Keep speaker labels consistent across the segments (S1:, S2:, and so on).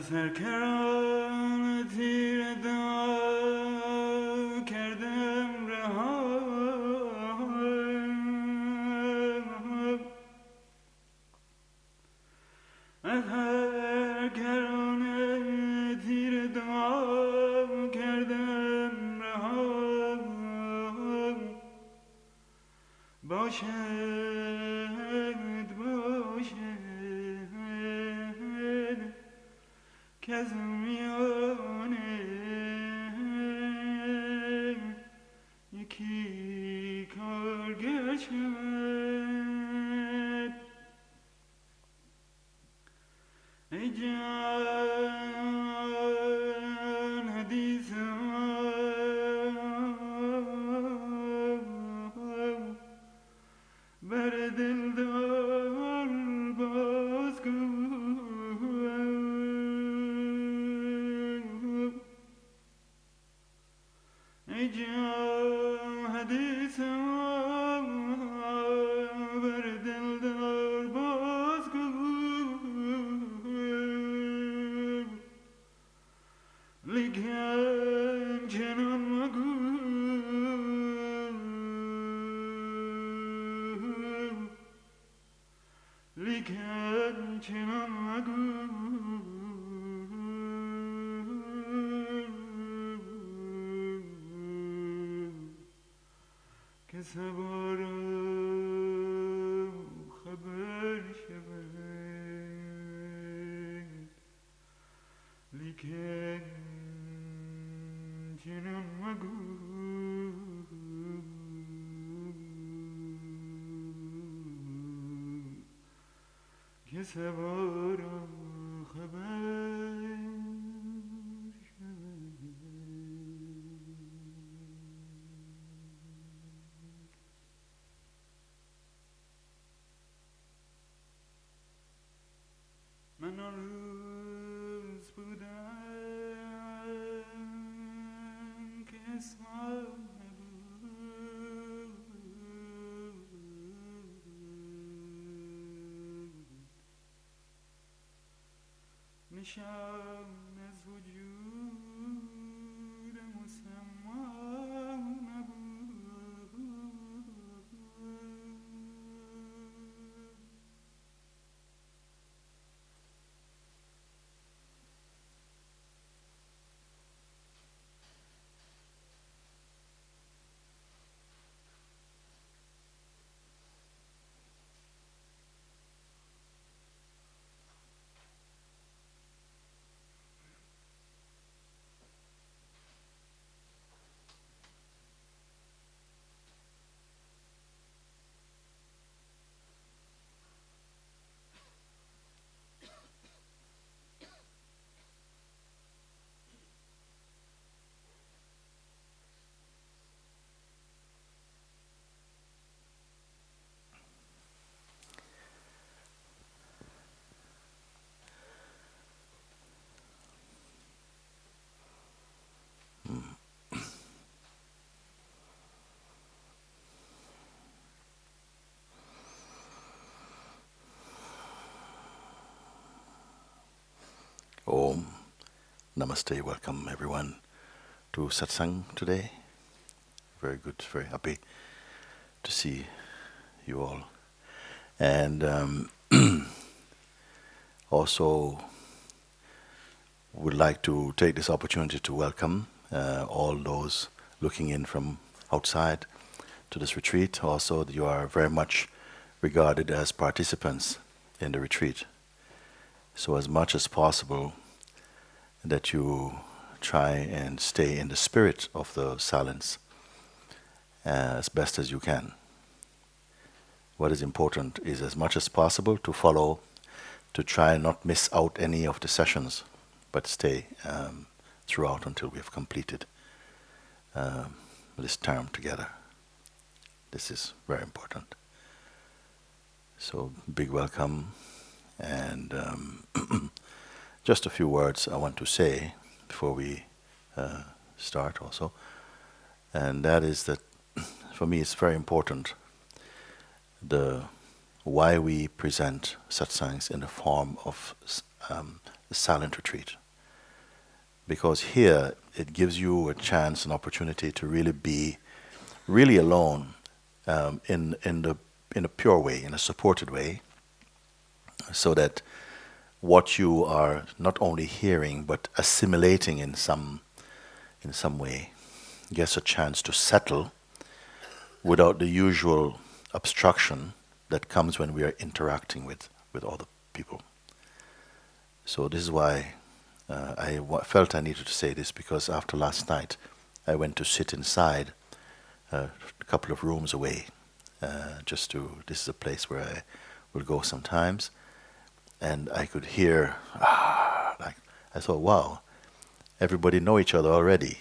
S1: کران تیر دا کردم رها از هر کران تیر دا کردم رها باشد که از میانه یکی کارگر شد ای جان حدیثم بر دلدار بازگو ای جان حدیثم بر دلدار بازگو لیکن چنان مگو لیکن چنان مگو که سوارم خبر شود لیکن چنان مگو که سوارم خبر من آن روز بودم که اسمم نبود نشان از وجود مسمى نبود
S2: Om Namaste, welcome everyone to Satsang today. Very good, very happy to see you all. And also would like to take this opportunity to welcome all those looking in from outside to this retreat. Also, you are very much regarded as participants in the retreat. So as much as possible that you try and stay in the spirit of the silence as best as you can. What is important is as much as possible to follow, to try and not miss out any of the sessions, but stay throughout until we have completed this term together. This is very important. So big welcome. And just a few words I want to say before we start also. And that is that for me it's very important why we present satsangs in the form of silent retreat. Because here it gives you a chance, an opportunity to really be really alone in a pure way, in a supported way, so that what you are not only hearing but assimilating in some way gets a chance to settle without the usual obstruction that comes when we are interacting with other people. So this is why I felt I needed to say this, because after last night I went to sit inside a couple of rooms away, this is a place where I will go sometimes, and I could hear, like, I thought, wow, everybody know each other already.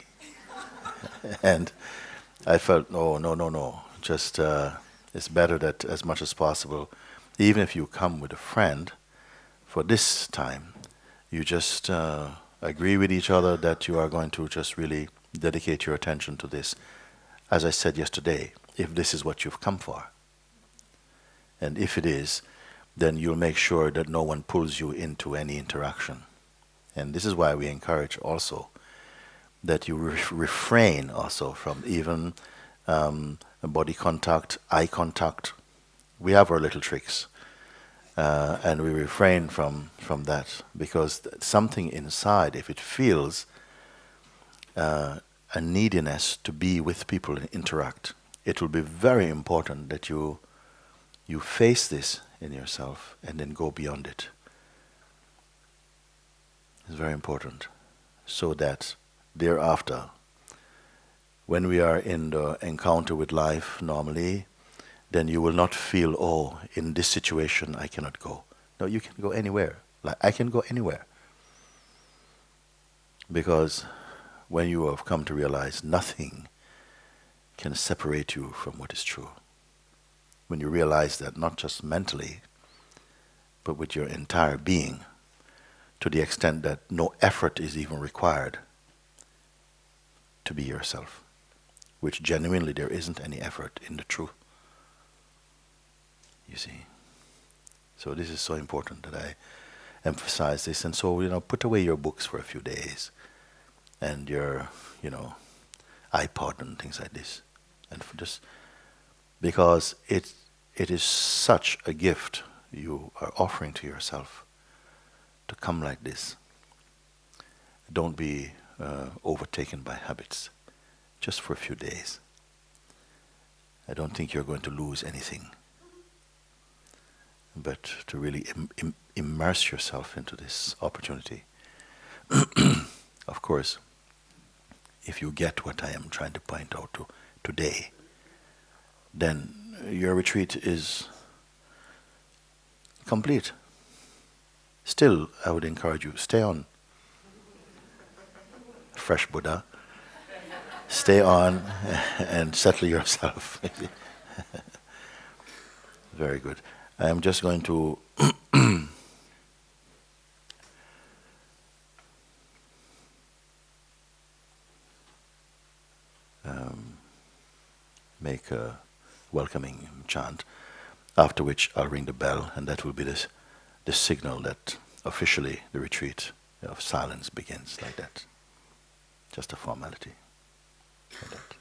S2: And I felt, no, just it's better that as much as possible, even if you come with a friend, for this time, you just agree with each other that you are going to just really dedicate your attention to this. As I said yesterday, if this is what you've come for. And if it is, then you'll make sure that no one pulls you into any interaction. And this is why we encourage also that you refrain also from even body contact, eye contact. We have our little tricks. And we refrain from that, because something inside, if it feels a neediness to be with people and interact, it will be very important that you face this in yourself and then go beyond it. It's very important, so that thereafter, when we are in the encounter with life normally, then you will not feel, oh, in this situation I cannot go. No, you can go anywhere. Like, I can go anywhere. Because when you have come to realize nothing can separate you from what is true, when you realize that not just mentally, but with your entire being, to the extent that no effort is even required to be yourself, which genuinely there isn't any effort in the truth. You see. So this is so important that I emphasize this. And so, put away your books for a few days and your, iPod and things like this. And just because it is such a gift you are offering to yourself to come like this. Don't be overtaken by habits just for a few days. I don't think you're going to lose anything. But to really immerse yourself into this opportunity. Of course, if you get what I am trying to point out to today, then your retreat is complete. Still, I would encourage you, stay on. Fresh Buddha. Stay on and settle yourself. Very good. I'm just going to make a welcoming chant, after which I'll ring the bell, and that will be the signal that officially the retreat of silence begins, like that. Just a formality. Like that.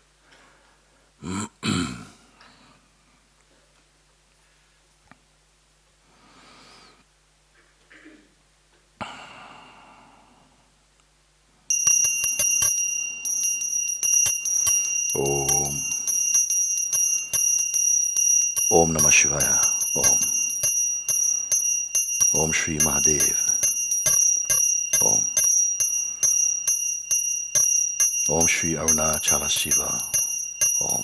S2: Om. Om Namah Shivaya. Om. Om Shri Mahadev. Om. Om Shri Arunachala Shiva. Om.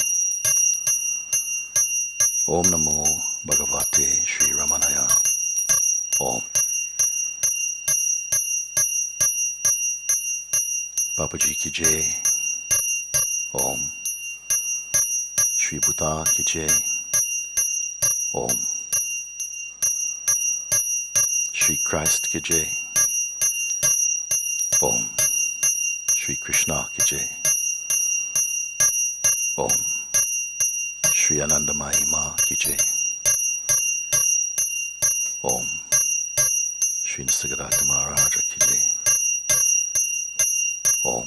S2: Om Namo Bhagavate Shri Ramanaya. Om. Papaji ki jai. Om. Shri Buddha ki jai. Om. Shri Christ ki jai. Om. Shri Krishna ki jai. Om. Shri Anandamayi Ma ki jai. Om. Shri Nisargadatta Maharaja ki jai. Om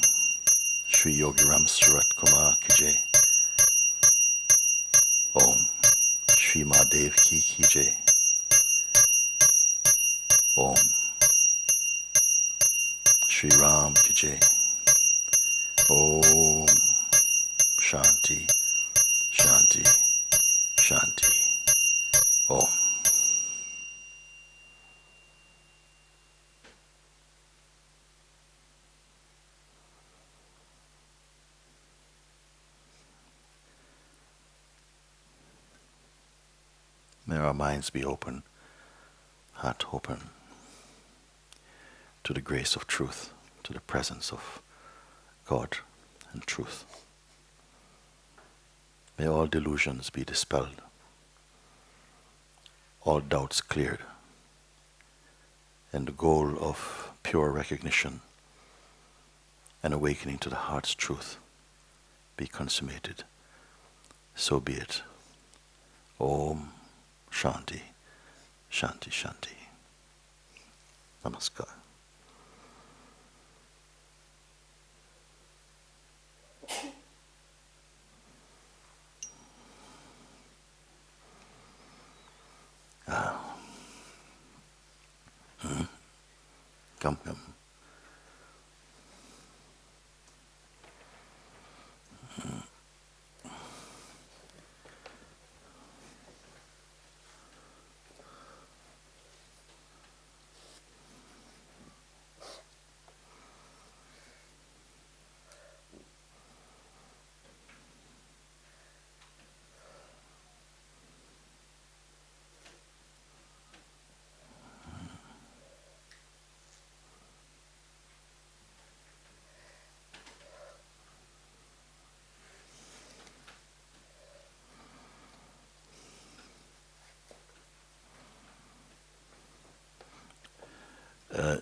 S2: Shri Yogi Ram Surat Kumar ki jai. Om Shri Mahadev ki jai. Om Shri Ram ki jai. Om Shanti, Shanti, Shanti. Om. May our minds be open, heart open to the grace of truth, to the presence of God and truth. May all delusions be dispelled, all doubts cleared, and the goal of pure recognition and awakening to the heart's truth be consummated. So be it. Om Shanti, Shanti, Shanti. Namaskar. Come.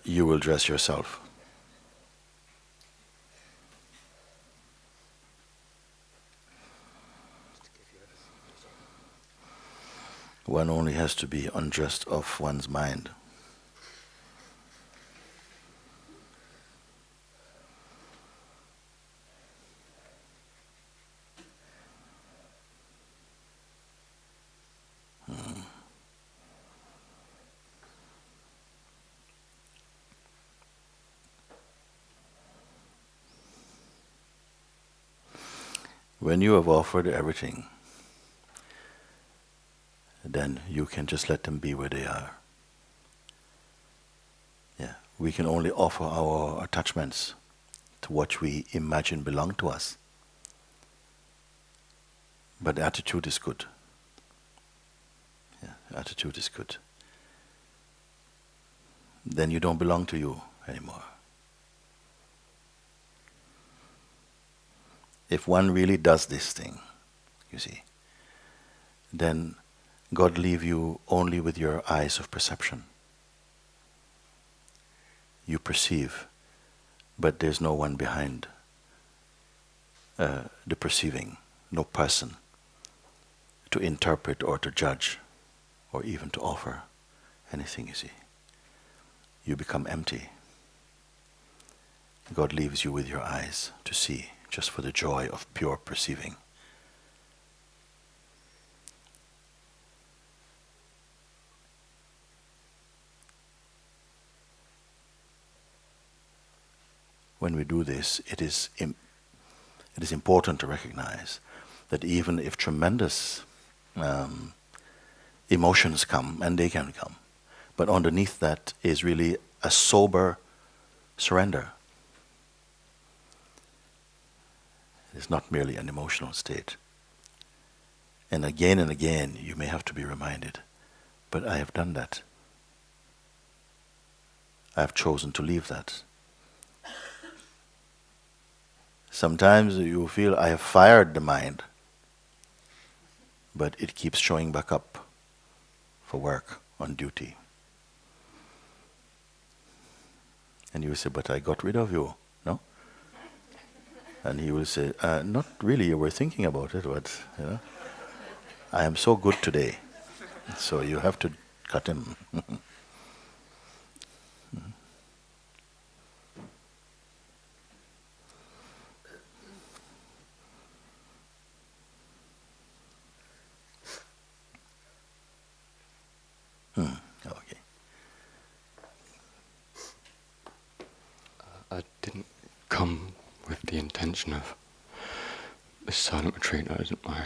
S2: You will dress yourself. One only has to be undressed of one's mind. When you have offered everything, then you can just let them be where they are. Yeah, we can only offer our attachments to what we imagine belong to us. But the attitude is good. Yeah, attitude is good. Then you don't belong to you anymore. If one really does this thing, you see, then God leave you only with your eyes of perception. You perceive, but there's no one behind the perceiving, no person to interpret or to judge or even to offer anything, you see. You become empty. God leaves you with your eyes to see, just for the joy of pure perceiving. When we do this, it is important to recognize that even if tremendous emotions come, and they can come, but underneath that is really a sober surrender. It's not merely an emotional state. And again, you may have to be reminded, but I have done that. I have chosen to leave that. Sometimes you feel I have fired the mind, but it keeps showing back up for work, on duty. And you say, but I got rid of you, no? And he will say, not really, you were thinking about it, but I am so good today. So you have to cut him. Okay.
S3: I didn't come with the intention of the silent retreat. That wasn't my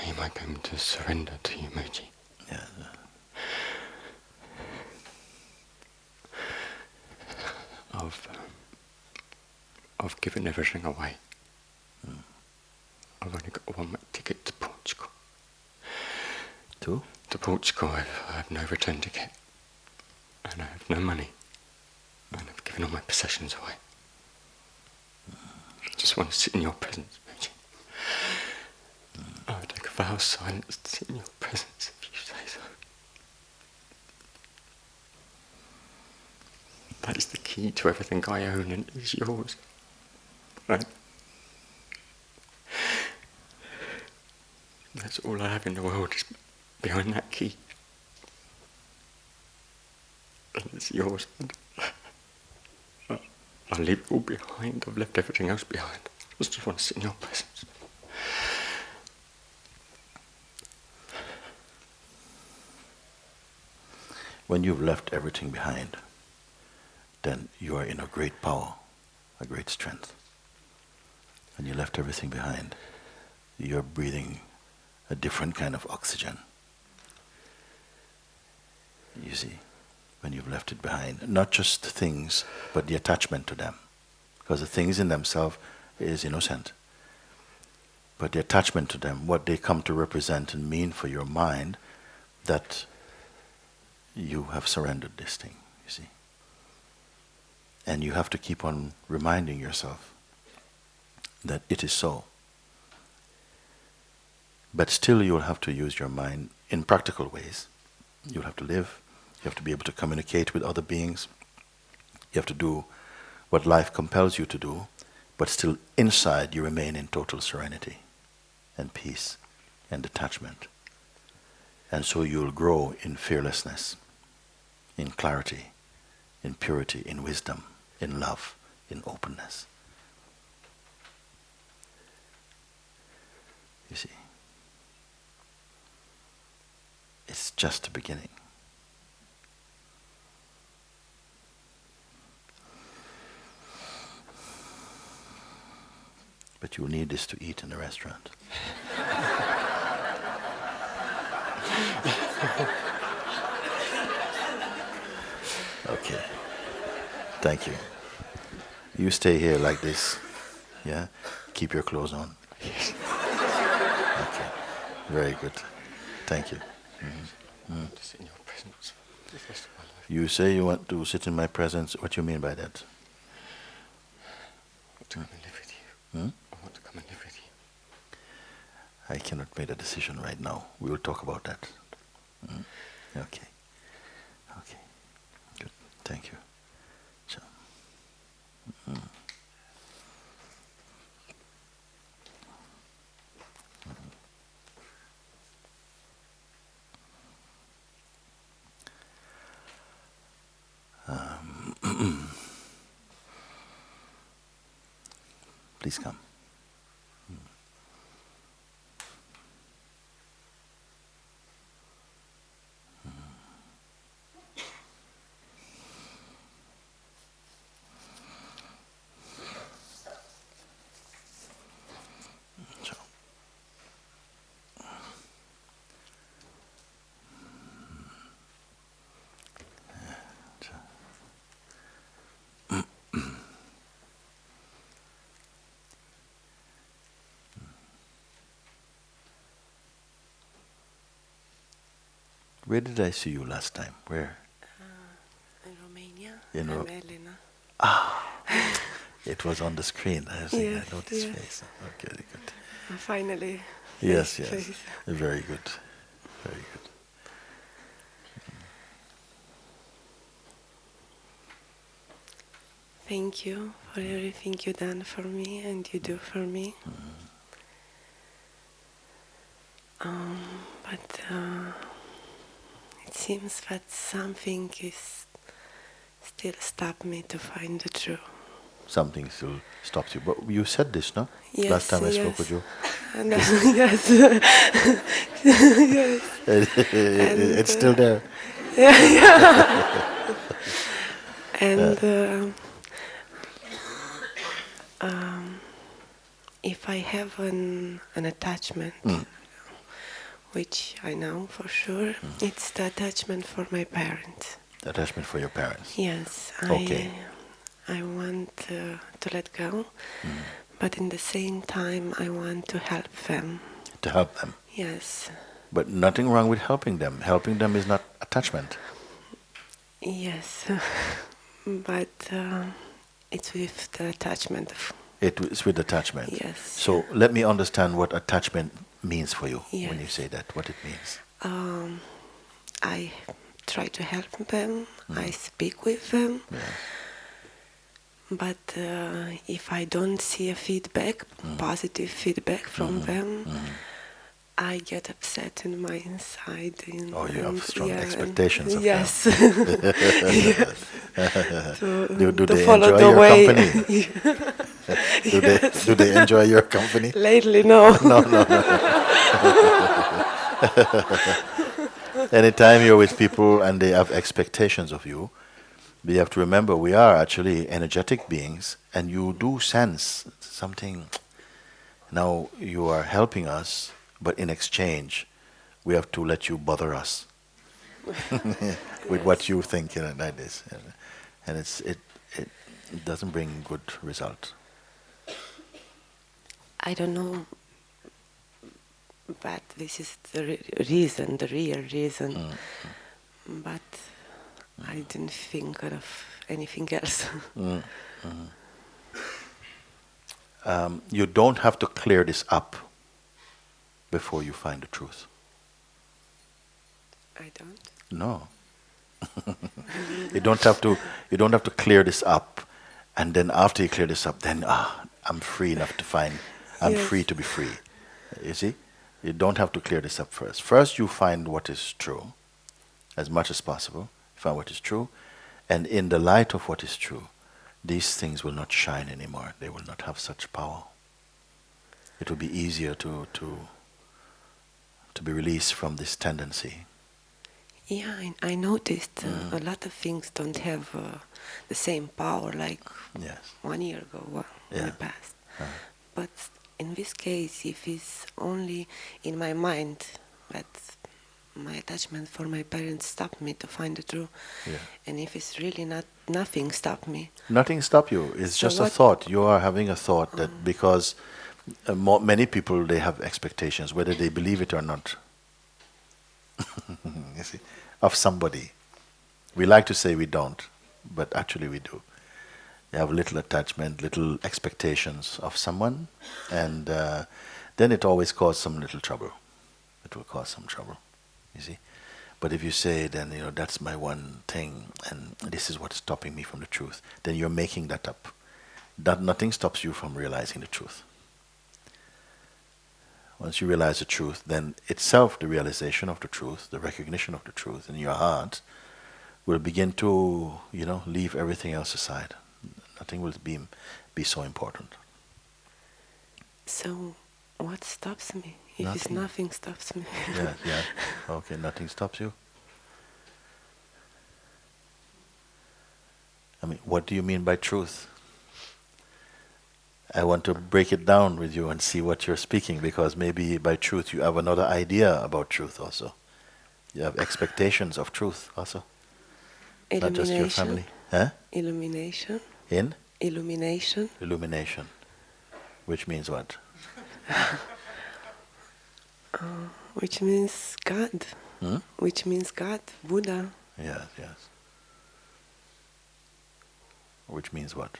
S3: aim. I came to surrender to you, Mooji.
S2: Yeah.
S3: I've given everything away. I've only got one way ticket to Portugal.
S2: To?
S3: To Portugal, I have no return ticket. And I have no money. And I've given all my possessions away. I just want to sit in your presence, Mooji. I would take a vow of silence to sit in your presence, if you say so. That is the key to everything I own, and it is yours. Right? That's all I have in the world, is behind that key. And it's yours. I'll leave it all behind. I've left everything else behind. I just want to sit in your presence.
S2: When you've left everything behind, then you are in a great power, a great strength. When you left everything behind, you're breathing a different kind of oxygen. You see, when you've left it behind, not just things, but the attachment to them. Because the things in themselves is innocent. But the attachment to them, what they come to represent and mean for your mind, that you have surrendered this thing, you see. And you have to keep on reminding yourself that it is so. But still you'll have to use your mind in practical ways. You'll have to live. You have to be able to communicate with other beings. You have to do what life compels you to do, but still inside you remain in total serenity and peace and detachment. And so you'll grow in fearlessness, in clarity, in purity, in wisdom, in love, in openness. You see, it's just the beginning. But you'll need this to eat in the restaurant. Okay. Thank you. You stay here like this. Yeah? Keep your clothes on.
S3: Yes.
S2: Okay. Very good. Thank you.
S3: To sit in your presence for the rest of my life.
S2: You say you want to sit in my presence. What do you mean by that?
S3: I want to come and live with you. I want to come and live with you.
S2: I cannot make a decision right now. We will talk about that. Okay. Okay. Good. Thank you. So. Please come. So. Where did I see you last time? Where?
S4: In Romania.
S2: In
S4: I'm Elena.
S2: It was on the screen. I think
S4: Yes,
S2: I noticed
S4: yes.
S2: face. Okay, good.
S4: Finally.
S2: Yes,
S4: face
S2: yes.
S4: to face.
S2: Very good. Very good.
S4: Thank you for everything you done for me and you do for me. But it seems that something is still stop me to find the truth.
S2: Something still stops you. But you said this, no?
S4: Yes,
S2: Last time I
S4: yes.
S2: spoke with you.
S4: And, yes. Yes.
S2: It's still there.
S5: Yeah. And if I have an attachment, which I know for sure, it's the attachment for my parents.
S2: Attachment for your parents.
S5: Yes,
S2: Okay.
S5: I want to let go, but in the same time I want to help them.
S2: To help them.
S5: Yes,
S2: But nothing wrong with helping them. Helping them is not attachment.
S5: yes, but it's with the attachment.
S2: It is with attachment.
S5: Yes.
S2: So let me understand what attachment means for you
S5: Yes.
S2: when you say that, what it means.
S5: I try to help them, I speak with them,
S2: Yeah.
S5: but if I don't see a feedback, positive feedback from them, I get upset in my inside.
S2: Oh, you have strong
S5: and-
S2: expectations of
S5: yes.
S2: them.
S5: Yes.
S2: Do
S5: To
S2: they
S5: follow
S2: enjoy
S5: the
S2: your
S5: way.
S2: company? Do they enjoy your company?
S5: Lately, no.
S2: No. Anytime you're with people and they have expectations of you, we have to remember we are actually energetic beings, and you do sense something. Now you are helping us, but in exchange, we have to let you bother us with what you think, like this, and it doesn't bring good result.
S5: I don't know, but this is the reason, the real reason. But I didn't think of anything else.
S2: You don't have to clear this up before you find the truth.
S5: I don't.
S2: No. You don't have to clear this up, and then after you clear this up, then I'm free enough to find. I'm
S5: Yes.
S2: free to be free. You see, you don't have to clear this up first. First, you find what is true, as much as possible. Find what is true, and in the light of what is true, these things will not shine anymore. They will not have such power. It will be easier to be released from this tendency.
S5: Yeah, I noticed a lot of things don't have the same power like
S2: Yes.
S5: 1 year ago in
S2: Yeah.
S5: the past. But in this case, if it's only in my mind that my attachment for my parents stopped me to find the truth,
S2: Yeah.
S5: and if it's really nothing stopped me.
S2: Nothing stop you. It's
S5: So
S2: just a
S5: what-
S2: thought. You are having a thought that because many people, they have expectations, whether they believe it or not. You see, of somebody. We like to say we don't, but actually we do. You have little attachment, little expectations of someone, and then it always causes some little trouble. It will cause some trouble, you see. But if you say, then, that's my one thing, and this is what's stopping me from the truth, then you're making that up. That nothing stops you from realizing the truth. Once you realize the truth, then itself, the realization of the truth, the recognition of the truth in your heart, will begin to, leave everything else aside. Nothing will be so important.
S5: So what stops me? If it's
S2: Nothing.
S5: nothing stops me.
S2: Yeah. Okay, nothing stops you. I mean, what do you mean by truth? I want to break it down with you and see what you're speaking, because maybe by truth you have another idea about truth also. You have expectations of truth also. Not just your family. Huh?
S5: Illumination.
S2: In?
S5: Illumination.
S2: Illumination. Which means what?
S5: Which means God. Which means God, Buddha.
S2: Yes. Which means what?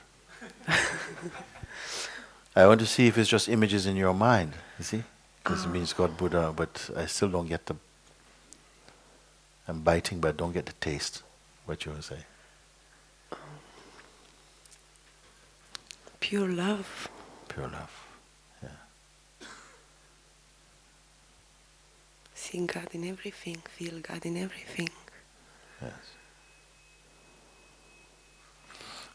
S2: I want to see if it's just images in your mind, you see? Because it means God, Buddha, but I still don't get I'm biting, but I don't get the taste, what you will say.
S5: Pure love.
S2: Pure love, yeah.
S5: See God in everything, feel God in everything.
S2: Yes.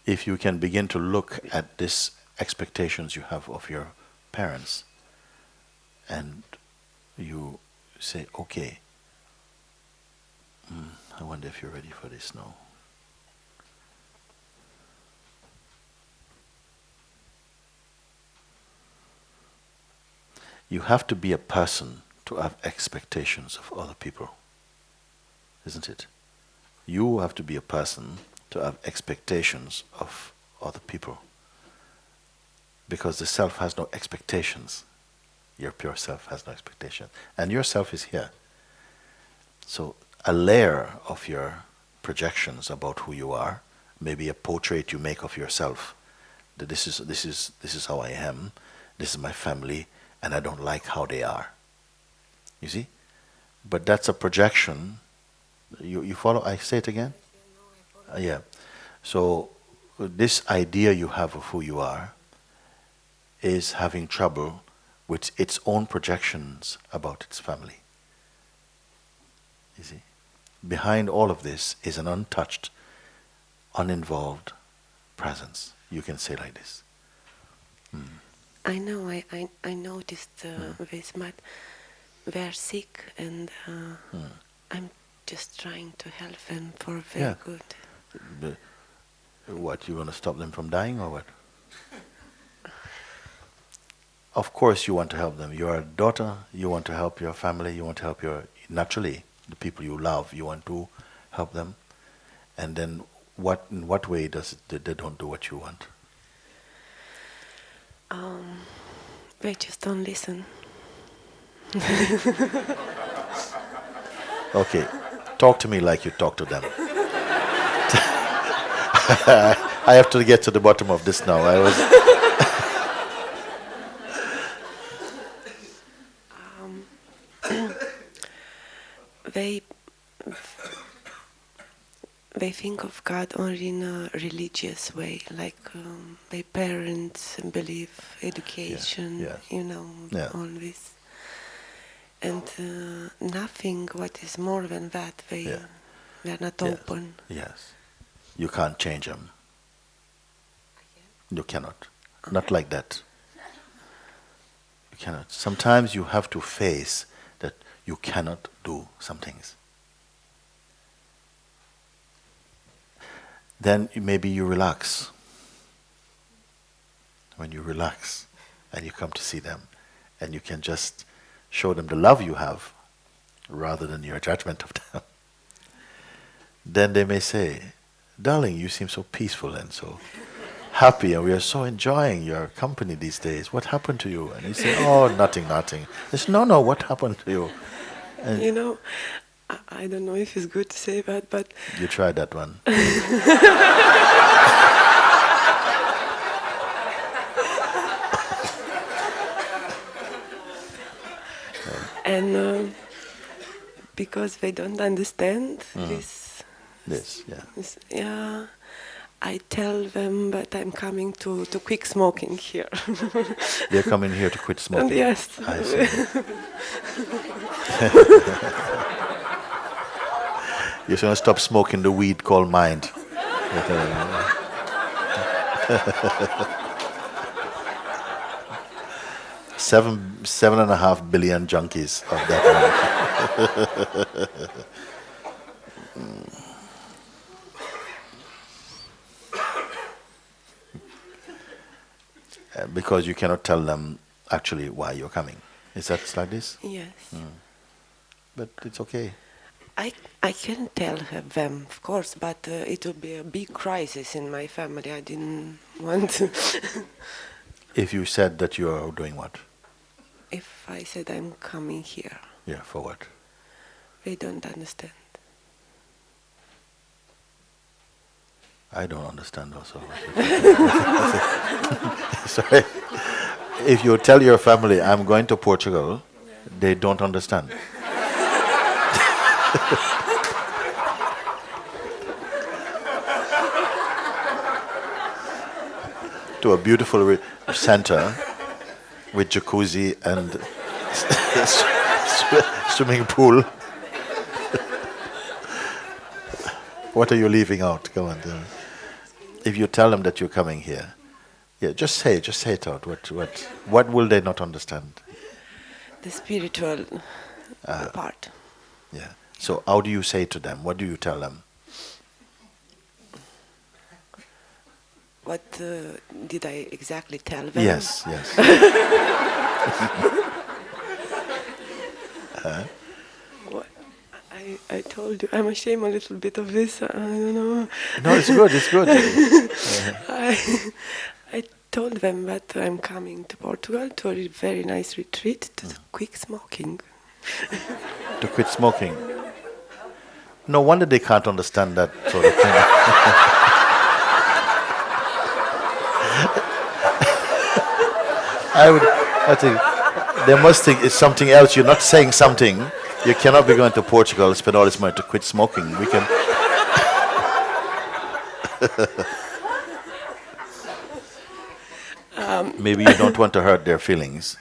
S2: If you can begin to look at these expectations you have of your parents, and you say, okay, I wonder if you're ready for this now. You have to be a person to have expectations of other people, isn't it? You have to be a person to have expectations of other people. Because the self has no expectations. Your pure self has no expectation. And your self is here. So a layer of your projections about who you are, maybe a portrait you make of yourself, that this is how I am, this is my family, and I don't like how they are. You see? But that's a projection. You follow? I say it again? Yeah. So this idea you have of who you are is having trouble with its own projections about its family. You see? Behind all of this is an untouched, uninvolved presence. You can say like this.
S5: I know, I noticed with Zmar, they're sick and I'm just trying to help them for very good.
S2: What, you want to stop them from dying or what? Of course you want to help them. You're a daughter, you want to help your family, you want to help naturally, the people you love, you want to help them. And then in what way does they don't do what you want?
S5: They just don't listen.
S2: Okay, talk to me like you talk to them. I have to get to the bottom of this now.
S5: They think of God only in a religious way, like their parents believe education, all this. And nothing what is more than that, they are not open.
S2: Yes. You can't change them. You cannot. Not like that. You cannot. Sometimes you have to face that you cannot do some things. Then maybe you relax. When you relax and you come to see them and you can just show them the love you have rather than your judgment of them, then they may say, "Darling, you seem so peaceful and so happy and we are so enjoying your company these days. What happened to you?" And you say, "Oh, nothing. They say, no, what happened to you?" And
S5: I don't know if it's good to say that, but...
S2: You tried that one.
S5: And because they don't understand this, I tell them that I'm coming to quit smoking here.
S2: They're coming here to quit smoking?
S5: Yes.
S2: I see. You're going to stop smoking the weed called mind. 7.5 billion junkies of that one. Because you cannot tell them actually why you're coming. Is that like this?
S5: Yes.
S2: But it's okay.
S5: I can tell them, of course, but it would be a big crisis in my family. I didn't want to.
S2: If you said that you are doing what?
S5: If I said I'm coming here.
S2: Yeah, for what?
S5: They don't understand.
S2: I don't understand also. Sorry. If you tell your family, I'm going to Portugal, they don't understand. To a beautiful center with jacuzzi and swimming pool. What are you leaving out? Come on. If you tell them that you're coming here, just say it out. What will they not understand?
S5: The spiritual part.
S2: Yeah. So how do you say to them? What do you tell them?
S5: What did I exactly tell them?
S2: Yes, yes.
S5: What? I told you, I'm ashamed a little bit of this. I don't know.
S2: No, it's good, it's good.
S5: I told them that I'm coming to Portugal to a very nice retreat to quit smoking.
S2: To quit smoking. No wonder they can't understand that sort of thing. I think they must think it's something else. You're not saying something. You cannot be going to Portugal, spend all this money to quit smoking. We can. Maybe you don't want to hurt their feelings.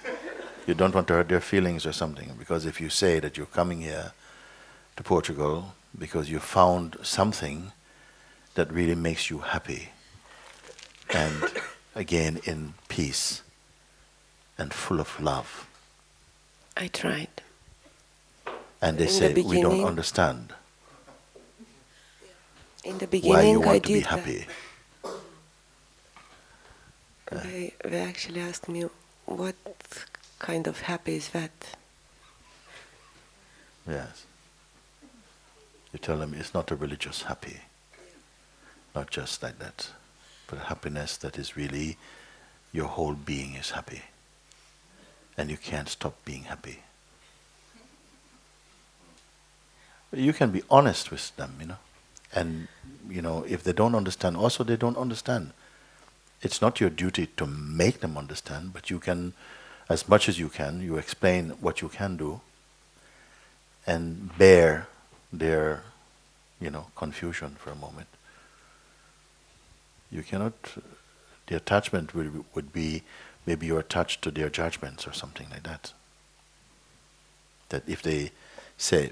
S2: You don't want to hurt their feelings or something. Because if you say that you're coming here to Portugal because you found something that really makes you happy, and again in peace and full of love.
S5: I tried.
S2: And they say, we don't understand
S5: in the
S2: why
S5: beginning
S2: you want
S5: I
S2: to be
S5: did
S2: happy.
S5: They actually asked me, what kind of happy is that?
S2: Yes. You tell them it's not a religious happy. Not just like that. But happiness that is really your whole being is happy. And you can't stop being happy. You can be honest with them, And, if they don't understand, also they don't understand. It's not your duty to make them understand, but you can, as much as you can, you explain what you can do and bear their, confusion for a moment. You cannot, the attachment would be, maybe you're attached to their judgments or something like that. That if they say,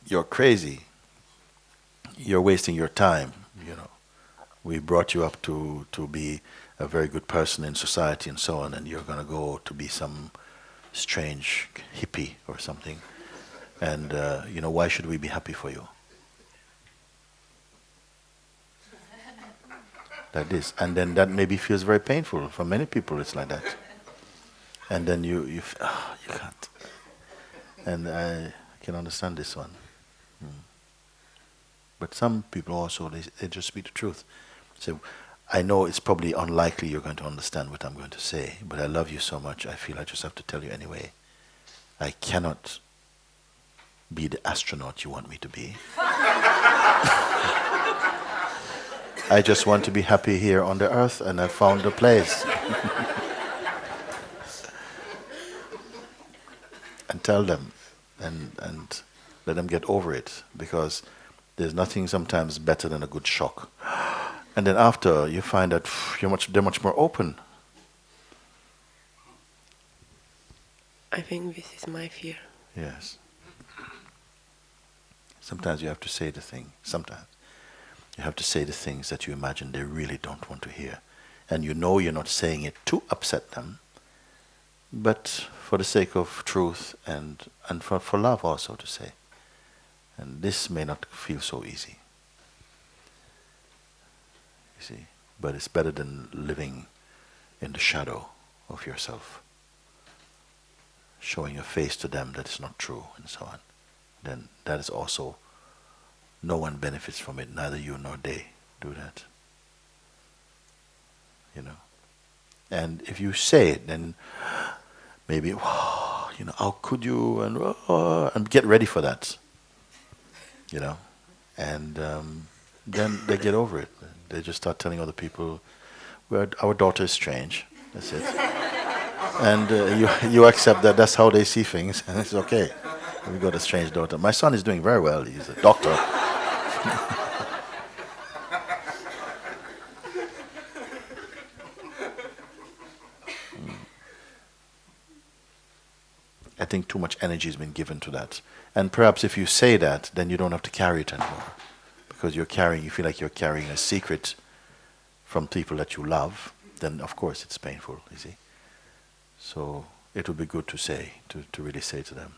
S2: you're crazy, you're wasting your time, we brought you up to be a very good person in society and so on, and you're going to go to be some strange hippie or something. And, why should we be happy for you? Like this. And then that maybe feels very painful. For many people it's like that. And then you can't. And I can understand this one. But some people also, they just speak the truth. So I know it's probably unlikely you're going to understand what I'm going to say, but I love you so much, I feel I just have to tell you anyway. I cannot be the astronaut you want me to be. I just want to be happy here on the earth, and I found a place. And tell them, and let them get over it, because there's nothing sometimes better than a good shock. And then after, you find that they're much more open.
S5: I think this is my fear.
S2: Yes. Sometimes you have to say the thing. Sometimes you have to say the things that you imagine they really don't want to hear. And you're not saying it to upset them, but for the sake of truth and for love also to say. And this may not feel so easy. You see, but it's better than living in the shadow of yourself, showing a face to them that is not true and so on. Then that is also, no one benefits from it, neither you nor they do that. And if you say it, then maybe, how could you, and get ready for that. And then they get over it. They just start telling other people, our daughter is strange. That's it. And you accept that that's how they see things, and it's okay. We got a strange daughter. My son is doing very well. He's a doctor. I think too much energy has been given to that. And perhaps if you say that, then you don't have to carry it anymore. Because you feel like you're carrying a secret from people that you love, then of course it's painful, you see. So it would be good to say, to really say to them,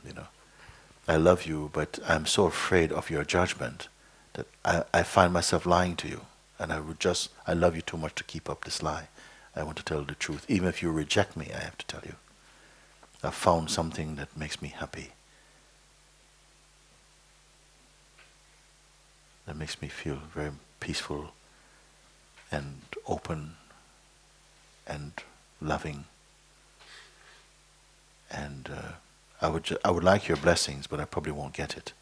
S2: I love you, but I'm so afraid of your judgment that I find myself lying to you. And I love you too much to keep up this lie. I want to tell the truth. Even if you reject me, I have to tell you. I've found something that makes me happy. That makes me feel very peaceful and open and loving. And I would like your blessings, but I probably won't get it.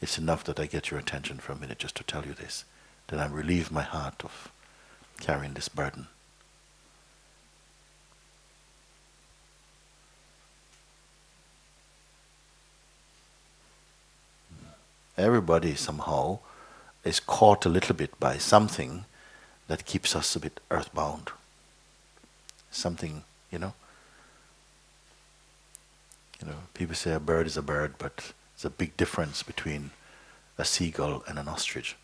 S2: It's enough that I get your attention for a minute just to tell you this. That I'm relieved my heart of carrying this burden. Everybody somehow is caught a little bit by something that keeps us a bit earthbound. Something, you know, people say a bird is a bird, but there's a big difference between a seagull and an ostrich.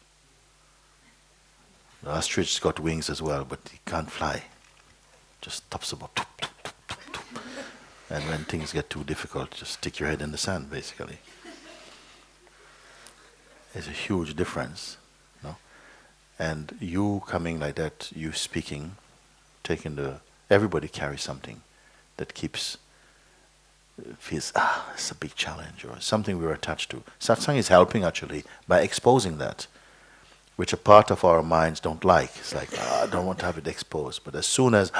S2: The ostrich's got wings as well, but he can't fly. Just tops about. And when things get too difficult, just stick your head in the sand, basically. There's a huge difference, no? And you coming like that, you speaking, everybody carries something that feels, it's a big challenge, or something we're attached to. Satsang is helping actually by exposing that, which a part of our minds don't like. It's like, I don't want to have it exposed. But as soon as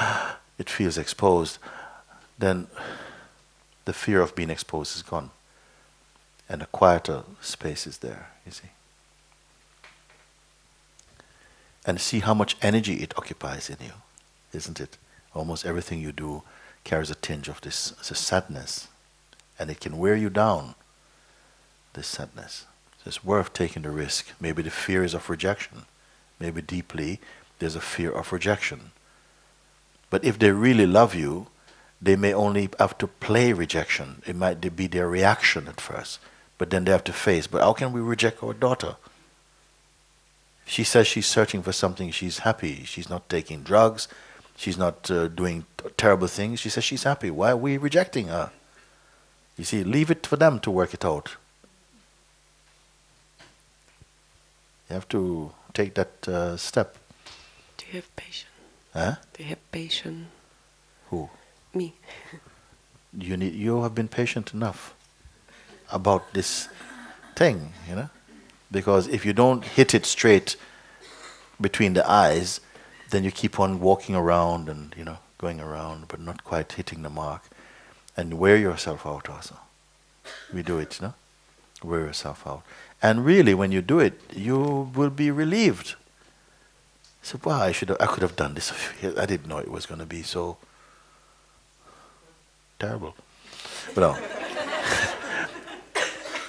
S2: it feels exposed, then the fear of being exposed is gone. And a quieter space is there, you see. And see how much energy it occupies in you, isn't it? Almost everything you do carries a tinge of this sadness. And it can wear you down, this sadness. So it's worth taking the risk. Maybe the fear is of rejection. Maybe deeply there's a fear of rejection. But if they really love you, they may only have to play rejection. It might be their reaction at first. But then they have to face, but how can we reject our daughter? She says she's searching for something, she's happy. She's not taking drugs. She's not doing terrible things. She says she's happy. Why are we rejecting her? You see, leave it for them to work it out. You have to take that step.
S5: Do you have patience?
S2: Huh?
S5: Do you have patience?
S2: Who?
S5: Me.
S2: You have been patient enough about this thing, you know? Because if you don't hit it straight between the eyes, then you keep on walking around and, going around, but not quite hitting the mark. And wear yourself out also. We do it, Wear yourself out. And really, when you do it, you will be relieved. So, wow, I could have done this. I didn't know it was going to be so terrible. But no.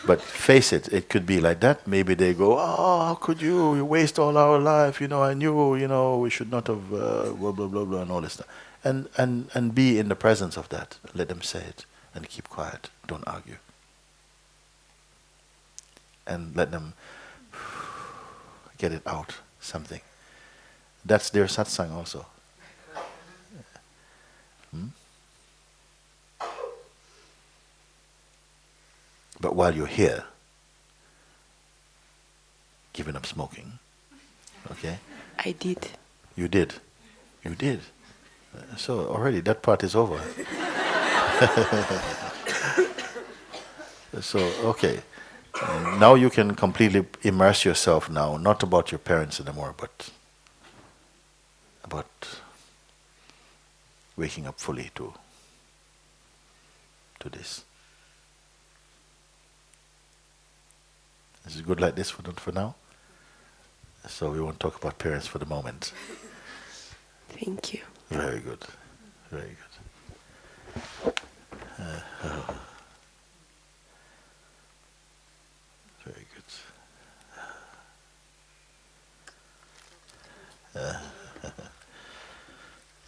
S2: But face it, it could be like that. Maybe they go, how could you? You waste all our life. I knew, we should not have blah, blah, blah, blah, and all this stuff. And be in the presence of that. Let them say it. And keep quiet. Don't argue. And let them get it out, something. That's their satsang also. But while you're here, giving up smoking, okay?
S5: I did.
S2: You did. You did. So already that part is over. So, okay. Now you can completely immerse yourself now, not about your parents anymore, but about waking up fully to this. Is it good like this for now? So we won't talk about parents for the moment.
S5: Thank you.
S2: Very good. Very good. Very good.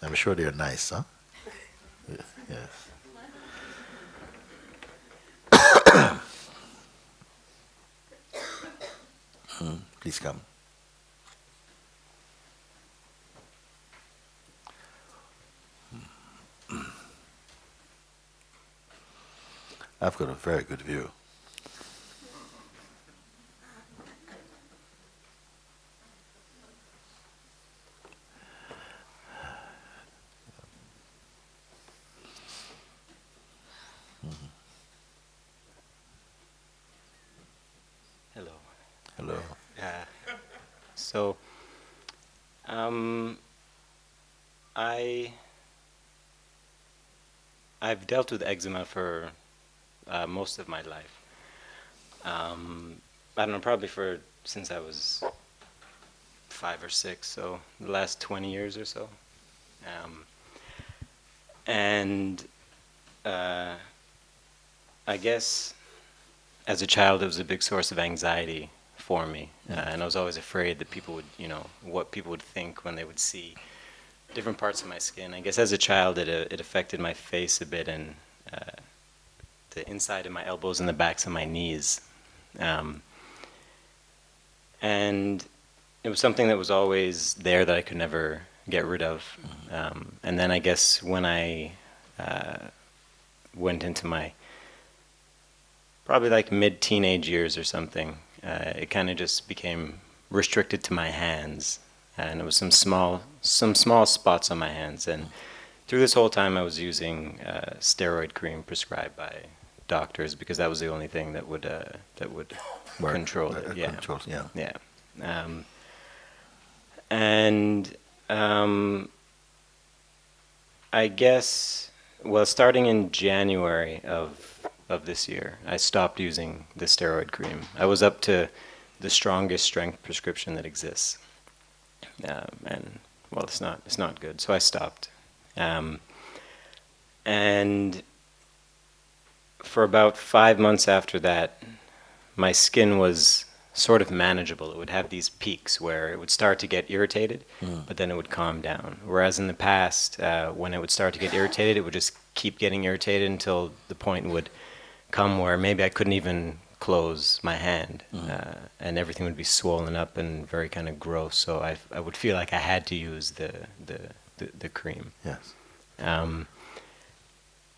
S2: I'm sure they're nice, huh? Yes. Please come. I've got a very good view.
S6: So, I've dealt with eczema for most of my life. I don't know, probably since I was 5 or 6, so the last 20 years or so. I guess as a child it was a big source of anxiety for me, and I was always afraid that people would, what people would think when they would see different parts of my skin. I guess as a child it affected my face a bit, and the inside of my elbows and the backs of my knees. And it was something that was always there that I could never get rid of. And then I guess when I went into my probably like mid-teenage years or something, it kind of just became restricted to my hands. And it was some small spots on my hands. And through this whole time I was using steroid cream prescribed by doctors, because that was the only thing that would control it. Yeah.
S2: Controls, yeah.
S6: Yeah. I guess, well, starting in January of this year, I stopped using the steroid cream. I was up to the strongest strength prescription that exists, and well, it's not good. So I stopped, and for about 5 months after that, my skin was sort of manageable. It would have these peaks where it would start to get irritated, but then it would calm down. Whereas in the past, when it would start to get irritated, it would just keep getting irritated until the point would come where maybe I couldn't even close my hand, and everything would be swollen up and very kind of gross. So I would feel like I had to use the cream.
S2: Yes.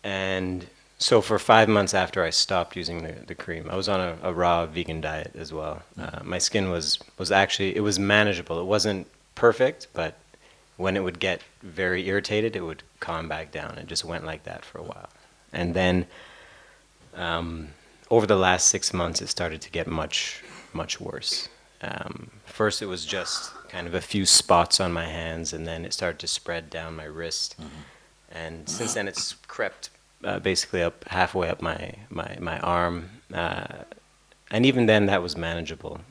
S6: And so for 5 months after I stopped using the cream, I was on a raw vegan diet as well. My skin was actually, it was manageable. It wasn't perfect, but when it would get very irritated, it would calm back down. It just went like that for a while. And then over the last 6 months, it started to get much, much worse. First, it was just kind of a few spots on my hands, and then it started to spread down my wrist. And since then, it's crept basically up halfway up my arm, and even then that was manageable.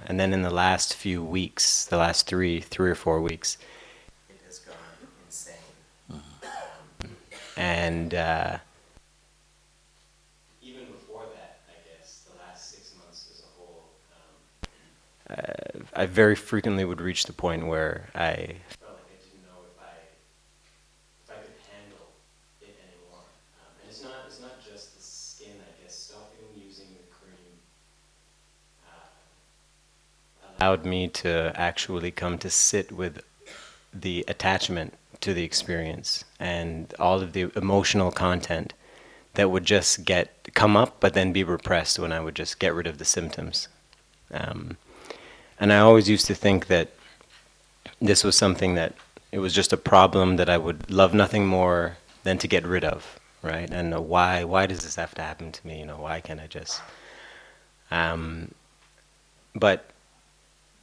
S6: And then in the last few weeks, the last three or 4 weeks, it has gone insane. And even before that, I guess the last 6 months as a whole, I very frequently would reach the point where I felt like I didn't know if I could handle it anymore. And it's not just the skin, I guess. Stopping using the cream allowed me to actually come to sit with the attachment to the experience and all of the emotional content that would just come up but then be repressed when I would just get rid of the symptoms. And I always used to think that this was something that it was just a problem that I would love nothing more than to get rid of, right? And why does this have to happen to me? Why can't I just? But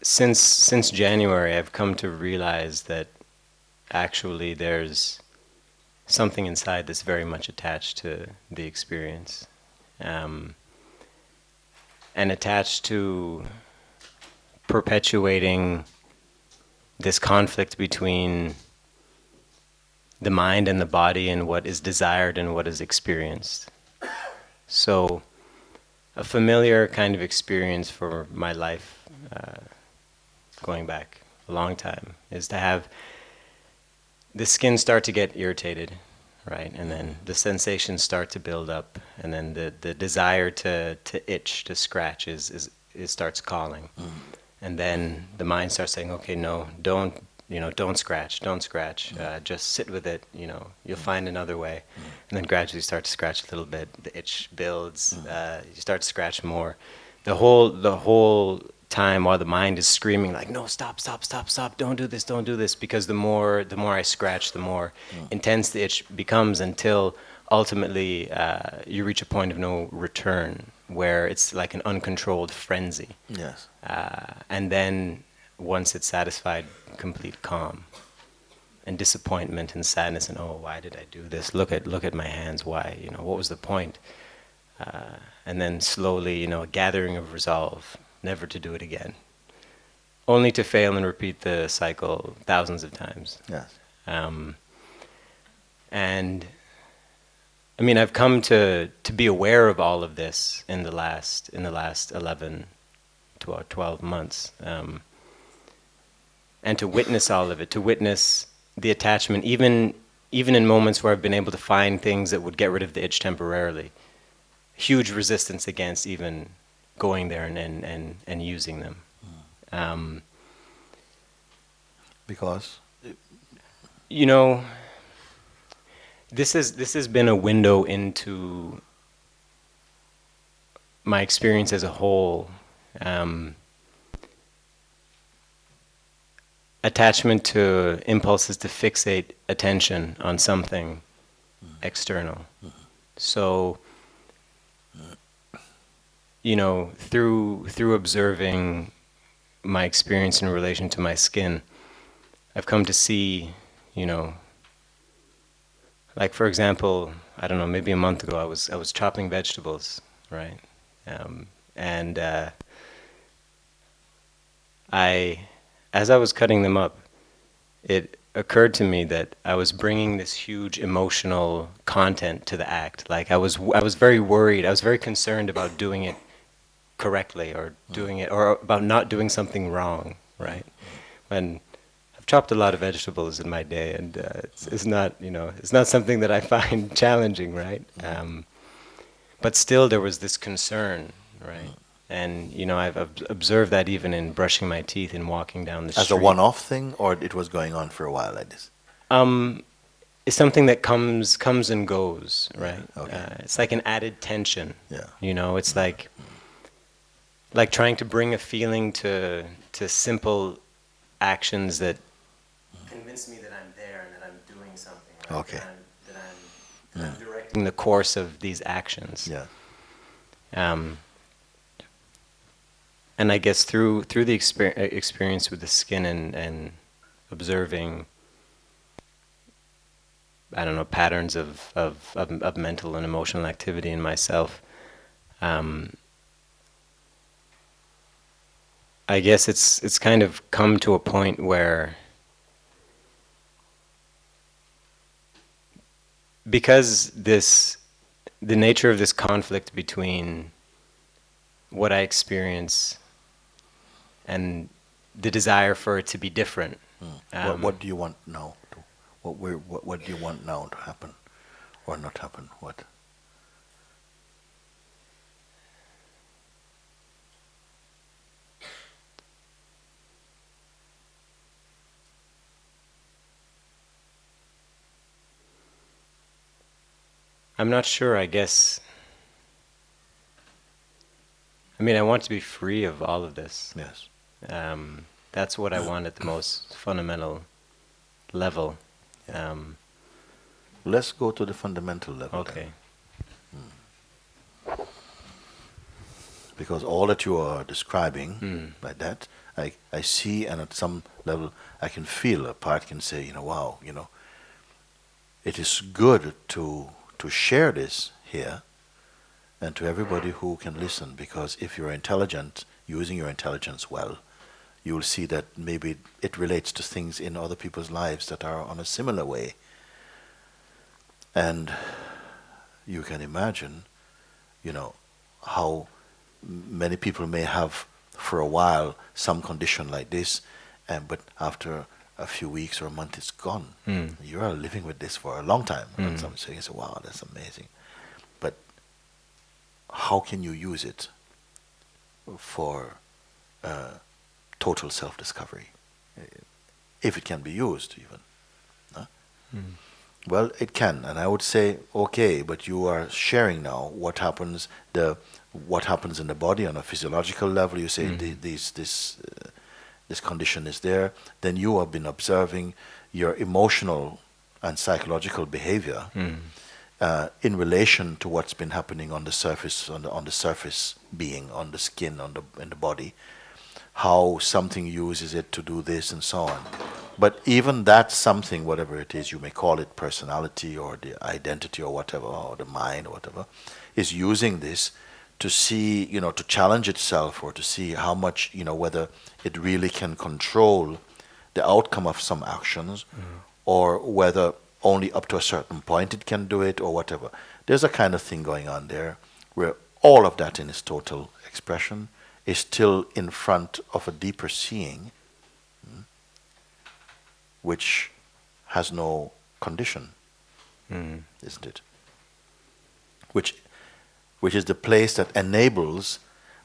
S6: since January, I've come to realize that actually there's something inside that's very much attached to the experience, and attached to perpetuating this conflict between the mind and the body and what is desired and what is experienced. So a familiar kind of experience for my life, going back a long time, is to have the skin start to get irritated, right? And then the sensations start to build up, and then the desire to itch, to scratch it starts calling. And then the mind starts saying, okay, no, don't scratch, just sit with it, you'll find another way. And then gradually you start to scratch a little bit, the itch builds, you start to scratch more. The whole time while the mind is screaming like, no, stop, don't do this, because the more I scratch, the more intense the itch becomes, until ultimately you reach a point of no return, where it's like an uncontrolled frenzy.
S2: Yes.
S6: And then once it's satisfied, complete calm. And disappointment and sadness and, oh, why did I do this? Look at my hands, why? What was the point? And then slowly, a gathering of resolve, never to do it again. Only to fail and repeat the cycle thousands of times.
S2: Yes.
S6: And I mean, I've come to be aware of all of this in the last 11 to 12 months, and to witness all of it, to witness the attachment, even in moments where I've been able to find things that would get rid of the itch temporarily. Huge resistance against even going there and using them.
S2: Because?
S6: This has been a window into my experience as a whole. Attachment to impulses to fixate attention on something external. So, through observing my experience in relation to my skin, I've come to see, like for example, I don't know, maybe a month ago I was chopping vegetables, right? As I was cutting them up, it occurred to me that I was bringing this huge emotional content to the act. Like I was very worried. I was very concerned about doing it correctly, or about not doing something wrong, right? When I've chopped a lot of vegetables in my day, and it's not it's not something that I find challenging, right? But still, there was this concern, right? And I've observed that even in brushing my teeth and walking down the street.
S2: As a one-off thing, or it was going on for a while like this?
S6: It's something that comes and goes, right?
S2: Okay.
S6: It's like an added tension.
S2: Yeah.
S6: It's like trying to bring a feeling to simple actions that convince me that I'm there and that I'm doing something. Right?
S2: Okay.
S6: That I'm directing the course of these actions.
S2: Yeah.
S6: And I guess through the experience with the skin and observing, I don't know, patterns of mental and emotional activity in myself, I guess it's kind of come to a point where, because the nature of this conflict between what I experience and the desire for it to be different.
S2: What do you want now? What do you want now to happen, or not happen? What?
S6: I'm not sure, I guess. I mean, I want to be free of all of this.
S2: Yes.
S6: That's what I want at the most fundamental level.
S2: Let's go to the fundamental level.
S6: Okay.
S2: Because all that you are describing like that, I see, and at some level I can feel. A part can say, wow, it is good to share this here, and to everybody who can listen, because if you're intelligent, using your intelligence well, you will see that maybe it relates to things in other people's lives that are on a similar way. And you can imagine, how many people may have for a while some condition like this, but after a few weeks or a month it's gone. You are living with this for a long time. And some say, wow, that's amazing. But how can you use it for total self-discovery? If it can be used, even. Huh? Well, it can, and I would say, okay, but you are sharing now what happens in the body on a physiological level. You say this condition is there. Then you have been observing your emotional and psychological behavior in relation to what's been happening on the surface, on the surface being, on the skin, in the body. how something uses it to do this and so on. But even that something, whatever it is, you may call it personality or the identity or whatever, or the mind or whatever, is using this to see, to challenge itself or to see how much, whether it really can control the outcome of some actions, or whether only up to a certain point it can do it or whatever. There's a kind of thing going on there where all of that in its total expression is still in front of a deeper seeing, which has no condition, isn't it? Which is the place that enables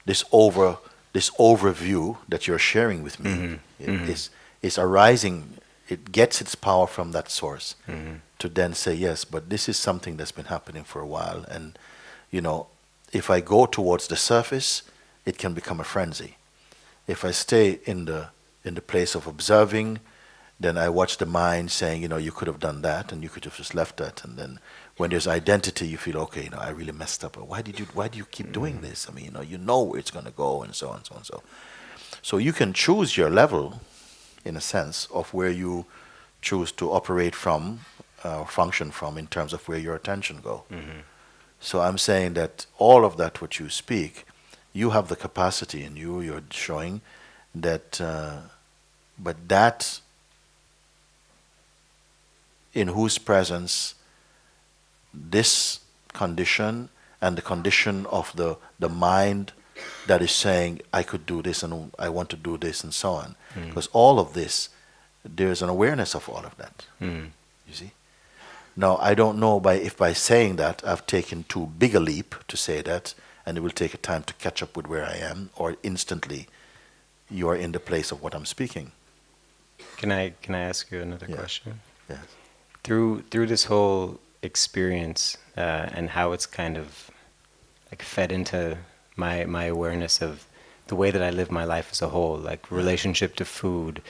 S2: this overview that you're sharing with me. Is arising. It gets its power from that source to then say, yes, but this is something that's been happening for a while, and if I go towards the surface, it can become a frenzy. If I stay in the place of observing, then I watch the mind saying, you could have done that, and you could have just left that. And then when there's identity, you feel, okay, I really messed up. Why do you keep doing this? I mean, you know where it's going to go, and so on, so on, so. So you can choose your level, in a sense, of where you choose to operate from, function from, in terms of where your attention go. So I'm saying that all of that what you speak, you have the capacity in you. You're showing that, but that in whose presence this condition and the condition of the mind that is saying, I could do this and I want to do this and so on. Because all of this, there's an awareness of all of that. You see? Now, I don't know if by saying that I've taken too big a leap to say that, and it will take a time to catch up with where I am, or instantly you are in the place of what I'm speaking.
S6: Can I ask you another question?
S2: Yes.
S6: Through this whole experience and how it's kind of like fed into my awareness of the way that I live my life as a whole, like relationship to food,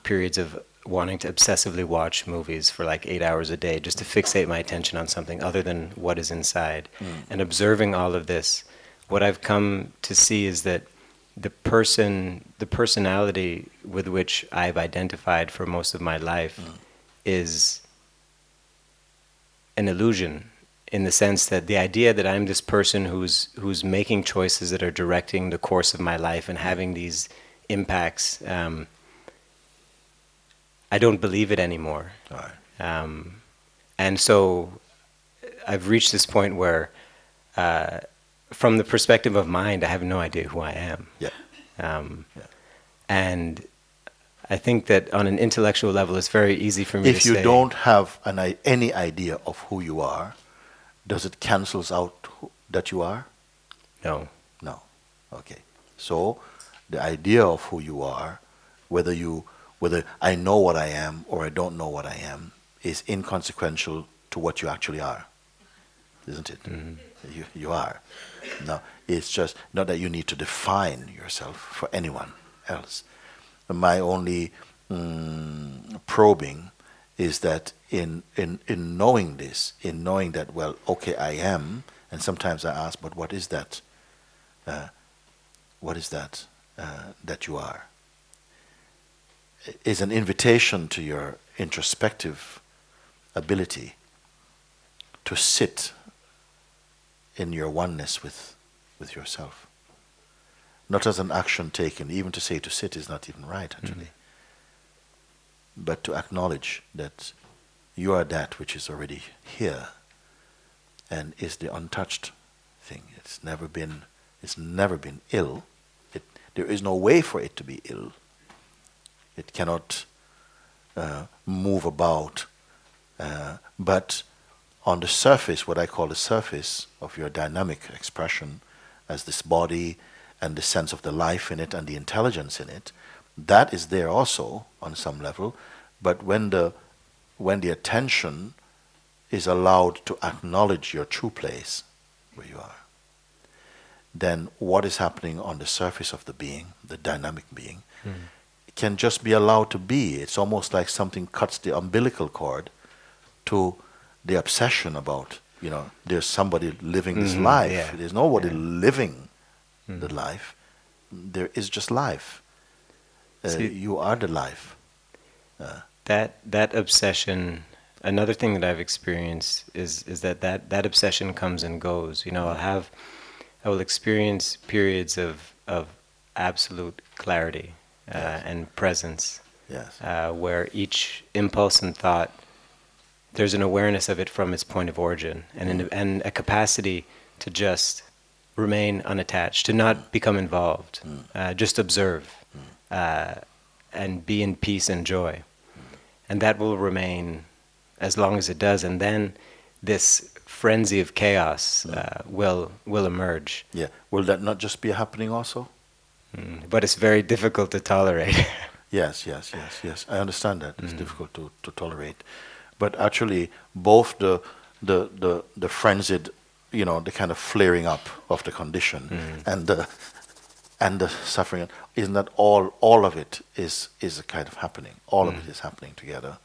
S6: periods of wanting to obsessively watch movies for like 8 hours a day just to fixate my attention on something other than what is inside. And observing all of this, what I've come to see is that the personality with which I've identified for most of my life is an illusion, in the sense that the idea that I'm this person who's making choices that are directing the course of my life and having these impacts, I don't believe it anymore. And so I've reached this point where from the perspective of mind, I have no idea who I am. And I think that on an intellectual level, it's very easy for me to say...
S2: If you don't have any idea of who you are, does it cancels out that you are?
S6: No.
S2: No. Okay. So the idea of who you are, whether I know what I am or I don't know what I am, is inconsequential to what you actually are. Isn't it? You are. Now, it's just not that you need to define yourself for anyone else. My only probing is that in knowing this, in knowing that, well, okay, I am, and sometimes I ask, but what is that? What is that that you are? Is an invitation to your introspective ability to sit in your oneness with yourself. Not as an action taken. Even to say to sit is not even right, actually. But to acknowledge that you are that which is already here and is the untouched thing. It's never been ill. There is no way for it to be ill. It cannot move about. But on the surface, what I call the surface of your dynamic expression, as this body and the sense of the life in it and the intelligence in it, that is there also on some level. But when the attention is allowed to acknowledge your true place where you are, then what is happening on the surface of the being, the dynamic being, can just be allowed to be. It's almost like something cuts the umbilical cord to the obsession about, there's somebody living this life. There's nobody living the life. there is just life. You are the life.
S6: That obsession. Another thing that I've experienced is that obsession comes and goes. I will experience periods of absolute clarity and presence, where each impulse and thought, there's an awareness of it from its point of origin, and a capacity to just remain unattached, to not become involved, just observe, and be in peace and joy. And that will remain as long as it does, and then this frenzy of chaos will emerge.
S2: Yeah. Will that not just be happening also?
S6: But it's very difficult to tolerate.
S2: Yes. I understand that. It's difficult to tolerate. But actually, both the frenzied, the kind of flaring up of the condition and the suffering, isn't that all of it is a kind of happening. All of it is happening together.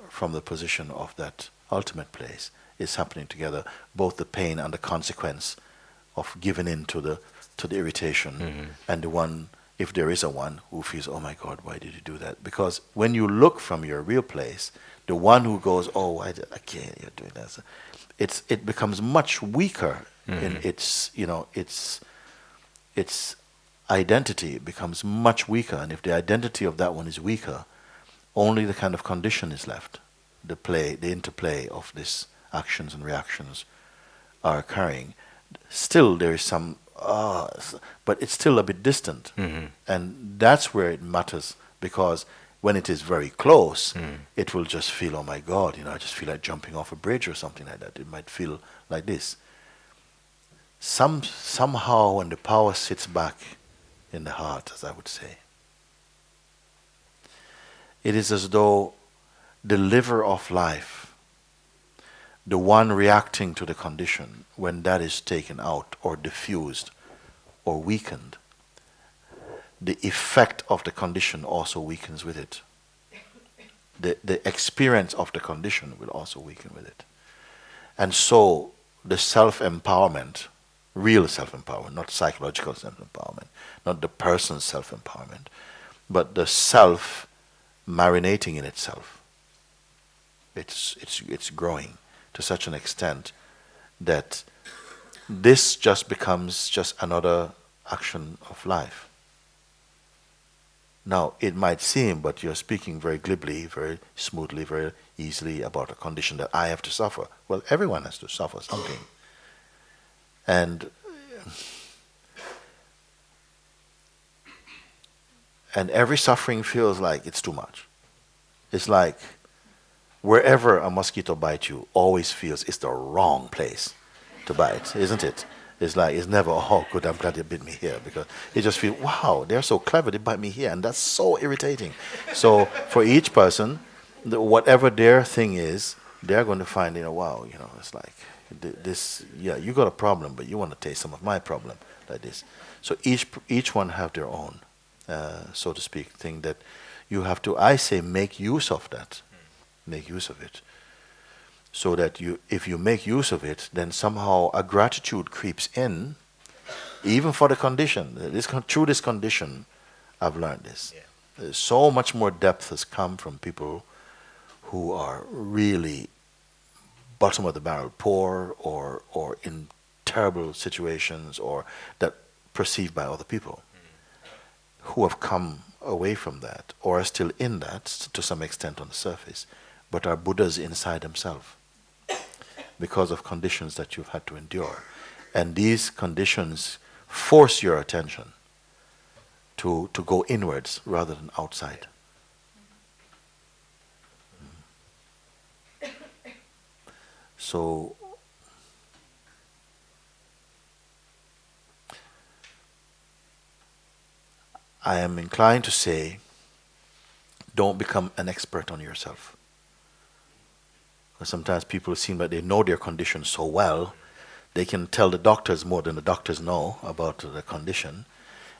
S2: From the position of that ultimate place is happening together, both the pain and the consequence of giving in to the irritation, and the one, if there is a one, who feels, oh my God, why did you do that? Because when you look from your real place, the one who goes, oh, I can't, you're doing that, it becomes much weaker in its identity becomes much weaker, and if the identity of that one is weaker, only the kind of condition is left. The interplay of these actions and reactions are occurring. Still, there is some, but it's still a bit distant, and that's where it matters, because when it is very close, it will just feel, oh my God, I just feel like jumping off a bridge or something like that. It might feel like this. Somehow, when the power sits back in the heart, as I would say, it is as though the liver of life, the one reacting to the condition, when that is taken out or diffused or weakened, the effect of the condition also weakens with it. The experience of the condition will also weaken with it. And so the self-empowerment, real self-empowerment, not psychological self-empowerment, not the person's self-empowerment, but the self marinating in itself. It's growing to such an extent that this just becomes just another action of life. Now, it might seem, but you're speaking very glibly, very smoothly, very easily about a condition that I have to suffer. Well, everyone has to suffer something. And every suffering feels like it's too much. It's like wherever a mosquito bites you, always feels it's the wrong place to bite, isn't it? It's like, it's never, oh good, I'm glad they bit me here, because you just feel, wow, they're so clever, they bite me here, and that's so irritating. So for each person, whatever their thing is, they're going to find, wow, it's like, this, yeah, you got a problem, but you want to taste some of my problem, like this. So each one have their own, so to speak, thing that you have to, I say, make use of that. Make use of it. So that if you make use of it, then somehow a gratitude creeps in, even for the condition. Through this condition, I've learned this. Yeah. So much more depth has come from people who are really bottom of the barrel, poor, or in terrible situations, or that perceived by other people, who have come away from that, or are still in that to some extent on the surface, but are Buddhas inside themselves, because of conditions that you've had to endure. And these conditions force your attention to go inwards rather than outside. So I am inclined to say, don't become an expert on yourself. Sometimes people seem like they know their condition so well, they can tell the doctors more than the doctors know about the condition.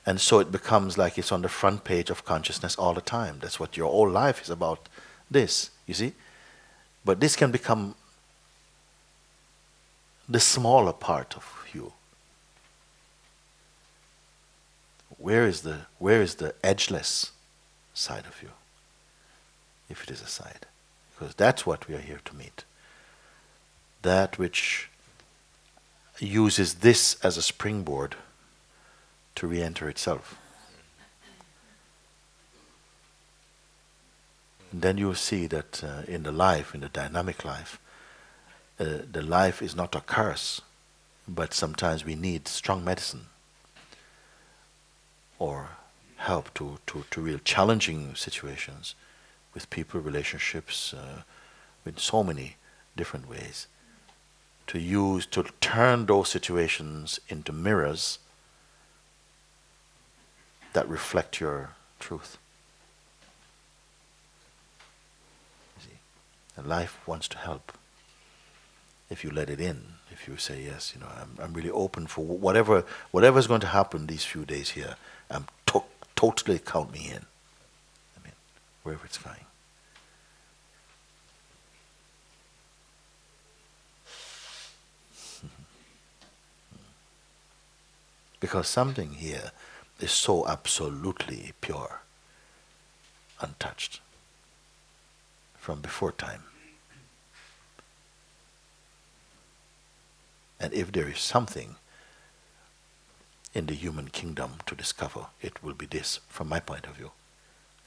S2: And so it becomes like it's on the front page of consciousness all the time. That's what your whole life is about, this, you see? But this can become the smaller part of you. where is the edgeless side of you, if it is a side? Because that's what we are here to meet. That which uses this as a springboard to re-enter itself. And then you will see that in the dynamic life, the life is not a curse, but sometimes we need strong medicine or help to real challenging situations with people, relationships, with so many different ways, to turn those situations into mirrors that reflect your truth. You see, and life wants to help. If you let it in, if you say yes, I'm really open for whatever's going to happen these few days here. I'm totally count me in. I mean, wherever it's going. Because something here is so absolutely pure, untouched, from before time. And if there is something in the human kingdom to discover, it will be this, from my point of view.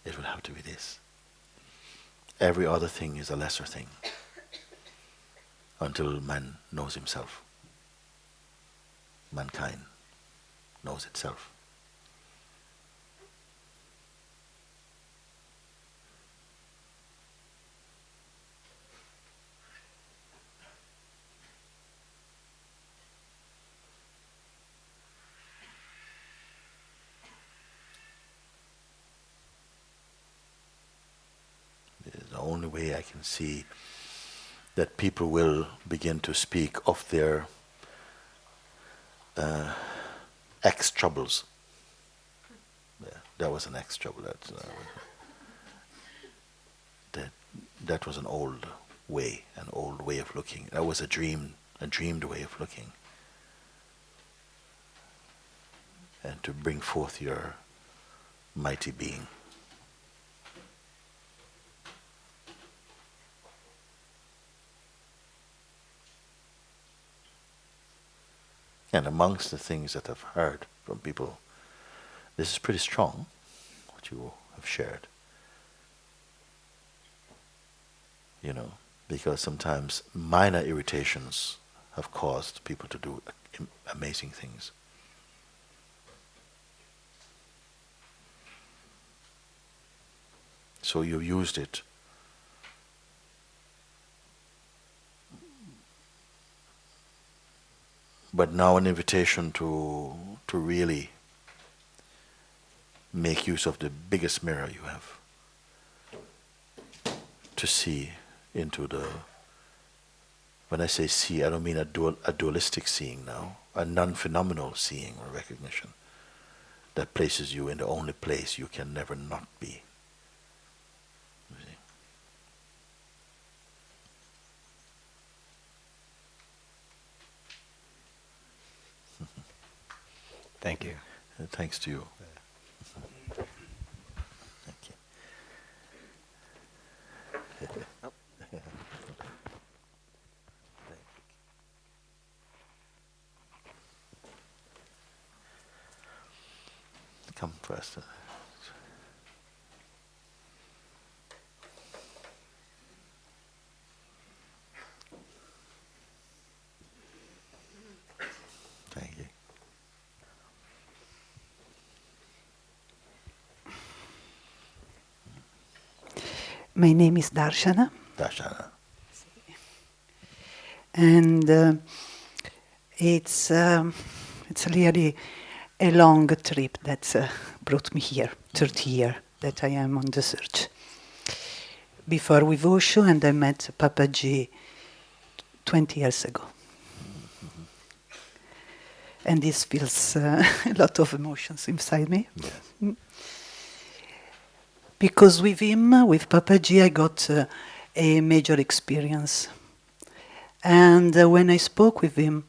S2: It will have to be this. Every other thing is a lesser thing until man knows himself. Mankind knows itself. The only way I can see that people will begin to speak of their ex-troubles. Yeah, that was an ex-trouble. That was an old way of looking. That was a dreamed way of looking. And to bring forth your mighty being. And amongst the things that I've heard from people, this is pretty strong, what you have shared. Because sometimes minor irritations have caused people to do amazing things. So you used it. But now an invitation to really make use of the biggest mirror you have. To see into when I say see, I don't mean a dualistic seeing now, a non-phenomenal seeing or recognition that places you in the only place you can never not be.
S6: Thank you.
S2: Thanks to you. Thank you. Come first. Thank you.
S7: My name is Darshana.
S2: Darshana.
S7: And it's really a long trip that brought me here, 30 years that I am on the search. Before with Osho, and I met Papaji 20 years ago. Mm-hmm. And this feels a lot of emotions inside me.
S2: Yes.
S7: Because with him, with Papaji, I got a major experience. And when I spoke with him,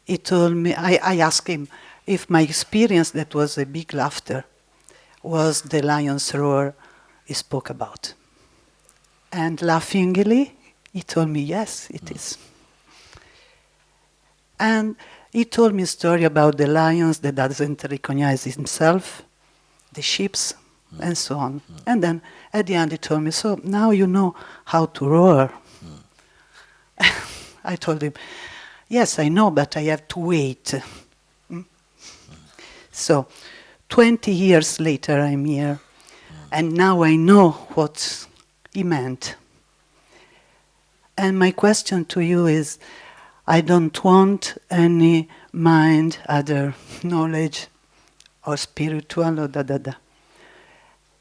S7: he told me, I asked him, if my experience, that was a big laughter, was the lion's roar he spoke about. And laughingly, he told me, yes, it is. And he told me a story about the lions that doesn't recognize himself, the sheep, and so on. And then at the end he told me, so now you know how to roar. I told him, yes, I know, but I have to wait. So 20 years later I'm here, and now I know what he meant. And my question to you is, I don't want any mind, other knowledge, or spiritual, or da-da-da.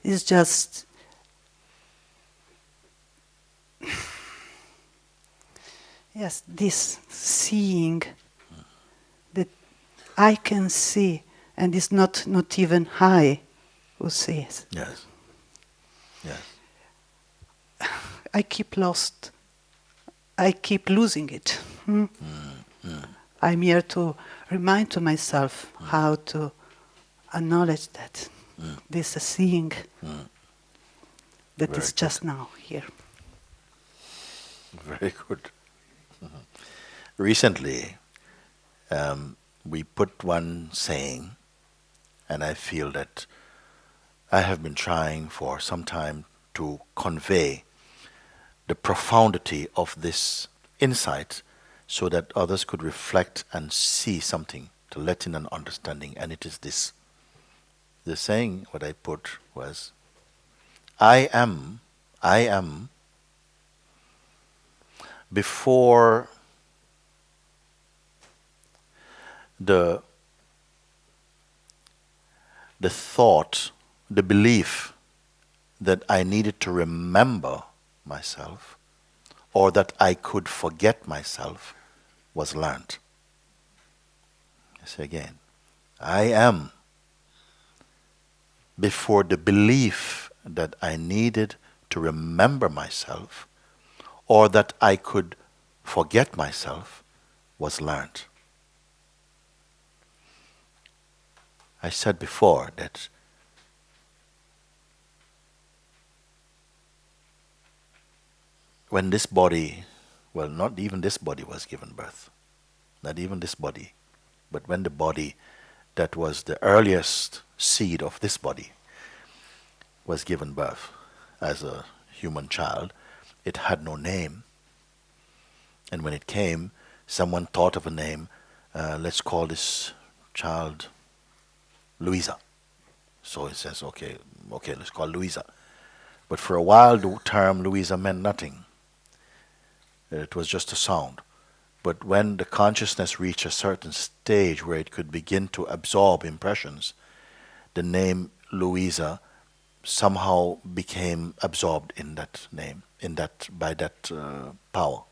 S7: It's just yes, this seeing that I can see, and it's not even I who sees.
S2: Yes. Yes.
S7: I keep lost. I keep losing it. I'm here to remind to myself how to acknowledge that. This seeing that
S2: Very
S7: is just now here.
S2: Very good. Recently, we put one saying, and I feel that I have been trying for some time to convey the profundity of this insight so that others could reflect and see something to let in an understanding, and it is this. The saying, what I put was, I am before the thought, the belief that I needed to remember myself or that I could forget myself was learnt. I say again, I am before the belief that I needed to remember myself or that I could forget myself was learnt. I said before that when this body, well, not even this body was given birth, not even this body, but when the body that was the earliest seed of this body was given birth as a human child, it had no name. And when it came, someone thought of a name, let's call this child Louisa. So it says, okay, let's call Louisa. But for a while, the term Louisa meant nothing. It was just a sound. But when the consciousness reached a certain stage where it could begin to absorb impressions, the name Louisa somehow became absorbed in that name, by that power.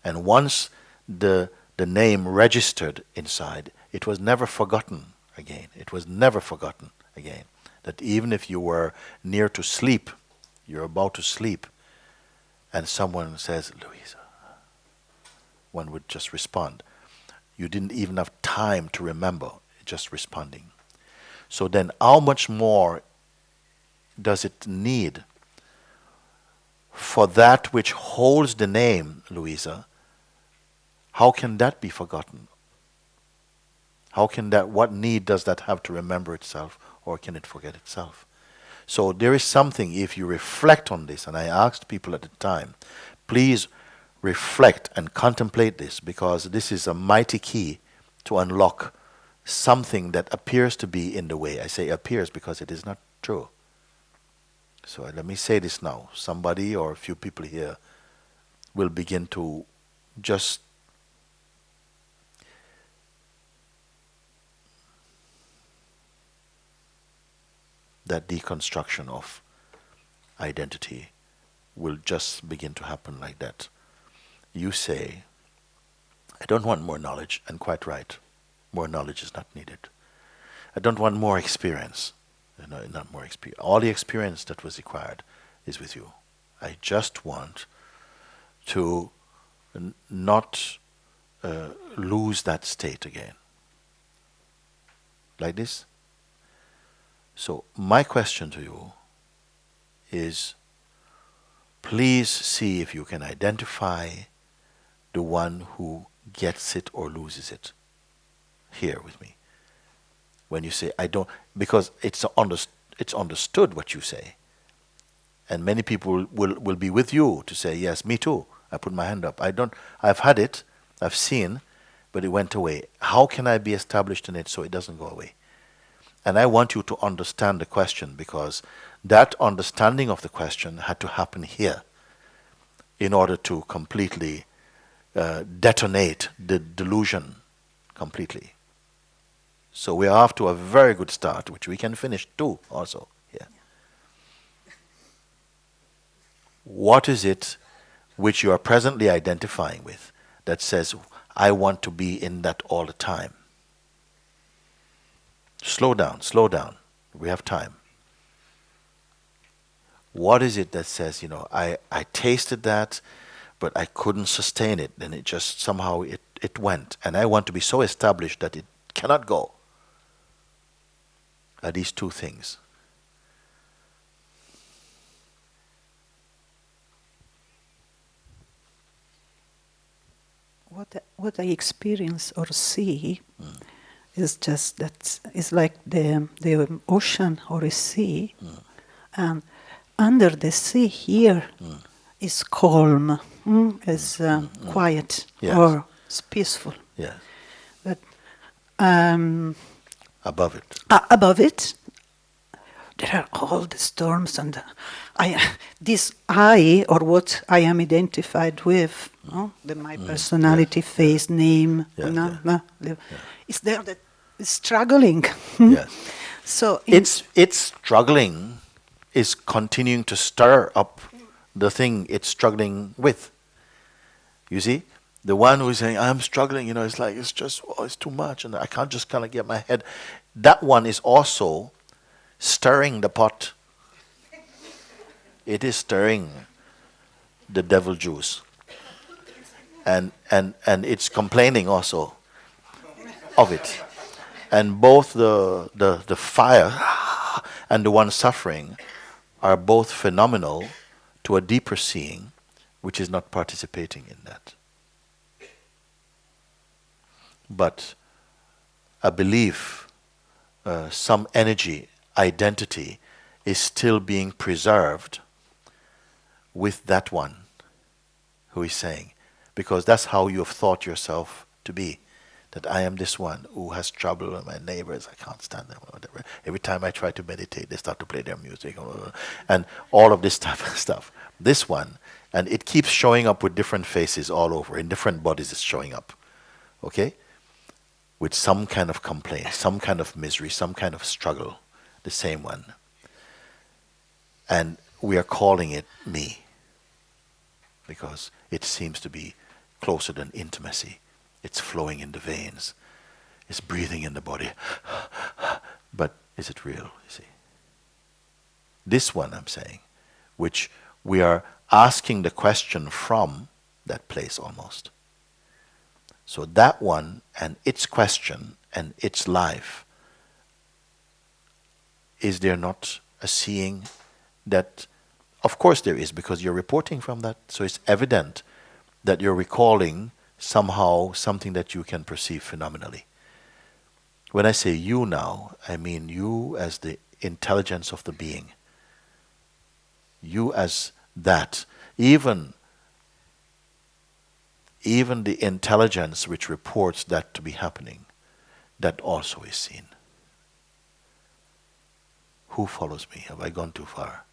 S2: And once the name registered inside, it was never forgotten again. It was never forgotten again. That even if you were near to sleep, you're about to sleep, and someone says, Louisa, one would just respond. You didn't even have time to remember, just responding. So then how much more does it need for that which holds the name Louisa? How can that be forgotten? How can that, what need does that have to remember itself, or can it forget itself? So there is something, if you reflect on this, and I asked people at the time, please reflect and contemplate this, because this is a mighty key to unlock something that appears to be in the way. I say appears because it is not true. So let me say this now. Somebody or a few people here will begin to just that deconstruction of identity will just begin to happen like that. You say, I don't want more knowledge, and quite right. More knowledge is not needed. I don't want more experience. Not more experience. All the experience that was required is with you. I just want to not lose that state again. like this. So my question to you is, please see if you can identify the one who gets it or loses it. Here with me. When you say, I don't, because it's understood what you say. And many people will be with you to say, yes, me too. I put my hand up. I've had it, I've seen, but it went away. How can I be established in it so it doesn't go away? And I want you to understand the question, because that understanding of the question had to happen here in order to completely detonate the delusion completely. So we are off to a very good start, which we can finish too also here. What is it which you are presently identifying with that says, I want to be in that all the time? Slow down, slow down. We have time. What is it that says, I tasted that, but I couldn't sustain it, and it just somehow it went, and I want to be so established that it cannot go? Are these two things?
S7: What I experience or see is just that it's like the ocean or a sea, and under the sea here is calm, is quiet,
S2: yes,
S7: or it's peaceful.
S2: Yes.
S7: But
S2: above it.
S7: Above it, there are all the storms, and this I, or what I am identified with, my personality, face, name, is there that is struggling.
S2: Yes.
S7: So
S2: it's struggling is continuing to stir up the thing it's struggling with. You see? The one who is saying, I'm struggling, it's like, it's just, it's too much, and I can't just kind of get my head. That one is also stirring the pot. It is stirring the devil juice. And it's complaining also of it. And both the fire and the one suffering are both phenomenal to a deeper seeing, which is not participating in that. But a belief, some energy, identity is still being preserved with that one who is saying, because that's how you have thought yourself to be, that I am this one who has trouble with my neighbors, I can't stand them, or whatever. Every time I try to meditate, they start to play their music, and all of this type of stuff. This one, and it keeps showing up with different faces all over, in different bodies it's showing up, okay? With some kind of complaint, some kind of misery, some kind of struggle, the same one. And we are calling it me, because it seems to be closer than intimacy. It's flowing in the veins. It's breathing in the body. But is it real, you see? This one, I'm saying, which we are asking the question from that place almost. So that one and its question and its life, is there not a seeing that, of course there is, because you're reporting from that, so it's evident that you're recalling somehow something that you can perceive phenomenally. When I say you now, I mean you as the intelligence of the being. You as that. Even the intelligence which reports that to be happening, that also is seen. Who follows me? Have I gone too far?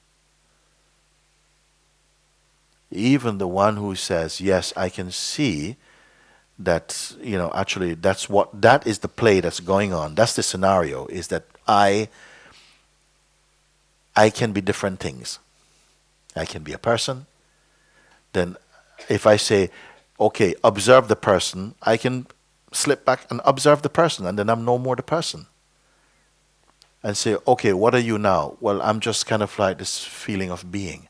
S2: Even the one who says, yes, I can see that, actually that is the play that's going on. That's the scenario, is that I can be different things. I can be a person. Then if I say, okay, observe the person, I can slip back and observe the person, and then I'm no more the person. And say, okay, what are you now? Well, I'm just kind of like this feeling of being.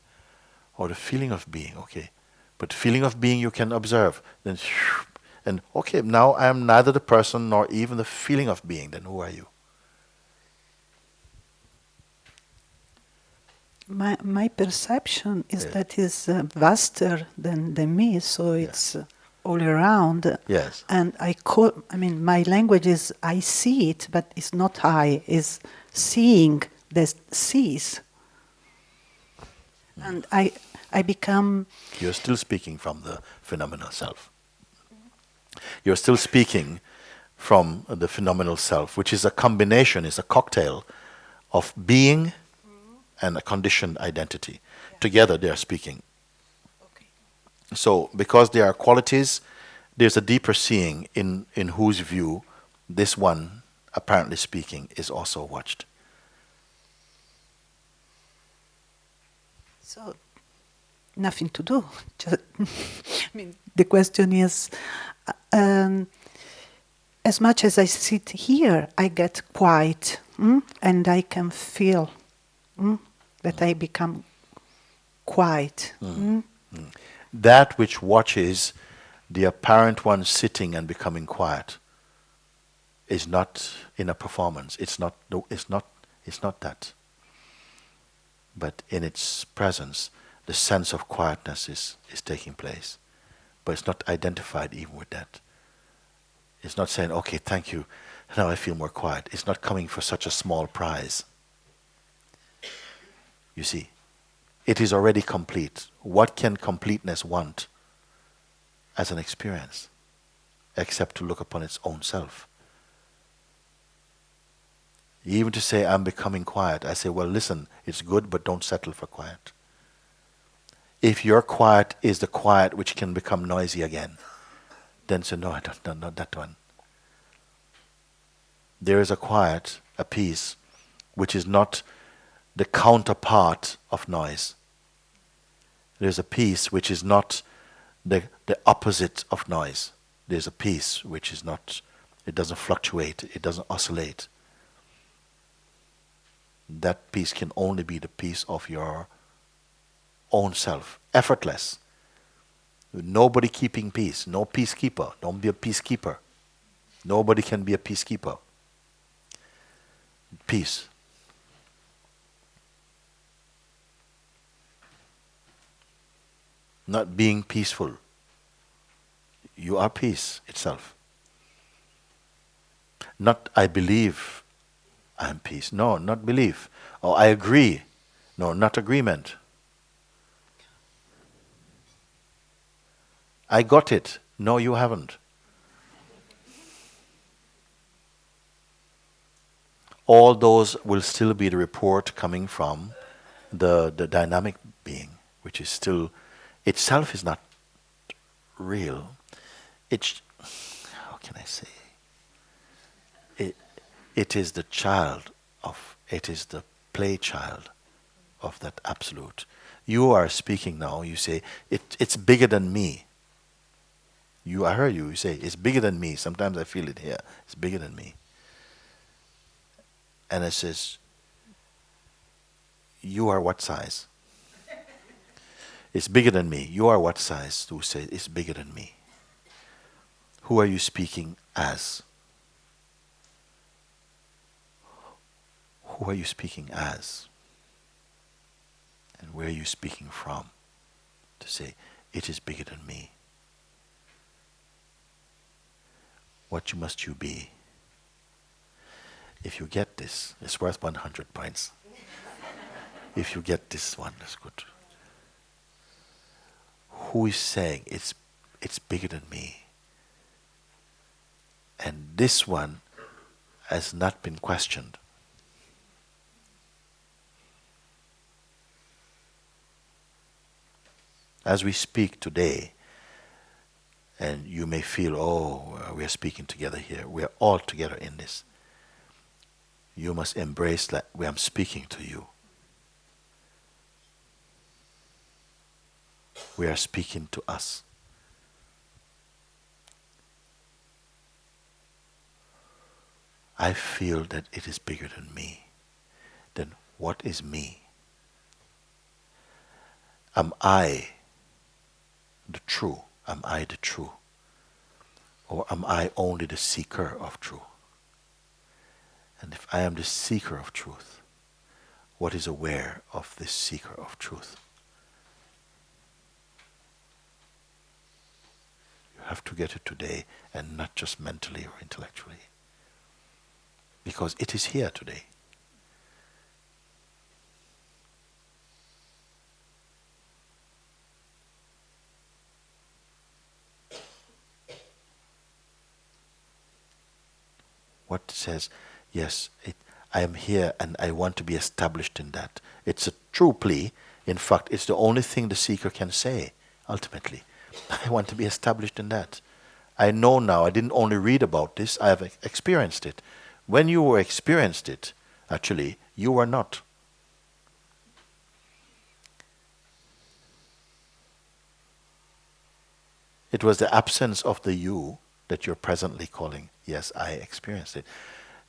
S2: Or the feeling of being, okay. But feeling of being you can observe. Then, and okay, now I am neither the person nor even the feeling of being. Then who are you?
S7: My perception is
S2: Yes.
S7: that is vaster than me, so it's all around.
S2: Yes.
S7: And my language is I see it, but it's not I, it's seeing that sees. And I become...
S2: You're still speaking from the phenomenal self. You're still speaking from the phenomenal self, which is a combination, is a cocktail of being and a conditioned identity. Together they are speaking.
S7: Okay.
S2: So because there are qualities, there's a deeper seeing in whose view this one apparently speaking is also watched.
S7: So, nothing to do. Just the question is, as much as I sit here, I get quiet, and I can feel that I become quiet.
S2: That which watches the apparent one sitting and becoming quiet is not in a performance. It's not that. But in its presence, the sense of quietness is taking place. But it's not identified even with that. It's not saying, okay, thank you, now I feel more quiet. It's not coming for such a small prize. You see, it is already complete. What can completeness want as an experience, except to look upon its own self? Even to say, I'm becoming quiet, I say, well, listen, it's good, but don't settle for quiet. If your quiet is the quiet which can become noisy again, then say, no, not that one. There is a quiet, a peace, which is not the counterpart of noise. There's a peace which is not the opposite of noise. There's a peace which is not, it doesn't fluctuate, it doesn't oscillate. That peace can only be the peace of your own self, effortless. Nobody keeping peace, no peacekeeper. Don't be a peacekeeper. Nobody can be a peacekeeper. Peace. Not being peaceful. You are peace itself. Not I believe I am peace. No, not belief. Or I agree. No, not agreement. I got it. No, you haven't. All those will still be the report coming from the dynamic being, which is still, itself is not real. It's, how can I say? It is the child of, it is the play child of that absolute. You are speaking now, you say, it's bigger than me. I heard you say, it's bigger than me. Sometimes I feel it here. It's bigger than me. And it says, you are what size? It's bigger than me. You are what size? To say, it's bigger than me. Who are you speaking as? Who are you speaking as? And where are you speaking from? To say, it is bigger than me. What must you be? If you get this, it's worth 100 points. If you get this one, that's good. Who is saying it's bigger than me? And this one has not been questioned. As we speak today, and you may feel, we are speaking together here. We are all together in this. You must embrace that I am speaking to you. We are speaking to us. I feel that it is bigger than me. Then what is me? Am I the true? Am I the true? Or am I only the seeker of truth? And if I am the seeker of truth, what is aware of this seeker of truth. You have to get it today, and not just mentally or intellectually. Because it is here today. What says, yes, I am here and I want to be established in that. It's a true plea. In fact, it's the only thing the seeker can say, ultimately. I want to be established in that. I know now, I didn't only read about this, I have experienced it. When you were experienced it, actually, you were not. It was the absence of the you that you're presently calling, yes, I experienced it.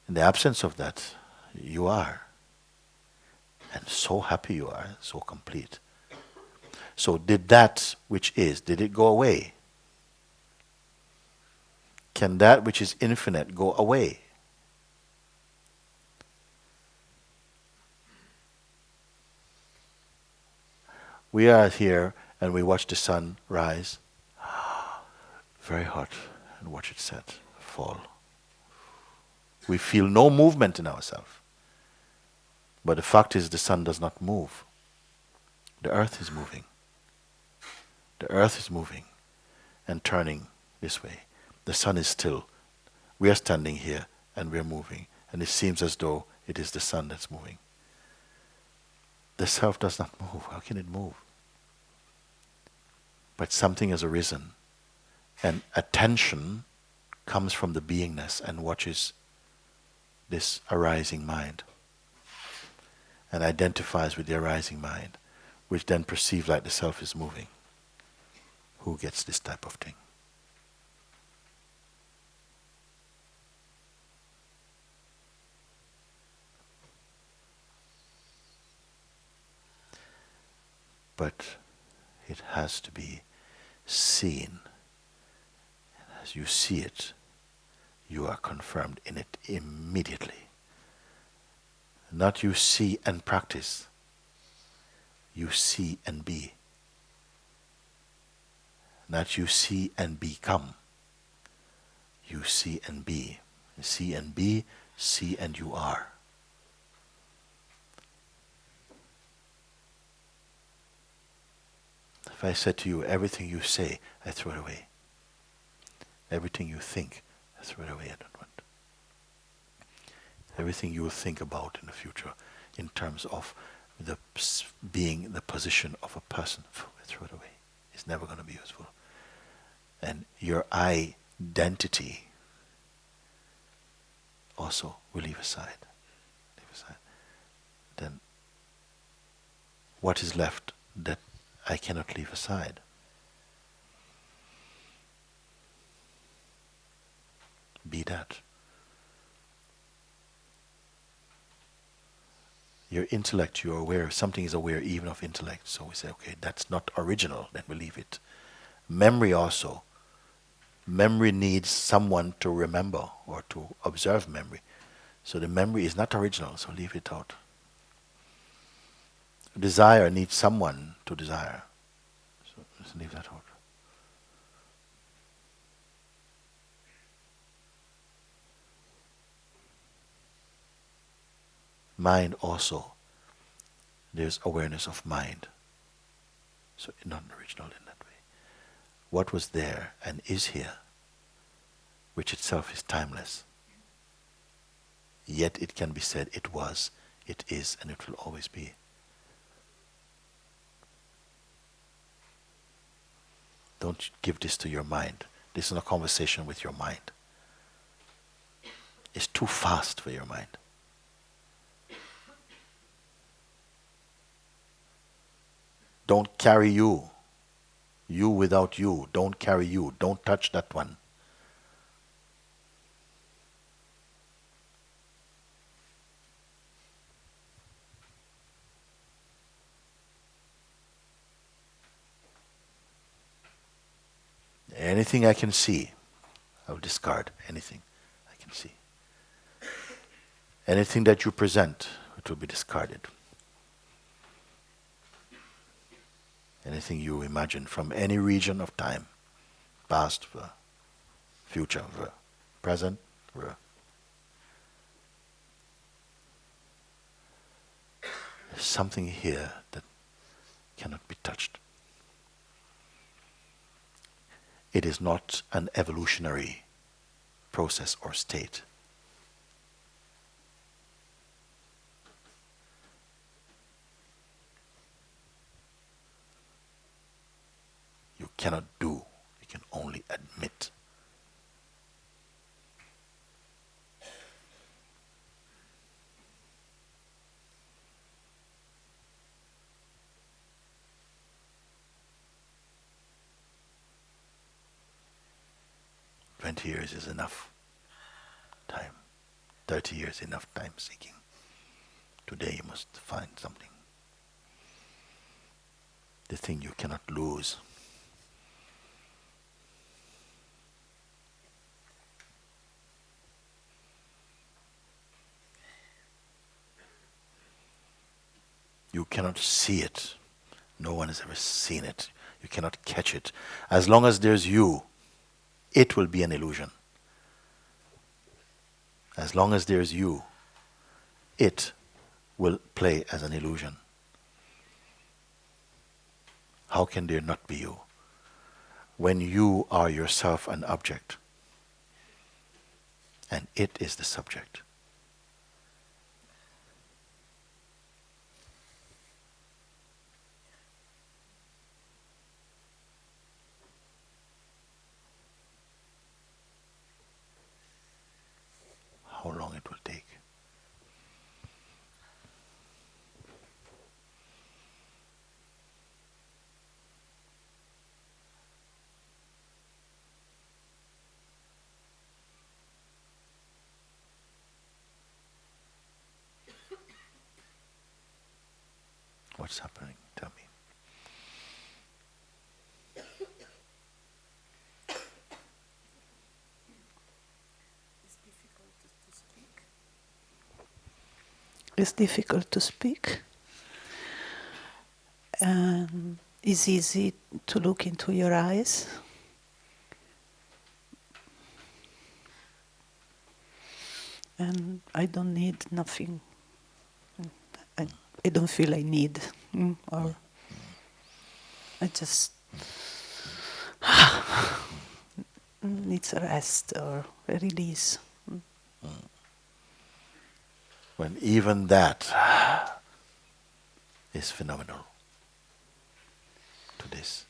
S2: In the absence of that, you are. And so happy you are, so complete. So did that which is, did it go away? Can that which is infinite go away? We are here and we watch the sun rise. Very hot. And watch it set, fall. We feel no movement in ourselves. But the fact is the sun does not move. The earth is moving. The earth is moving and turning this way. The sun is still. We are standing here and we are moving. And it seems as though it is the sun that's moving. The self does not move. How can it move? But something has arisen. And attention comes from the beingness and watches this arising mind. And identifies with the arising mind, which then perceives like the self is moving. Who gets this type of thing? But it has to be seen. And as you see it, you are confirmed in it immediately. Not you see and practice. You see and be. Not you see and become. You see and be. See and be, see and you are. If I said to you, everything you say, I throw it away. Everything you think, I throw it away, I don't want. Everything you will think about in the future in terms of the being the position of a person, I throw it away. It's never going to be useful. And your identity also will leave aside. Then what is left that I cannot leave aside? Be that. Your intellect, you're aware, something is aware even of intellect. So we say, okay, that's not original, then we leave it. Memory also. Memory needs someone to remember or to observe memory. So the memory is not original, so leave it out. Desire needs someone to desire. So let's leave that out. Mind also. There's awareness of mind. So not original in that way. What was there and is here, which itself is timeless. Yet it can be said it was, it is, and it will always be. Don't give this to your mind. This is not a conversation with your mind. It's too fast for your mind. Don't carry you. You without you. Don't carry you. Don't touch that one. Anything I can see, I will discard. Anything I can see. Anything that you present, it will be discarded. anything you imagine from any region of time, past, future, present, there's something here that cannot be touched. It is not an evolutionary process or state. You cannot do, you can only admit. Years is enough time. 30 years enough time seeking. Today you must find something. The thing you cannot lose. You cannot see it. No one has ever seen it. You cannot catch it. As long as there's you, it will be an illusion. As long as there's you, it will play as an illusion. How can there not be you? When you are yourself an object, and it is the subject. How long it will take. What's happening? Tell me.
S7: It's difficult to speak, and it's easy to look into your eyes. And I don't need nothing. I don't feel I need, or I just needs a rest or a release.
S2: When even that is phenomenal to this.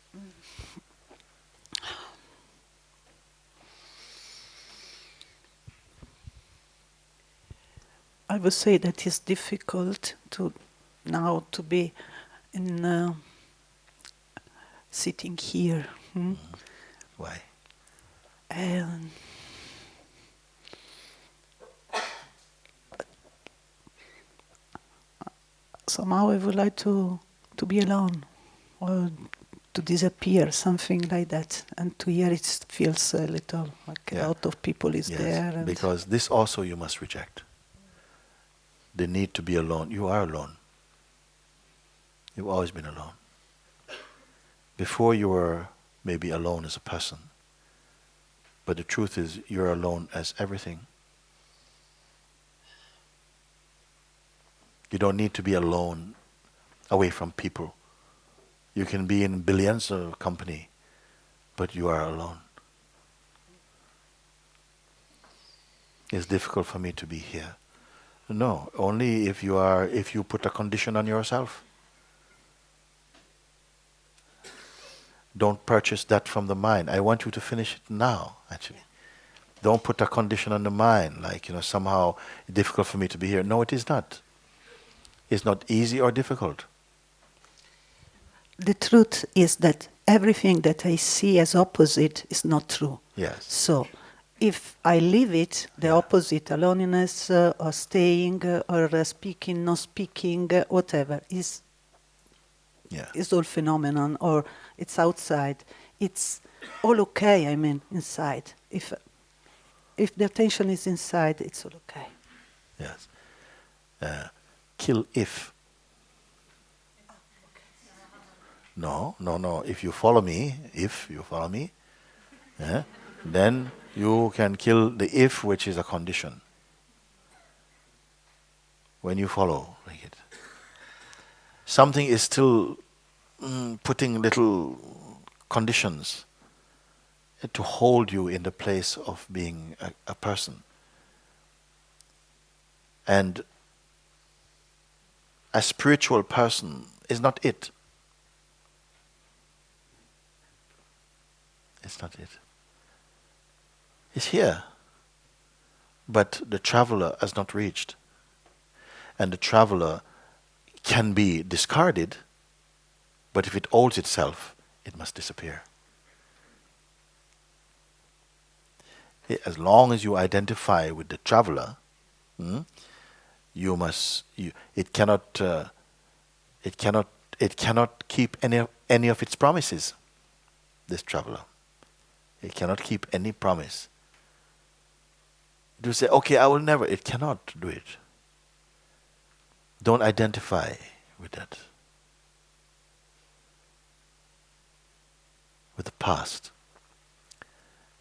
S7: I would say that it's difficult to now to be in sitting here.
S2: Why?
S7: And somehow I would like to be alone or to disappear, something like that. And to hear it feels a little like a lot of people is there. And
S2: because this also you must reject. The need to be alone. You are alone. You've always been alone. Before you were maybe alone as a person. But the truth is you're alone as everything. You don't need to be alone away from people. You can be in billions of company, but you are alone. It's difficult for me to be here. No, only if you put a condition on yourself. Don't purchase that from the mind. I want you to finish it now, actually. Don't put a condition on the mind, like, somehow it's difficult for me to be here. No, it is not. It's not easy or difficult.
S7: The truth is that everything that I see as opposite is not true.
S2: Yes.
S7: So, if I leave it, the opposite, loneliness, or staying, or speaking, not speaking, whatever, is all phenomenon, or it's outside. It's all okay, inside. If the attention is inside, it's all okay.
S2: Yes. Kill if. No. If you follow me, then you can kill the if, which is a condition. When you follow, like it. Something is still putting little conditions to hold you in the place of being a person. And a spiritual person is not it. It's not it. It's here. But the traveler has not reached. And the traveler can be discarded, but if it holds itself, it must disappear. As long as you identify with the traveler, it cannot keep any of its promises. This traveler, it cannot keep any promise. It will say, "Okay, I will never." It cannot do it. Don't identify with that. With the past,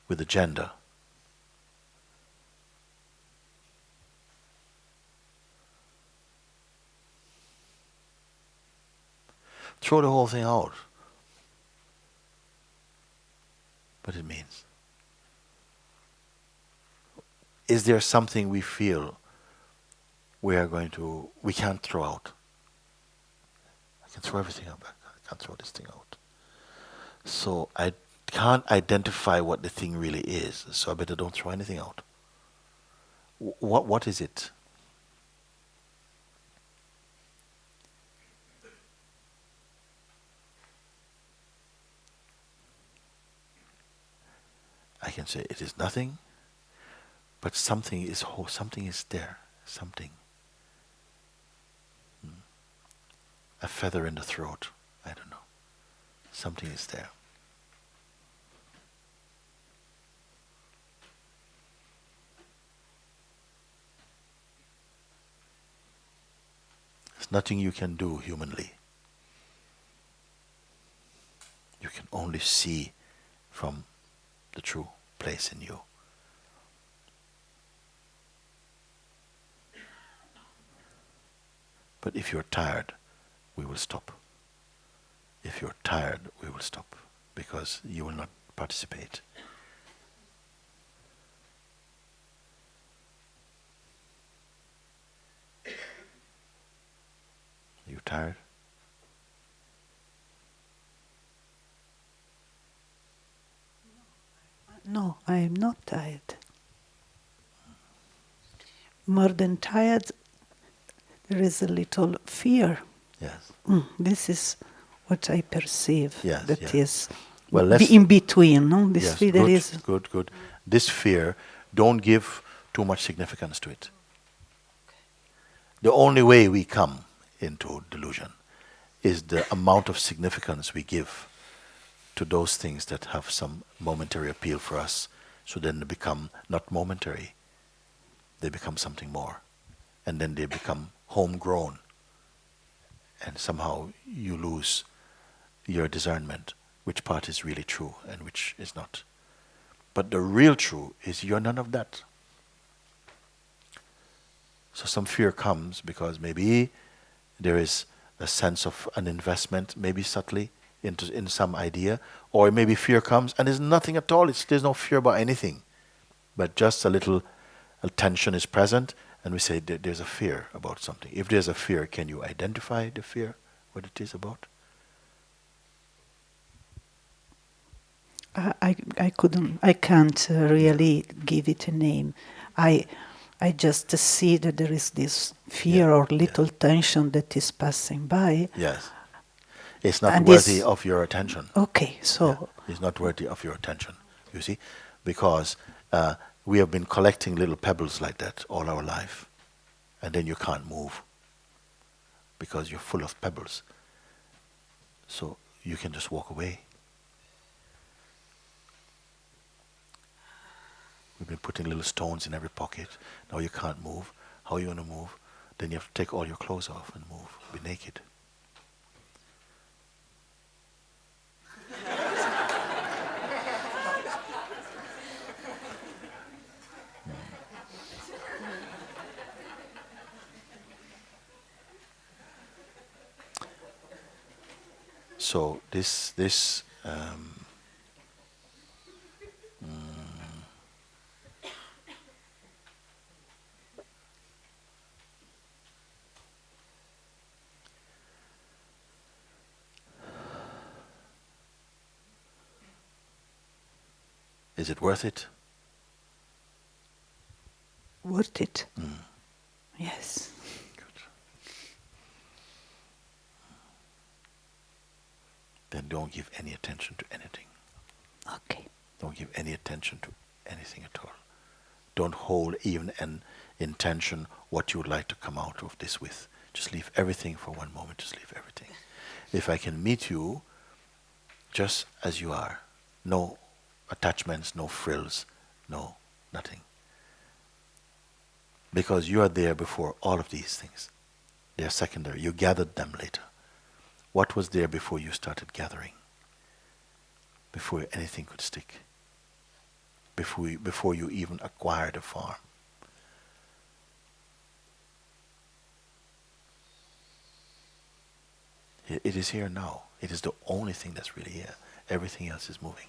S2: with the gender. Throw the whole thing out. What it means. Is there something we feel we can't throw out? I can throw everything out, but I can't throw this thing out. So I can't identify what the thing really is, so I better don't throw anything out. What is it? I can say it is nothing, but something is there. Something. A feather in the throat. I don't know. Something is there. There's nothing you can do humanly. You can only see from the true place in you. But if you're tired, we will stop. If you're tired, we will stop, because you will not participate. Are you tired?
S7: No, I am not tired. More than tired, there is a little fear.
S2: Yes.
S7: This is what I perceive.
S2: Yes,
S7: that
S2: yes.
S7: is
S2: Well,
S7: in between. No, this
S2: yes,
S7: fear
S2: good,
S7: is
S2: good. This fear, don't give too much significance to it. The only way we come into delusion is the amount of significance we give to those things that have some momentary appeal for us. So then they become not momentary, they become something more. And then they become homegrown. And somehow you lose your discernment, which part is really true and which is not. But the real true is you're none of that. So some fear comes because maybe there is a sense of an investment, maybe subtly, in some idea, or maybe fear comes and there's nothing at all. There's no fear about anything, but just a little tension is present, and we say there's a fear about something. If there's a fear, can you identify the fear, what it is about?
S7: I can't really give it a name. I just see that there is this fear or little tension that is passing by.
S2: Yes. It's not worthy of your attention.
S7: Okay, so...
S2: It's not worthy of your attention, you see? Because we have been collecting little pebbles like that all our life. And then you can't move because you're full of pebbles. So you can just walk away. We've been putting little stones in every pocket. Now you can't move. How are you going to move? Then you have to take all your clothes off and move. Be naked. So this is it worth it?
S7: Worth it? Yes.
S2: Good. Then don't give any attention to anything.
S7: Okay.
S2: Don't give any attention to anything at all. Don't hold even an intention what you would like to come out of this with. Just leave everything for one moment. Just leave everything. If I can meet you just as you are, no attachments, no frills, no nothing. Because you are there before all of these things. They are secondary. You gathered them later. What was there before you started gathering? Before anything could stick? Before you even acquired a form? It is here now. It is the only thing that's really here. Everything else is moving.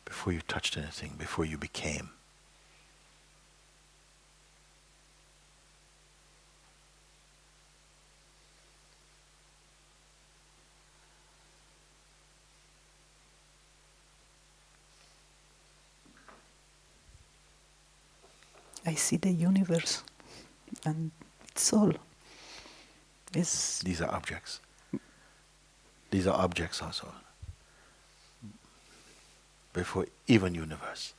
S2: Before you touched anything, before you became.
S7: I see the universe, and it's all.
S2: These are objects. These are objects also. Before even universe.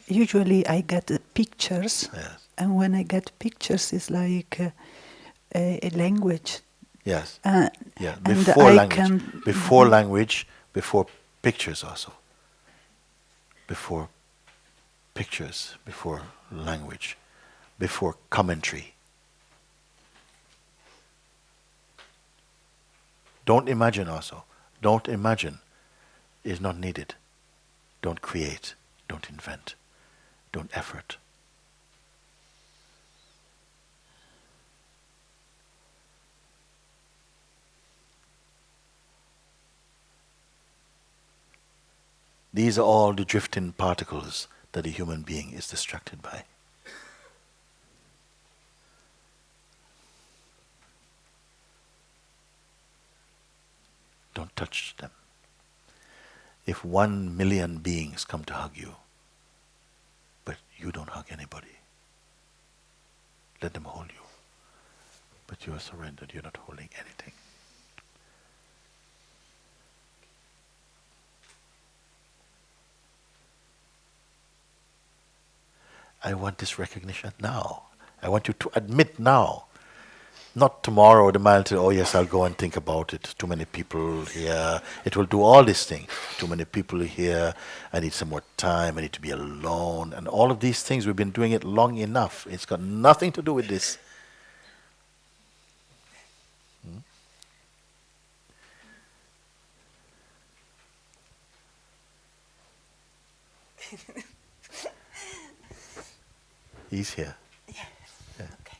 S7: Usually I get pictures,
S2: Yes.
S7: and when I get pictures, it's like a language.
S2: Yes. Yeah.
S7: And
S2: Before
S7: I
S2: language.
S7: can
S2: Before language, before pictures also. Before pictures, before language, before commentary. Don't imagine also. Don't imagine is not needed. Don't create. Don't invent. Don't effort. These are all the drifting particles that a human being is distracted by. Don't touch them. If 1 million beings come to hug you, but you don't hug anybody, let them hold you. But you are surrendered, you're not holding anything. I want this recognition now. I want you to admit now. Not tomorrow or the man to, oh yes, I'll go and think about it. Too many people here. It will do all these things. Too many people here. I need some more time. I need to be alone. And all of these things, we've been doing it long enough. It's got nothing to do with this. He's here.
S7: Yeah.
S2: Yeah.
S7: Okay.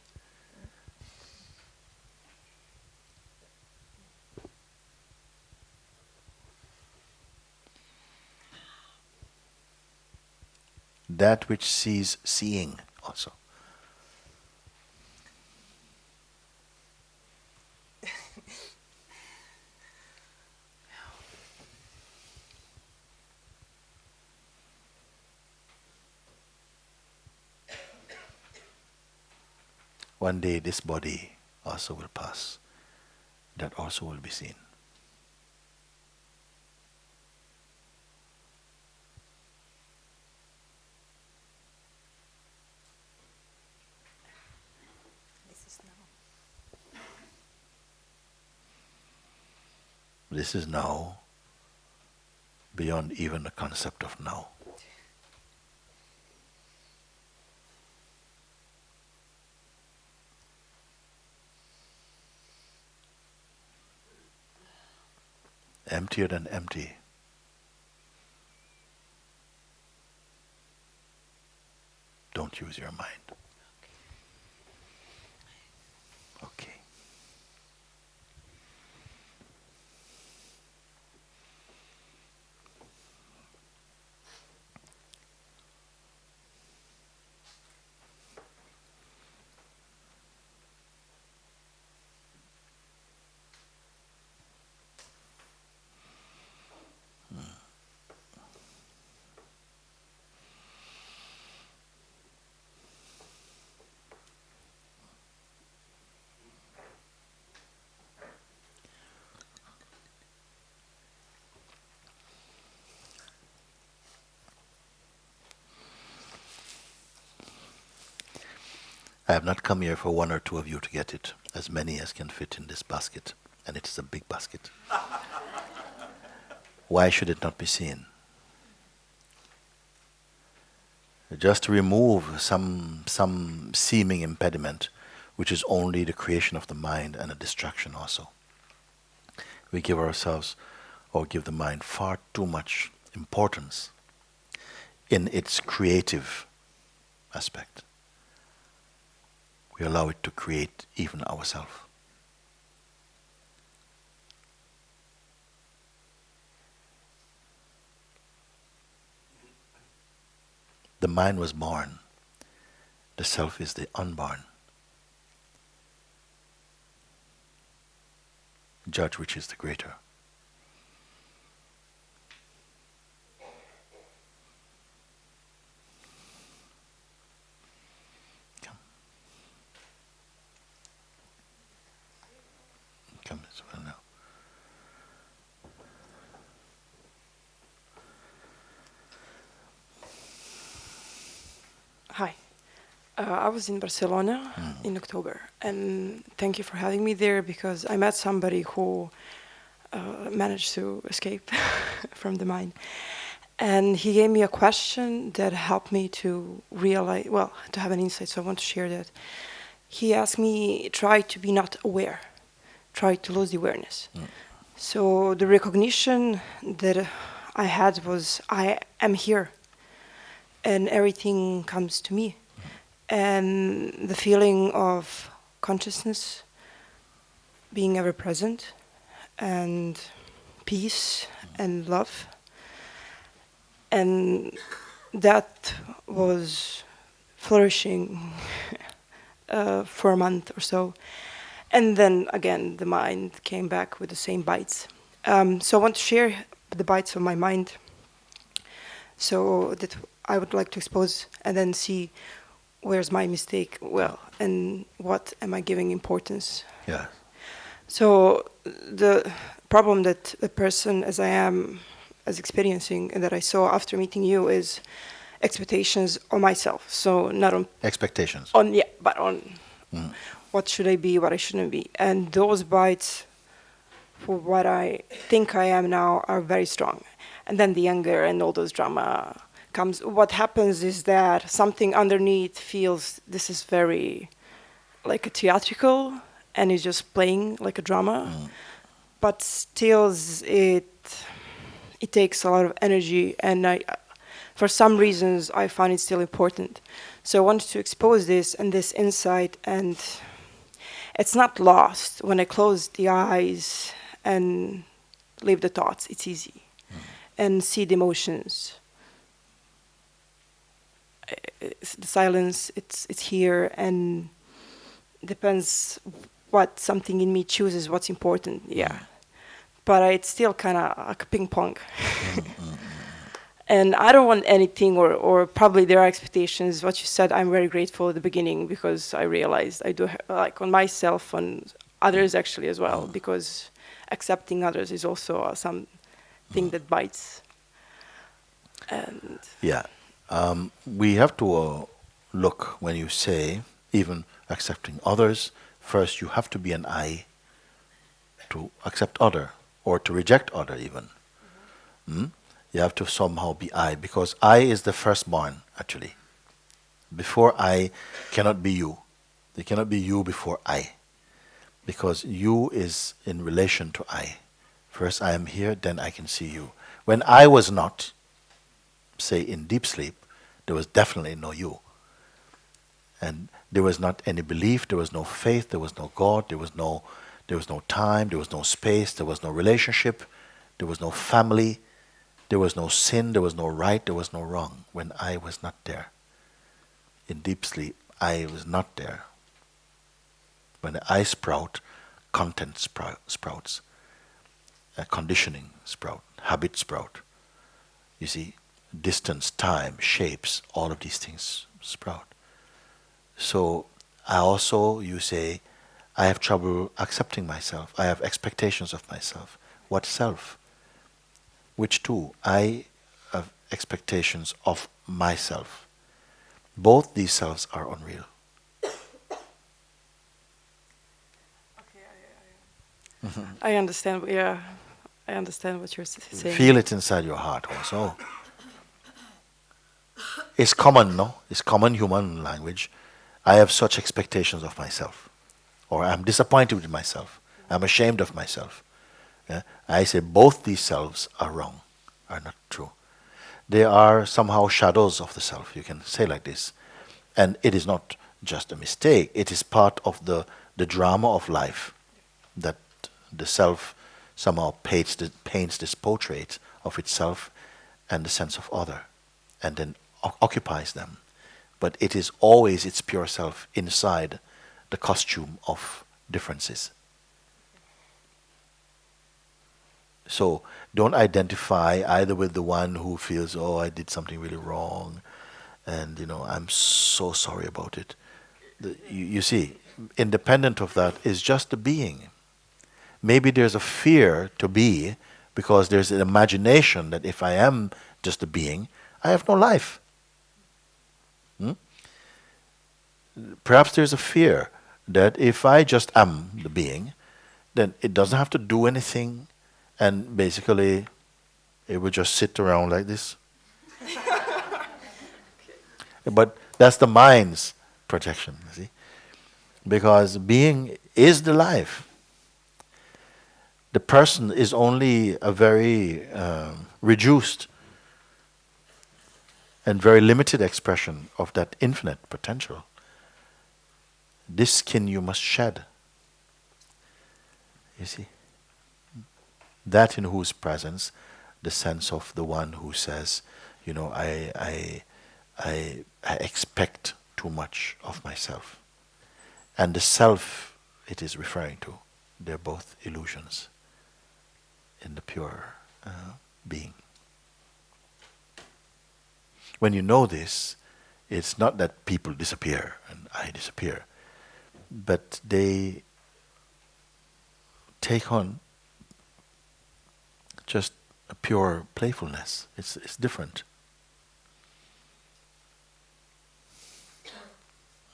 S2: That which sees seeing also. One day this body also will pass. That also will be seen. This is now beyond even the concept of now. Emptier than empty. Don't use your mind. Okay. I have not come here for one or two of you to get it, as many as can fit in this basket, and it is a big basket. Why should it not be seen? Just to remove some seeming impediment, which is only the creation of the mind and a distraction also. We give ourselves, or give the mind, far too much importance in its creative aspect. We allow it to create even ourselves. The mind was born. The self is the unborn. Judge which is the greater. Come as well now.
S8: Hi. I was in Barcelona in October, and thank you for having me there, because I met somebody who managed to escape from the mind. And he gave me a question that helped me to realize, well, to have an insight, so I want to share that. He asked me, try to be not aware, try to lose the awareness. So the recognition that I had was, I am here, and everything comes to me. And the feeling of consciousness, being ever present, and peace and love. And that was flourishing for a month or so. And then again, the mind came back with the same bites. So I want to share the bites of my mind, so that I would like to expose and then see where's my mistake, well, and what am I giving importance.
S2: Yeah.
S8: So the problem that a person as I am is experiencing, and that I saw after meeting you, is expectations on myself. So not on
S2: expectations.
S8: But on what should I be, what I shouldn't be. And those bites for what I think I am now are very strong. And then the anger and all those drama comes. What happens is that something underneath feels this is very like a theatrical, and it's just playing like a drama. But still it takes a lot of energy, and for some reasons I find it still important. So I wanted to expose this and this insight, and it's not lost. When I close the eyes and leave the thoughts, it's easy. And see the emotions. It's the silence, it's here, and depends what something in me chooses what's important, But it's still kind of like a ping pong. And I don't want anything, or probably there are expectations. What you said, I'm very grateful at the beginning, because I realized I do, like on myself, on others actually as well, because accepting others is also something that bites. And
S2: we have to look, when you say, even accepting others, first you have to be an I to accept other, or to reject other even. You have to somehow be I, because I is the firstborn, actually. Before I cannot be you. There cannot be you before I. Because you is in relation to I. First I am here, then I can see you. When I was not, say in deep sleep, there was definitely no you. And there was not any belief, there was no faith, there was no God, there was no time, there was no space, there was no relationship, there was no family, there was no sin, there was no right, there was no wrong. When I was not there. In deep sleep, I was not there. When the I sprout, content sprouts. Conditioning sprout, habit sprout. You see, distance, time, shapes, all of these things sprout. So I also, you say, I have trouble accepting myself. I have expectations of myself. What self? Which two? I have expectations of myself. Both these selves are unreal.
S8: I understand. Yeah, I understand what you're saying.
S2: Feel it inside your heart also. It's common, no? It's common human language. I have such expectations of myself, or I'm disappointed with myself. I'm ashamed of myself. Yeah? I say both these selves are wrong, are not true. They are somehow shadows of the self. You can say like this, and it is not just a mistake. It is part of the drama of life that the self somehow paints this portrait of itself and the sense of other, and then occupies them. But it is always its pure self inside the costume of differences. So don't identify either with the one who feels, oh, I did something really wrong, and I'm so sorry about it. You see, independent of that is just the being. Maybe there's a fear to be, because there's an imagination that if I am just a being, I have no life. Perhaps there's a fear that if I just am the being, then it doesn't have to do anything, and basically it will just sit around like this. But that's the mind's projection, you see. Because being is the life. The person is only a very reduced and very limited expression of that infinite potential. This skin you must shed. You see? That in whose presence, the sense of the one who says, I expect too much of myself. And the self it is referring to, they're both illusions in the pure being. When you know this, it's not that people disappear and I disappear, but they take on just a pure playfulness. It's different.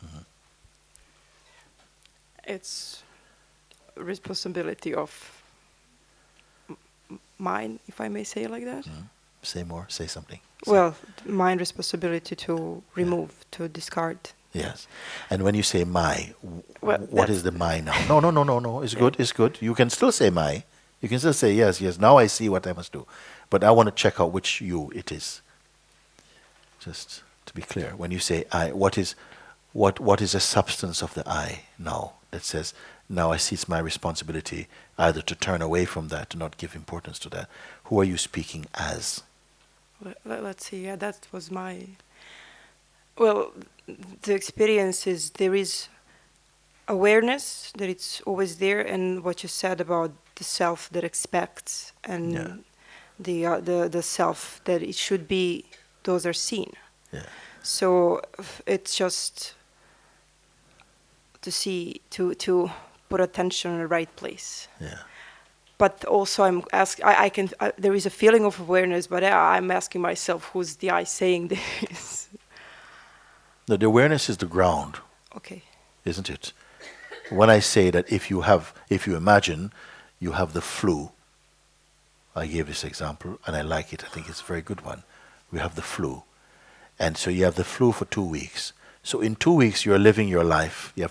S2: Mm-hmm.
S8: It's a responsibility of mine, if I may say it like that.
S2: Mm-hmm. Say more, say something.
S8: Well, mine responsibility to remove, to discard.
S2: Yes. And when you say my, what is the my now? No. It's good, it's good. You can still say my. You can still say yes, now I see what I must do. But I want to check out which you it is. Just to be clear. When you say I, what is the substance of the I now that says, now I see it's my responsibility either to turn away from that, to not give importance to that. Who are you speaking as?
S8: Let's see, that was my... Well, the experience is there is awareness that it's always there, and what you said about the self that expects and the self that it should be, those are seen.
S2: Yeah.
S8: So it's just to see, to put attention in the right place.
S2: Yeah.
S8: But also I'm asking, there is a feeling of awareness, but I'm asking myself, who's the I saying this?
S2: No, the awareness is the ground.
S8: Okay.
S2: Isn't it? When I say that if you imagine you have the flu, I gave this example, and I like it. I think it's a very good one. We have the flu. And so you have the flu for 2 weeks. So in 2 weeks, you're living your life. You're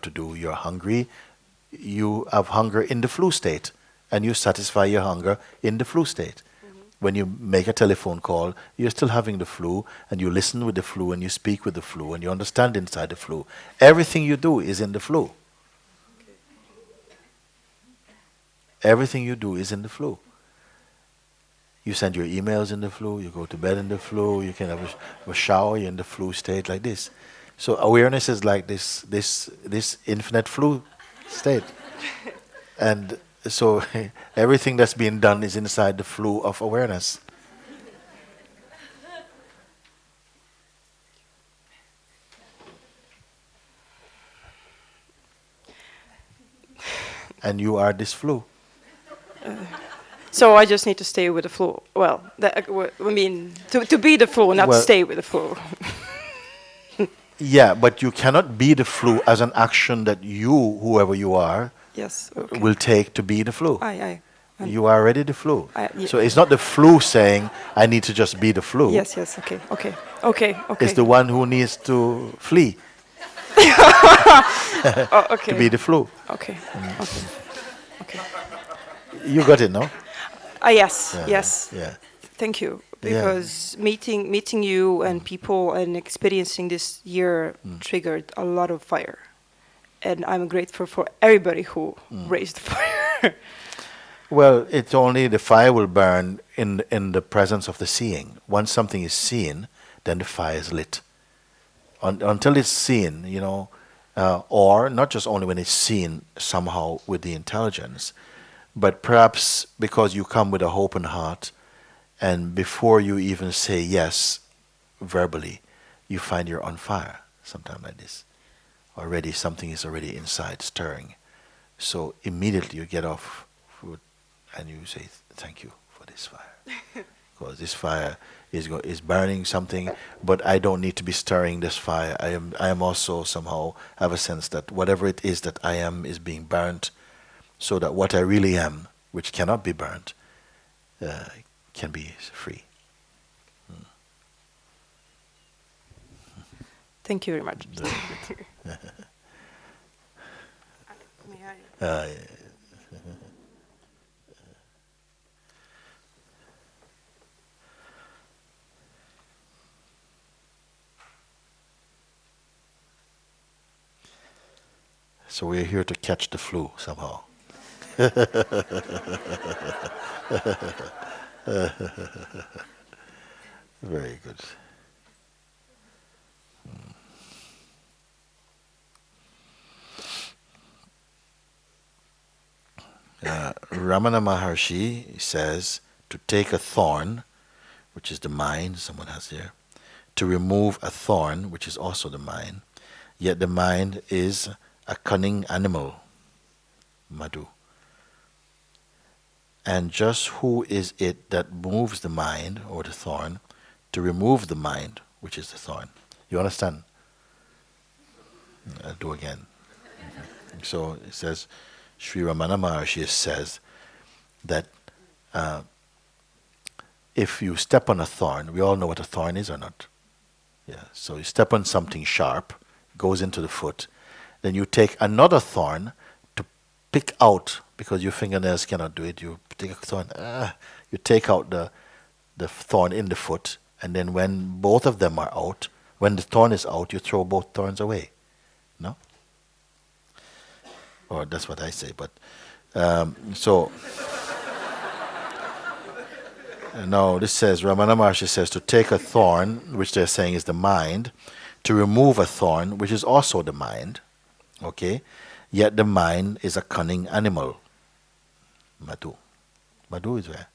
S2: hungry. You have hunger in the flu state, and you satisfy your hunger in the flu state. When you make a telephone call, you're still having the flu, and you listen with the flu, and you speak with the flu, and you understand inside the flu. Everything you do is in the flu. Everything you do is in the flu. You send your emails in the flu, you go to bed in the flu, you can have a shower, you're in the flu state like this. So awareness is like this infinite flu state. And so everything that's being done is inside the flu of awareness. And you are this flu.
S8: So I just need to stay with the flu. Well, to be the flu, not stay with the flu.
S2: Yeah, but you cannot be the flu as an action that you, whoever you are,
S8: yes, okay.
S2: will take to be the flu.
S8: You
S2: are already the flu. So it's not the flu saying, I need to just be the flu.
S8: Yes, okay.
S2: It's the one who needs to flee.
S8: Okay.
S2: To be the flu.
S8: Okay.
S2: You got it, no?
S8: Yes.
S2: Yeah.
S8: Thank you. Because meeting you and people and experiencing this year triggered a lot of fire. And I'm grateful for everybody who raised the fire.
S2: Well, it's only the fire will burn in the presence of the seeing. Once something is seen, then the fire is lit. Until it's seen, or not just only when it's seen somehow with the intelligence, but perhaps because you come with a open heart, and before you even say yes verbally, you find you're on fire, sometime like this. Already something is already inside stirring. So immediately you get off food and you say, thank you for this fire. Because this fire is burning something, but I don't need to be stirring this fire. I am also somehow have a sense that whatever it is that I am is being burnt, so that what I really am, which cannot be burnt, can be free.
S8: Thank you very much.
S2: So we're here to catch the flu somehow. Very good. Ramana Maharshi says to take a thorn, which is the mind, someone has here, to remove a thorn, which is also the mind, yet the mind is a cunning animal, Madhu. And just who is it that moves the mind, or the thorn, to remove the mind, which is the thorn? You understand? I'll do again. So it says, Sri Ramana Maharshi says that if you step on a thorn, we all know what a thorn is or not? Yeah. So you step on something sharp, goes into the foot, then you take another thorn to pick out, because your fingernails cannot do it, you take a thorn, you take out the thorn in the foot, and then when both of them are out, when the thorn is out, you throw both thorns away. No? Or that's what I say, but so now this says, Ramana Maharshi says to take a thorn, which they're saying is the mind, to remove a thorn, which is also the mind, okay? Yet the mind is a cunning animal. Madhu. Madhu is where?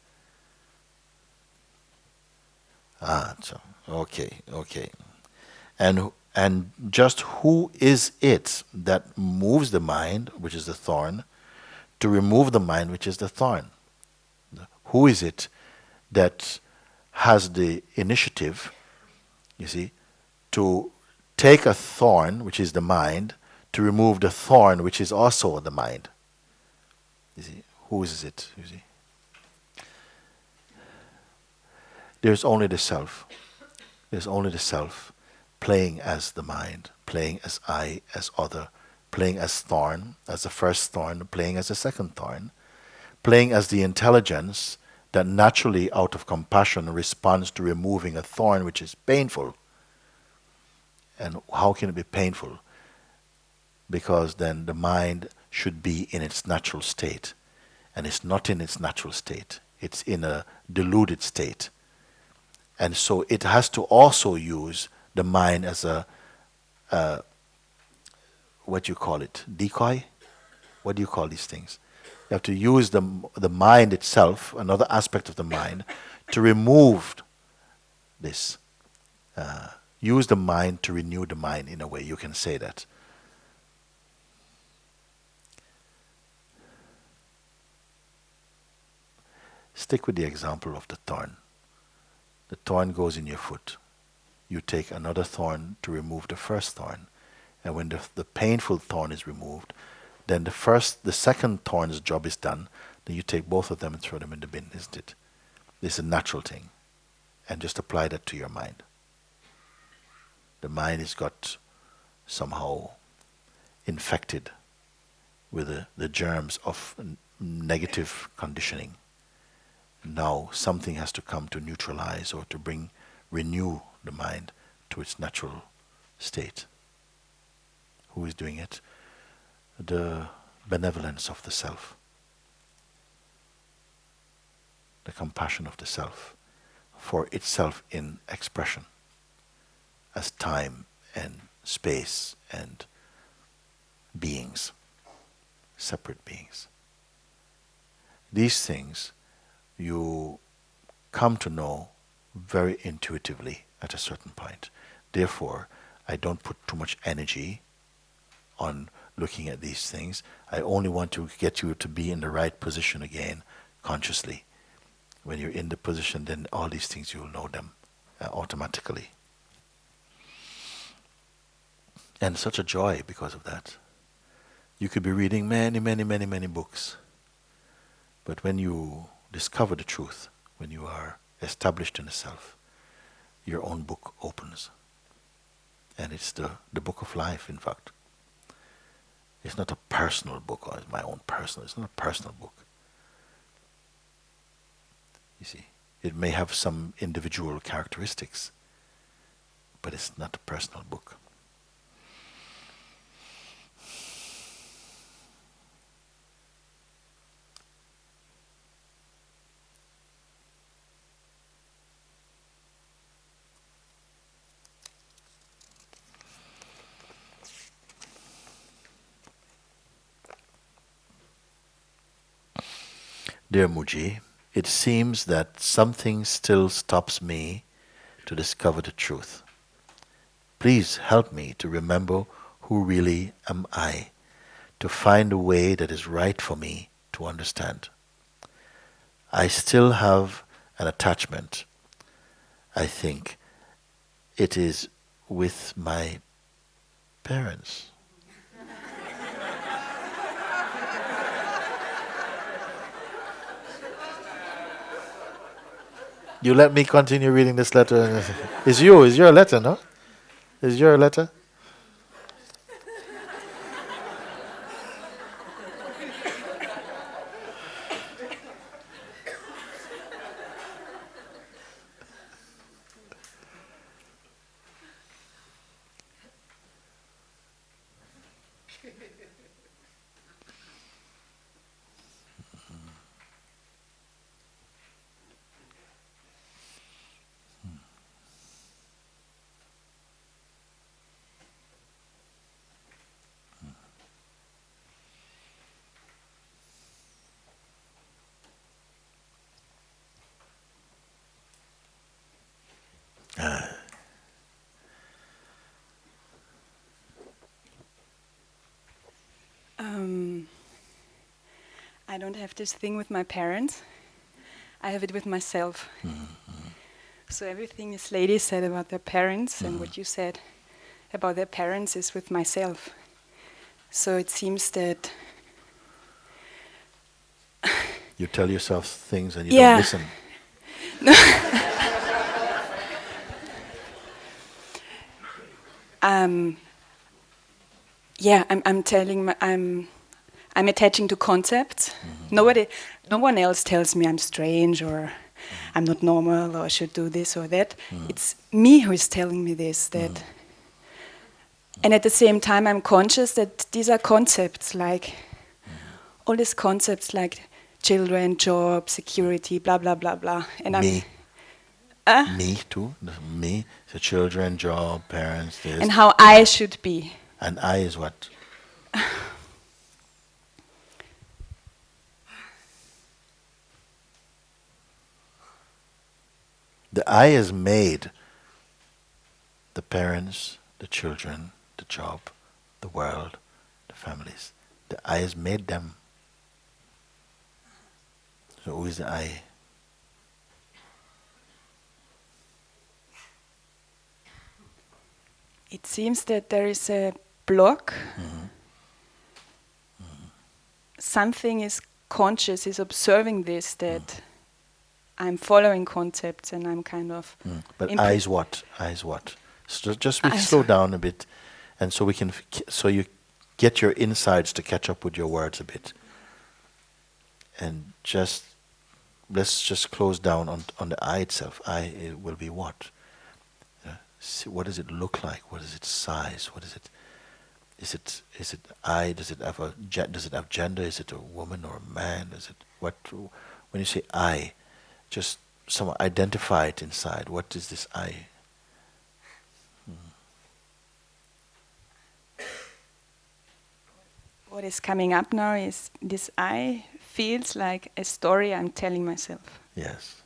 S2: So, okay. And just who is it that moves the mind, which is the thorn, to remove the mind, which is the thorn? Who is it that has the initiative, you see, to take a thorn, which is the mind, to remove the thorn, which is also the mind? You see, who is it? You see, there's only the self. There's only the self playing as the mind, playing as I, as other, playing as thorn, as the first thorn, playing as the second thorn, playing as the intelligence that naturally, out of compassion, responds to removing a thorn which is painful. And how can it be painful? Because then the mind should be in its natural state. And it's not in its natural state. It's in a deluded state. And so it has to also use the mind as a what do you call it? Decoy? What do you call these things? You have to use the mind itself, another aspect of the mind, to remove this. Use the mind to renew the mind, in a way, you can say that. Stick with the example of the thorn. The thorn goes in your foot. You take another thorn to remove the first thorn. And when the painful thorn is removed, then the second thorn's job is done. Then you take both of them and throw them in the bin, isn't it? This is a natural thing. And just apply that to your mind. The mind has got somehow infected with the germs of negative conditioning. Now something has to come to neutralize or to renew the mind to its natural state. Who is doing it? The benevolence of the self. The compassion of the self for itself in expression as time and space and beings, separate beings. These things you come to know very intuitively at a certain point. Therefore, I don't put too much energy on looking at these things. I only want to get you to be in the right position again, consciously. When you're in the position, then all these things, you'll know them automatically. And such a joy because of that. You could be reading many, many, many, many books. But when you discover the truth, when you are established in the self, your own book opens. And it's the book of life, in fact. It's not a personal book, or it's my own personal. It's not a personal book. You see, it may have some individual characteristics, but it's not a personal book. Dear Mooji, it seems that something still stops me to discover the truth. Please help me to remember who really am I, to find a way that is right for me to understand. I still have an attachment. I think it is with my parents. You let me continue reading this letter. It's your letter, no? It's your letter?
S9: I don't have this thing with my parents. I have it with myself. So everything this lady said about their parents and what you said about their parents is with myself. So it seems that
S2: you tell yourself things and you don't listen.
S9: I'm attaching to concepts. No one else tells me I'm strange or I'm not normal or I should do this or that. It's me who is telling me this. And at the same time, I'm conscious that these are concepts, like all these concepts, like children, job, security, blah blah blah blah. And
S2: me too. Me, the children, job, parents. This.
S9: And how I should be.
S2: And I is what? The I is made. The parents, the children, the job, the world, the families. The I has made them. So who is the I?
S9: It seems that there is a block. Something is conscious, is observing this, that I'm following concepts and I'm kind of...
S2: But I is what? I is what? So just slow down a bit, and so we can, so you get your insides to catch up with your words a bit, and let's just close down on the I itself. I it will be what? What does it look like? What is its size? What is it? Is it I? Does it have gender? Is it a woman or a man? Is it what? When you say I, just someone identify it inside. What is this I?
S9: What is coming up now is this I feels like a story I'm telling myself.
S2: Yes.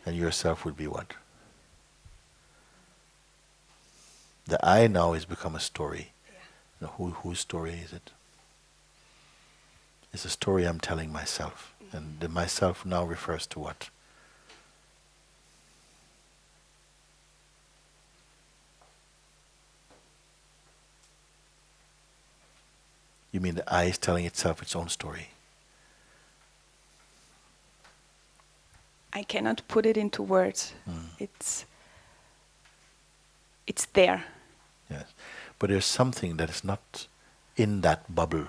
S2: And yourself would be what? The I now has become a story. Yeah. Whose story is it? It's a story I'm telling myself. And the myself now refers to what? You mean the I is telling itself its own story?
S9: I cannot put it into words. It's there.
S2: Yes. But there's something that is not in that bubble,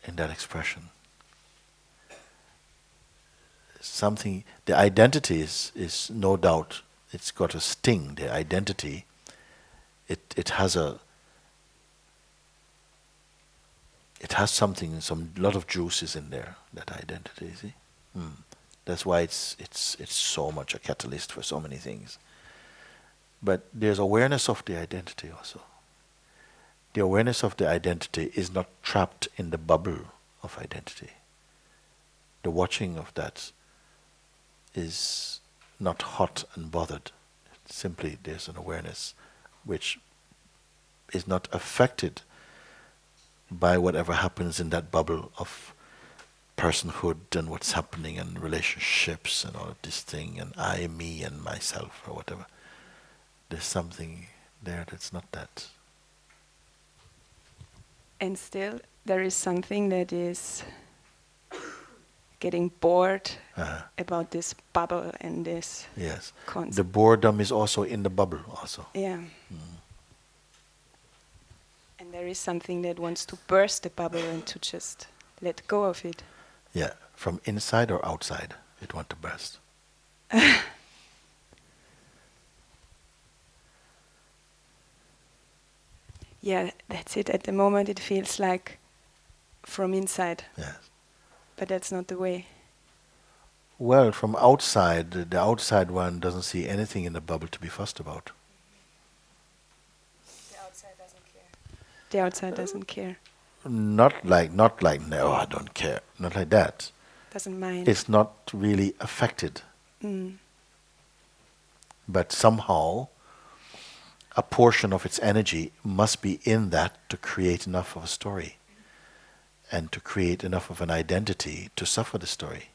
S2: in that expression. Something, the identity is no doubt, it's got a sting, the identity. It has something, some lot of juices in there, that identity, see? That's why it's so much a catalyst for so many things. But there's awareness of the identity also. The awareness of the identity is not trapped in the bubble of identity. The watching of that is not hot and bothered. Simply there's an awareness which is not affected by whatever happens in that bubble of personhood and what's happening and relationships and all of this thing and I, me and myself or whatever. There's something there that's not that.
S9: And still there is something that is getting bored about this bubble and this concept.
S2: The boredom is also in the bubble also.
S9: Yeah. And there is something that wants to burst the bubble and to just let go of it.
S2: Yeah, from inside or outside it wants to burst.
S9: Yeah, that's it. At the moment it feels like from inside.
S2: Yes.
S9: But that's not the way.
S2: Well, from outside, the outside one doesn't see anything in the bubble to be fussed about.
S9: The outside doesn't care. The outside doesn't care.
S2: Not like, no, I don't care. Not like that.
S9: Doesn't mind.
S2: It's not really affected. But somehow, a portion of its energy must be in that to create enough of a story and to create enough of an identity to suffer the story,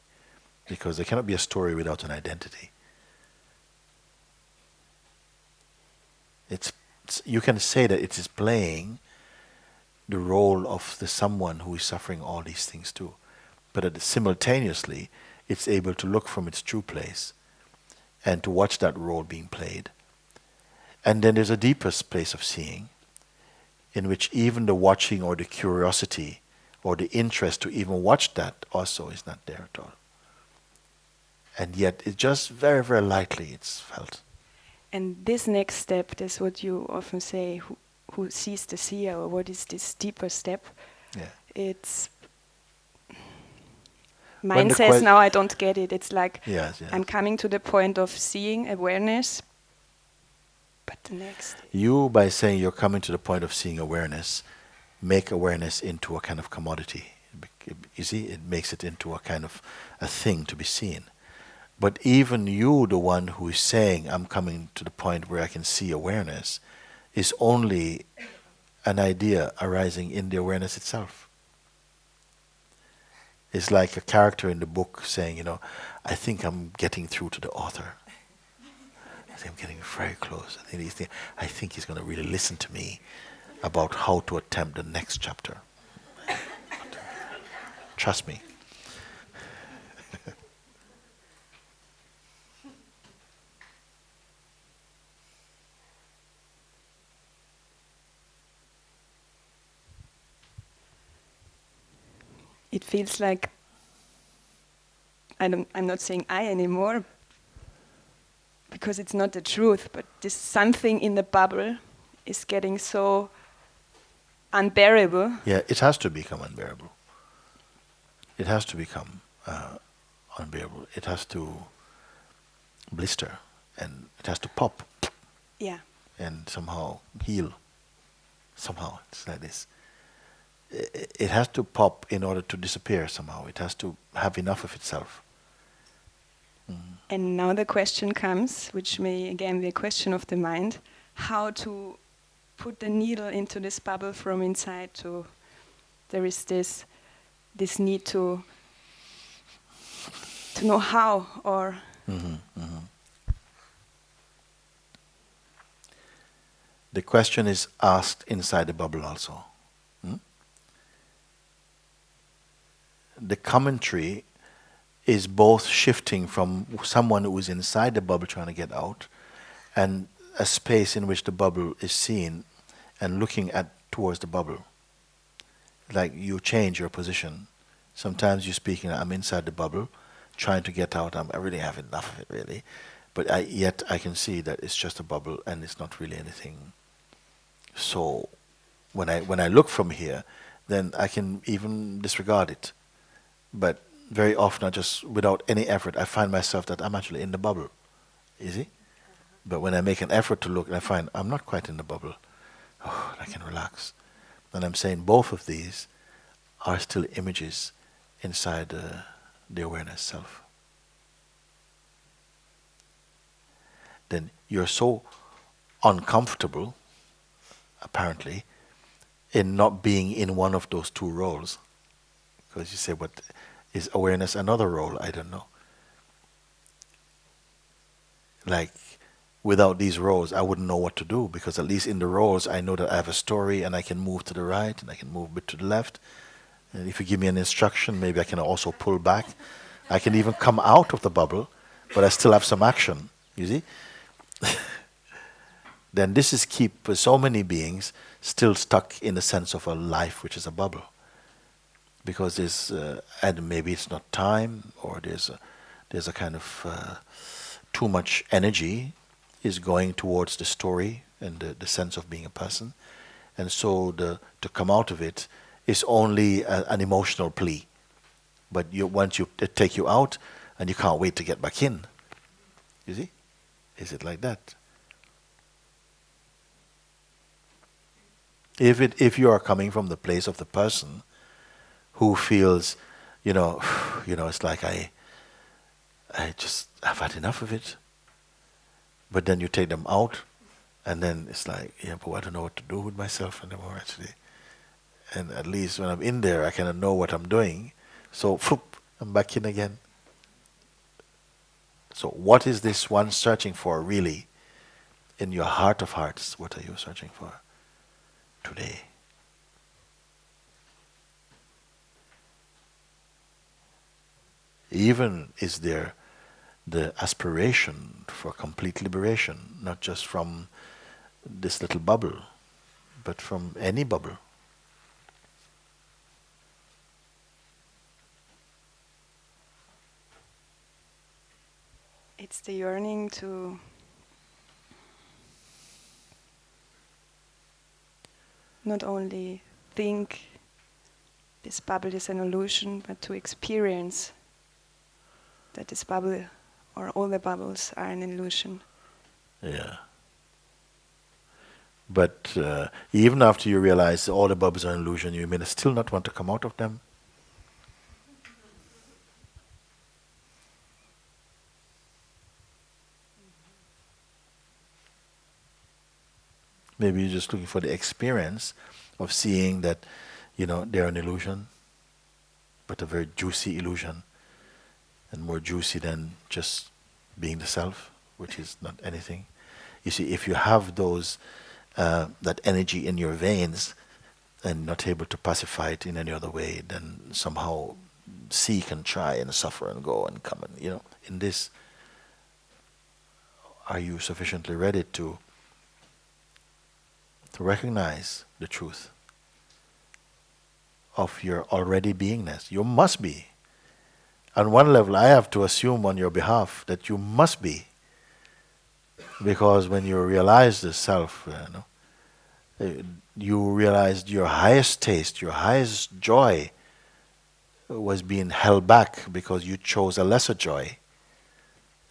S2: because there cannot be a story without an identity. You can say that it is playing the role of the someone who is suffering all these things too, but simultaneously it's able to look from its true place and to watch that role being played. And then there's a deepest place of seeing, in which even the watching or the curiosity or the interest to even watch that also is not there at all. And yet it's just very, very lightly it's felt.
S9: And this next step, that's what you often say, who sees the seer, or what is this deeper step?
S2: Yeah.
S9: It's... Mine says now I don't get it. It's like I'm coming to the point of seeing awareness, but the next...
S2: You, by saying you're coming to the point of seeing awareness, make awareness into a kind of commodity. You see, it makes it into a kind of a thing to be seen. But even you, the one who is saying, I'm coming to the point where I can see awareness, is only an idea arising in the awareness itself. It's like a character in the book saying, I think I'm getting through to the author. I think I'm getting very close. I think he's going to really listen to me about how to attempt the next chapter. Trust me.
S9: It feels like I'm not saying I anymore, because it's not the truth, but this something in the bubble is getting so unbearable.
S2: Yeah, it has to become unbearable. It has to become unbearable. It has to blister, and it has to pop.
S9: Yeah.
S2: And somehow heal. Somehow, it's like this. It has to pop in order to disappear somehow. It has to have enough of itself.
S9: And now the question comes, which may again be a question of the mind, how to put the needle into this bubble from inside to... There is this need to know how, or...
S2: The question is asked inside the bubble also. The commentary is both shifting from someone who is inside the bubble trying to get out, and a space in which the bubble is seen and looking towards the bubble. Like you change your position. Sometimes you're speaking, I'm inside the bubble, trying to get out. I really have enough of it, really. But yet I can see that it's just a bubble and it's not really anything. So when I look from here, then I can even disregard it. But very often, without any effort, I find myself that I'm actually in the bubble. You see? But when I make an effort to look, I find I'm not quite in the bubble. Oh, I can relax. And I'm saying both of these are still images inside the awareness self. Then you're so uncomfortable, apparently, in not being in one of those two roles. Because you say, but is awareness another role? I don't know. Like, without these roles, I wouldn't know what to do, because at least in the roles, I know that I have a story and I can move to the right and I can move a bit to the left. And if you give me an instruction, maybe I can also pull back. I can even come out of the bubble, but I still have some action, you see? Then this is keep so many beings still stuck in the sense of a life which is a bubble. Because there's, and maybe it's not time, or there's a kind of too much energy is going towards the story and the sense of being a person, and so to come out of it is only an emotional plea. But once it take you out, and you can't wait to get back in. You see, is it like that? If you are coming from the place of the person who feels, it's like I just have had enough of it. But then you take them out, and then it's like, but I don't know what to do with myself anymore, actually. And at least when I'm in there, I kind of know what I'm doing. So, I'm back in again. So what is this one searching for, really? In your heart of hearts, what are you searching for today? Even is there the aspiration for complete liberation, not just from this little bubble, but from any bubble.
S9: It's the yearning to not only think this bubble is an illusion, but to experience that this bubble or all the bubbles are an illusion.
S2: Yeah. But even after you realize all the bubbles are an illusion, you may still not want to come out of them. Maybe you're just looking for the experience of seeing that, they're an illusion, but a very juicy illusion, and more juicy than just being the self, which is not anything. You see, if you have those, that energy in your veins, and not able to pacify it in any other way, then somehow seek and try and suffer and go and come and, in this, are you sufficiently ready to recognize the truth of your already beingness? You must be. On one level, I have to assume on your behalf that you must be. Because when you realize the self, you realized your highest taste, your highest joy was being held back because you chose a lesser joy.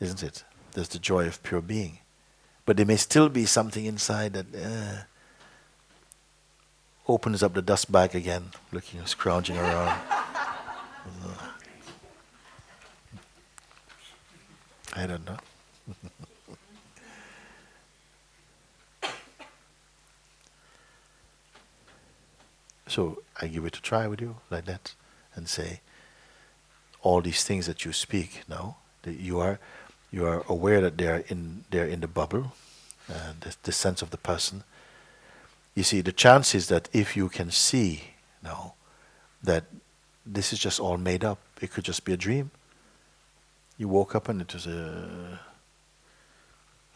S2: Isn't it? There's the joy of pure being. But there may still be something inside that opens up the dust bag again, looking, scrounging around. I don't know. So I give it a try with you like that and say, all these things that you speak now, that you are aware that they're in the bubble, the sense of the person. You see, the chance is that if you can see now that this is just all made up, it could just be a dream. You woke up and it was a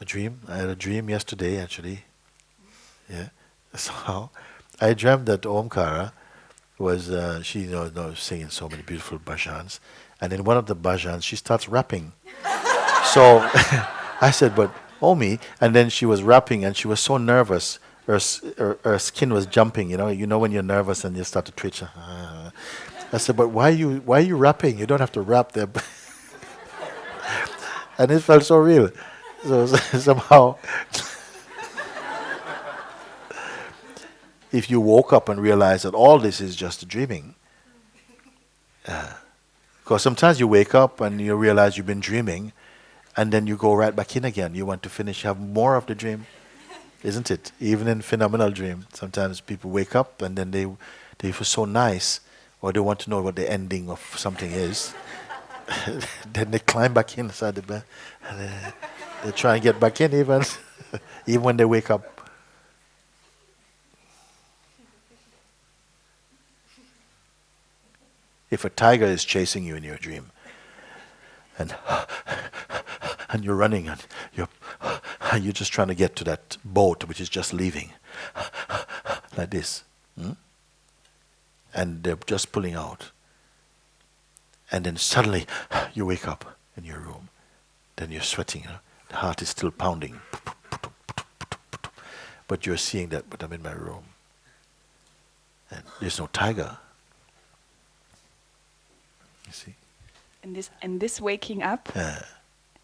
S2: dream. I had a dream yesterday, actually. Yeah. So I dreamt that Omkara was, she was singing so many beautiful bhajans, and in one of the bhajans she starts rapping. So I said, but Omi, and then she was rapping and she was so nervous. Her skin was jumping, you know when you're nervous and you start to twitch. I said, but why are you rapping? You don't have to rap there. And it felt so real. So somehow, if you woke up and realized that all this is just dreaming, because sometimes you wake up and you realize you've been dreaming, and then you go right back in again. You want to finish, have more of the dream. Isn't it? Even in phenomenal dream, sometimes people wake up and then they feel so nice, or they want to know what the ending of something is. Then they climb back inside the bed, and they try and get back in even when they wake up. If a tiger is chasing you in your dream, and you're running and you're just trying to get to that boat which is just leaving, like this, and they're just pulling out, and then suddenly you wake up in your room, then you're sweating, the heart is still pounding, but you're seeing that, but I'm in my room, and there's no tiger. You see?
S9: And this waking up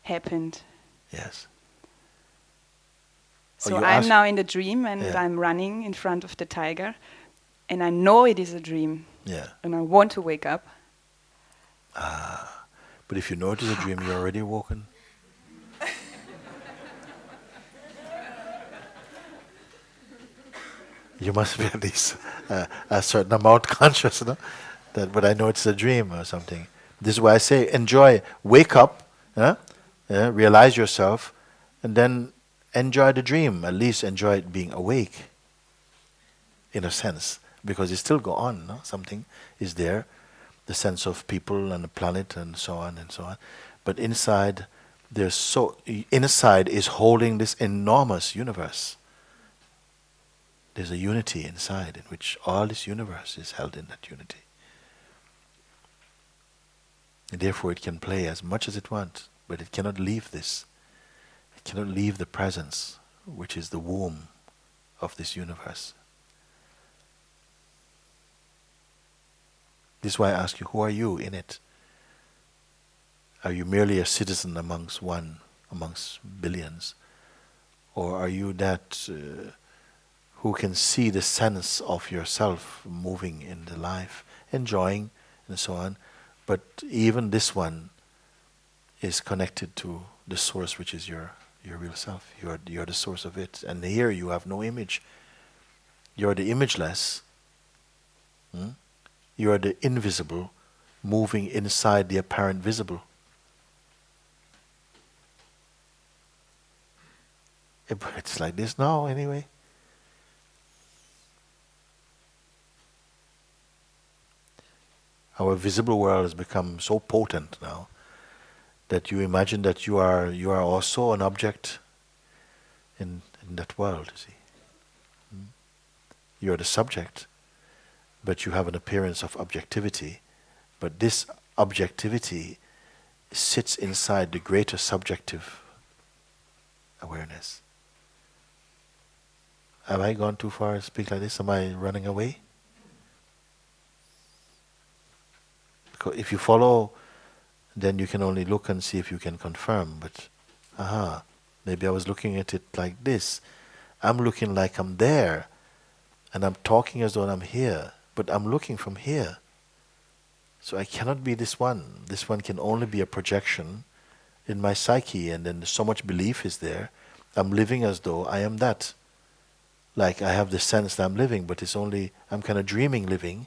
S9: happened.
S2: Yes.
S9: So I'm now in the dream and I'm running in front of the tiger, and I know it is a dream.
S2: Yeah.
S9: And I want to wake up.
S2: But if you know it is a dream, you're already woken. You must be at least a certain amount conscious, no? But I know it's a dream or something. This is why I say enjoy, wake up, realize yourself, and then enjoy the dream. At least enjoy it being awake, in a sense, because it still go on. No? Something is there, the sense of people and the planet and so on and so on. But inside is holding this enormous universe. There's a unity inside in which all this universe is held in that unity. And therefore it can play as much as it wants, but it cannot leave this. It cannot leave the presence, which is the womb of this universe. This is why I ask you, who are you in it? Are you merely a citizen amongst billions? Or are you that who can see the sense of yourself moving in the life, enjoying and so on? But even this one is connected to the source, which is your real self. You're the source of it. And here you have no image. You're the imageless. You are the invisible moving inside the apparent visible. It's like this now, anyway. Our visible world has become so potent now that you imagine that you are also an object in that world, you see. You are the subject, but you have an appearance of objectivity. But this objectivity sits inside the greater subjective awareness. Have I gone too far to speak like this? Am I running away? Because if you follow, then you can only look and see if you can confirm. But, maybe I was looking at it like this. I'm looking like I'm there, and I'm talking as though I'm here, but I'm looking from here. So I cannot be this one. This one can only be a projection in my psyche, and then so much belief is there. I'm living as though I am that. Like I have the sense that I'm living, but it's only, I'm kind of dreaming living.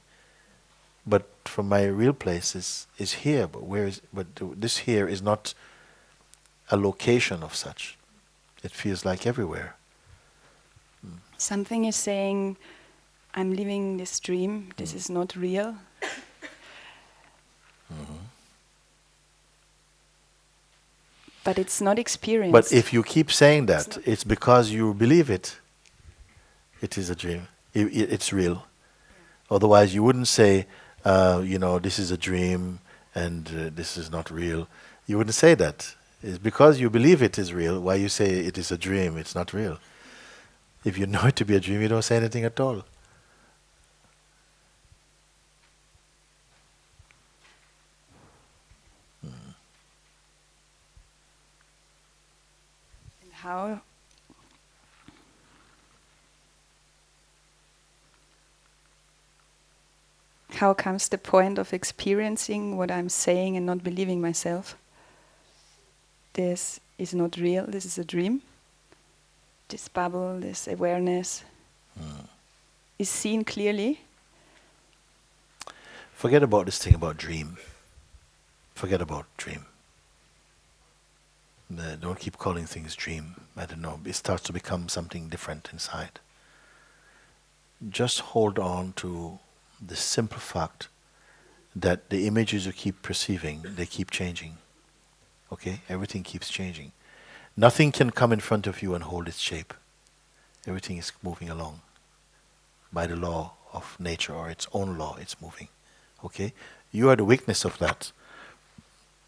S2: But from my real place is here. But this here is not a location of such. It feels like everywhere.
S9: Something is saying, I'm living this dream, this is not real. But it's not experienced.
S2: But if you keep saying that, it's because you believe it. It is a dream. It's real. Otherwise, you wouldn't say, this is a dream and this is not real. You wouldn't say that. It's because you believe it is real. Why you say it is a dream, it's not real. If you know it to be a dream, you don't say anything at all.
S9: And how comes the point of experiencing what I'm saying and not believing myself? This is not real, this is a dream. This bubble, this awareness is seen clearly.
S2: Forget about this thing about dream. Forget about dream. Don't keep calling things dream. I don't know. It starts to become something different inside. Just hold on to the simple fact that the images you keep perceiving, they keep changing. Okay? Everything keeps changing. Nothing can come in front of you and hold its shape. Everything is moving along by the law of nature or its own law, it's moving. Okay? You are the witness of that.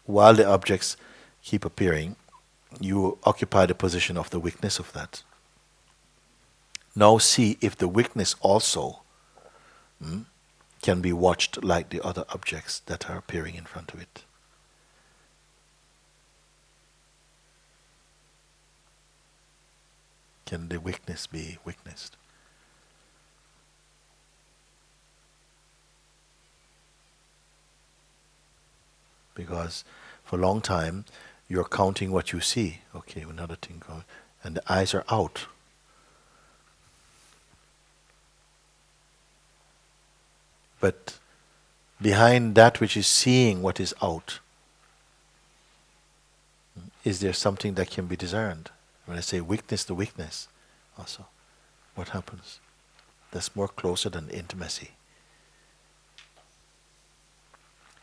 S2: While the objects keep appearing, you occupy the position of the witness of that. Now see if the witness also can be watched like the other objects that are appearing in front of it. Can the witness be witnessed? Because for a long time you're counting what you see. Okay, another thing, and the eyes are out. But behind that which is seeing what is out, is there something that can be discerned? When I say witness the witness, also, what happens? That's more closer than intimacy.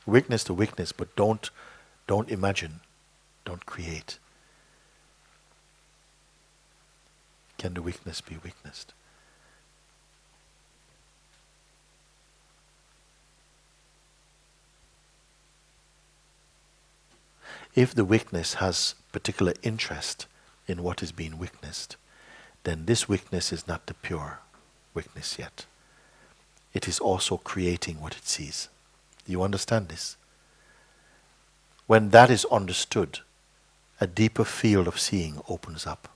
S2: Witness the witness, but don't imagine, don't create. Can the witness be witnessed? if the witness has particular interest in what is being witnessed, then this witness is not the pure witness yet. It is also creating what it sees. Do you understand this? When that is understood, a deeper field of seeing opens up.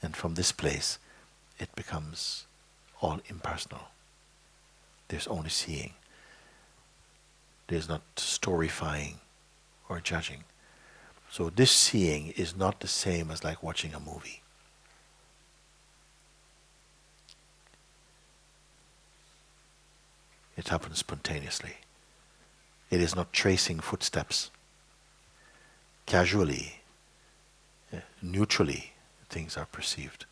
S2: And from this place, it becomes all impersonal. There's only seeing. There's not storyfying or judging. So this seeing is not the same as like watching a movie. It happens spontaneously. It is not tracing footsteps. Casually, neutrally, things are perceived.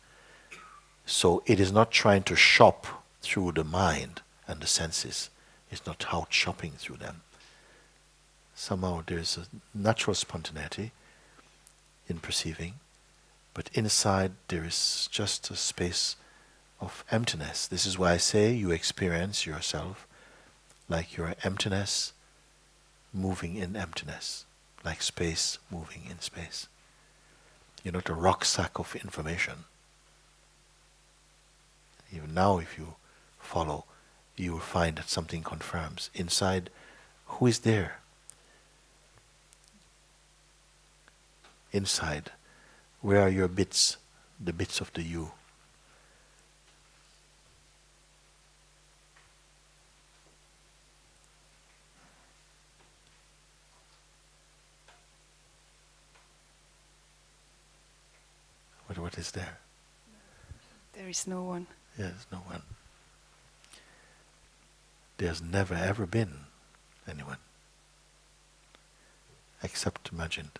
S2: So it is not trying to shop through the mind and the senses. It's not out shopping through them. Somehow there's a natural spontaneity in perceiving, but inside there is just a space of emptiness. This is why I say you experience yourself like you're emptiness moving in emptiness, like space moving in space. You're not a rucksack of information. Even now, if you follow, you will find that something confirms. Inside, who is there? Inside, where are your bits, the bits of the you? What is there?
S9: There is no one.
S2: There's no one. There's never ever been anyone except imagined.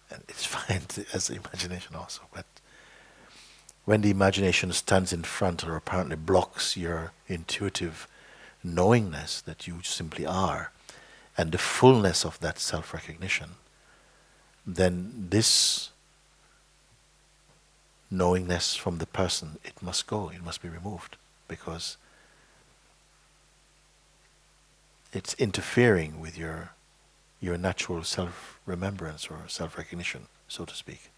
S2: And it's fine as imagination also, but when the imagination stands in front or apparently blocks your intuitive knowingness that you simply are, and the fullness of that self-recognition, then this knowingness from the person, it must go, it must be removed, because it's interfering with your natural self-remembrance or self-recognition, so to speak.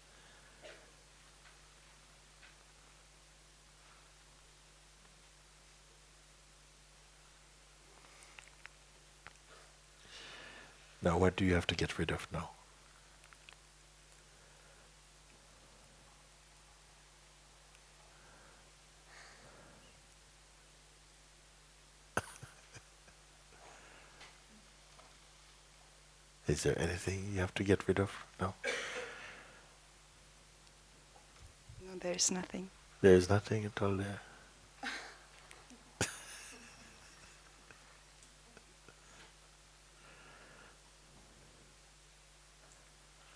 S2: Now, what do you have to get rid of now? Is there anything you have to get rid of? No?
S9: No, there is nothing.
S2: There is nothing at all there.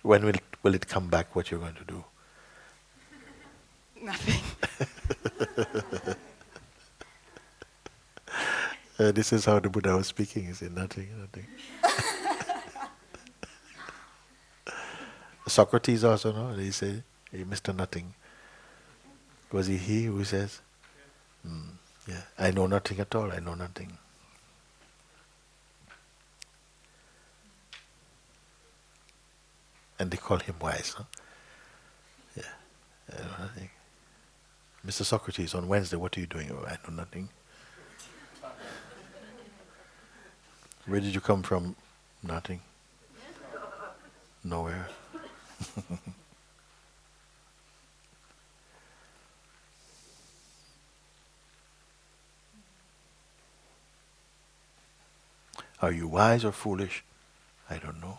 S2: When will it come back, what you're going to do?
S9: Nothing.
S2: This is how the Buddha was speaking, he said, nothing. Socrates also, no? He said, hey, Mr. Nothing. Was he who says, yeah, I know nothing at all, I know nothing. And they call him wise, huh? Yeah, I know nothing. Mr. Socrates, on Wednesday, what are you doing? Oh, I know nothing. Where did you come from? Nothing. Nowhere. Are you wise or foolish? I don't know.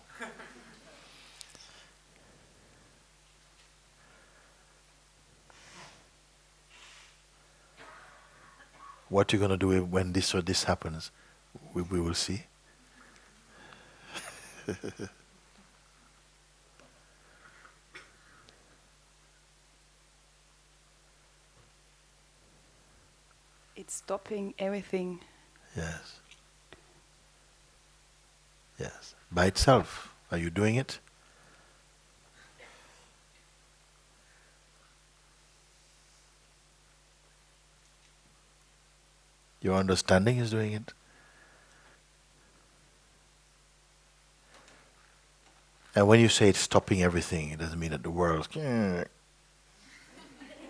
S2: What you're going to do when this or this happens, we will see.
S9: It's stopping everything.
S2: Yes. Yes. By itself. Are you doing it? Your understanding is doing it. And when you say it's stopping everything, it doesn't mean that the world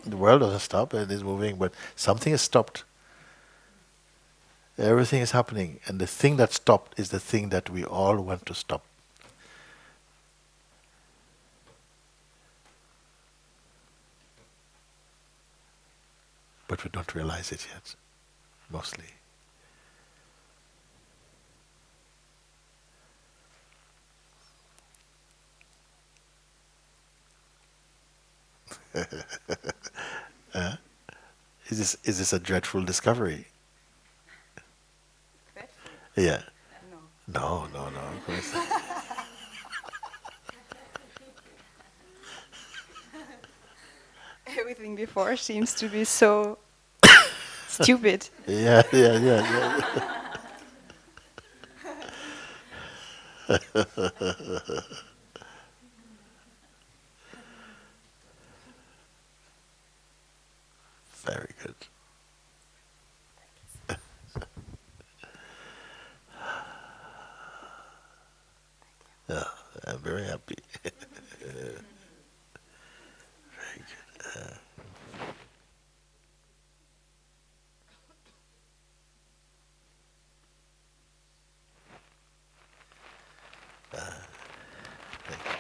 S2: doesn't stop, it is moving, but something is stopped. Everything is happening, and the thing that stopped is the thing that we all want to stop. But we don't realize it yet, mostly. Is this a dreadful discovery?
S9: Dreadful?
S2: Yeah.
S9: No.
S2: No, of course.
S9: Everything before seems to be so stupid.
S2: Yeah. Very good. Yeah, I'm very happy. Very good. Thank you.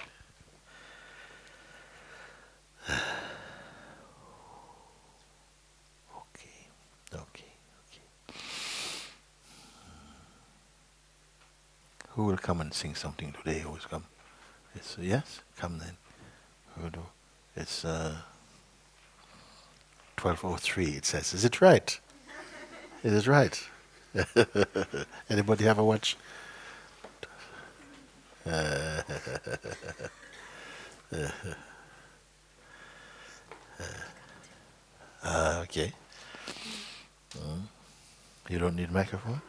S2: Okay. Who will come and sing something today? Who will come? Yes, come then. Who do? It's 12:03. It says. Is it right? It is right. Anybody have a watch? Okay. You don't need microphone?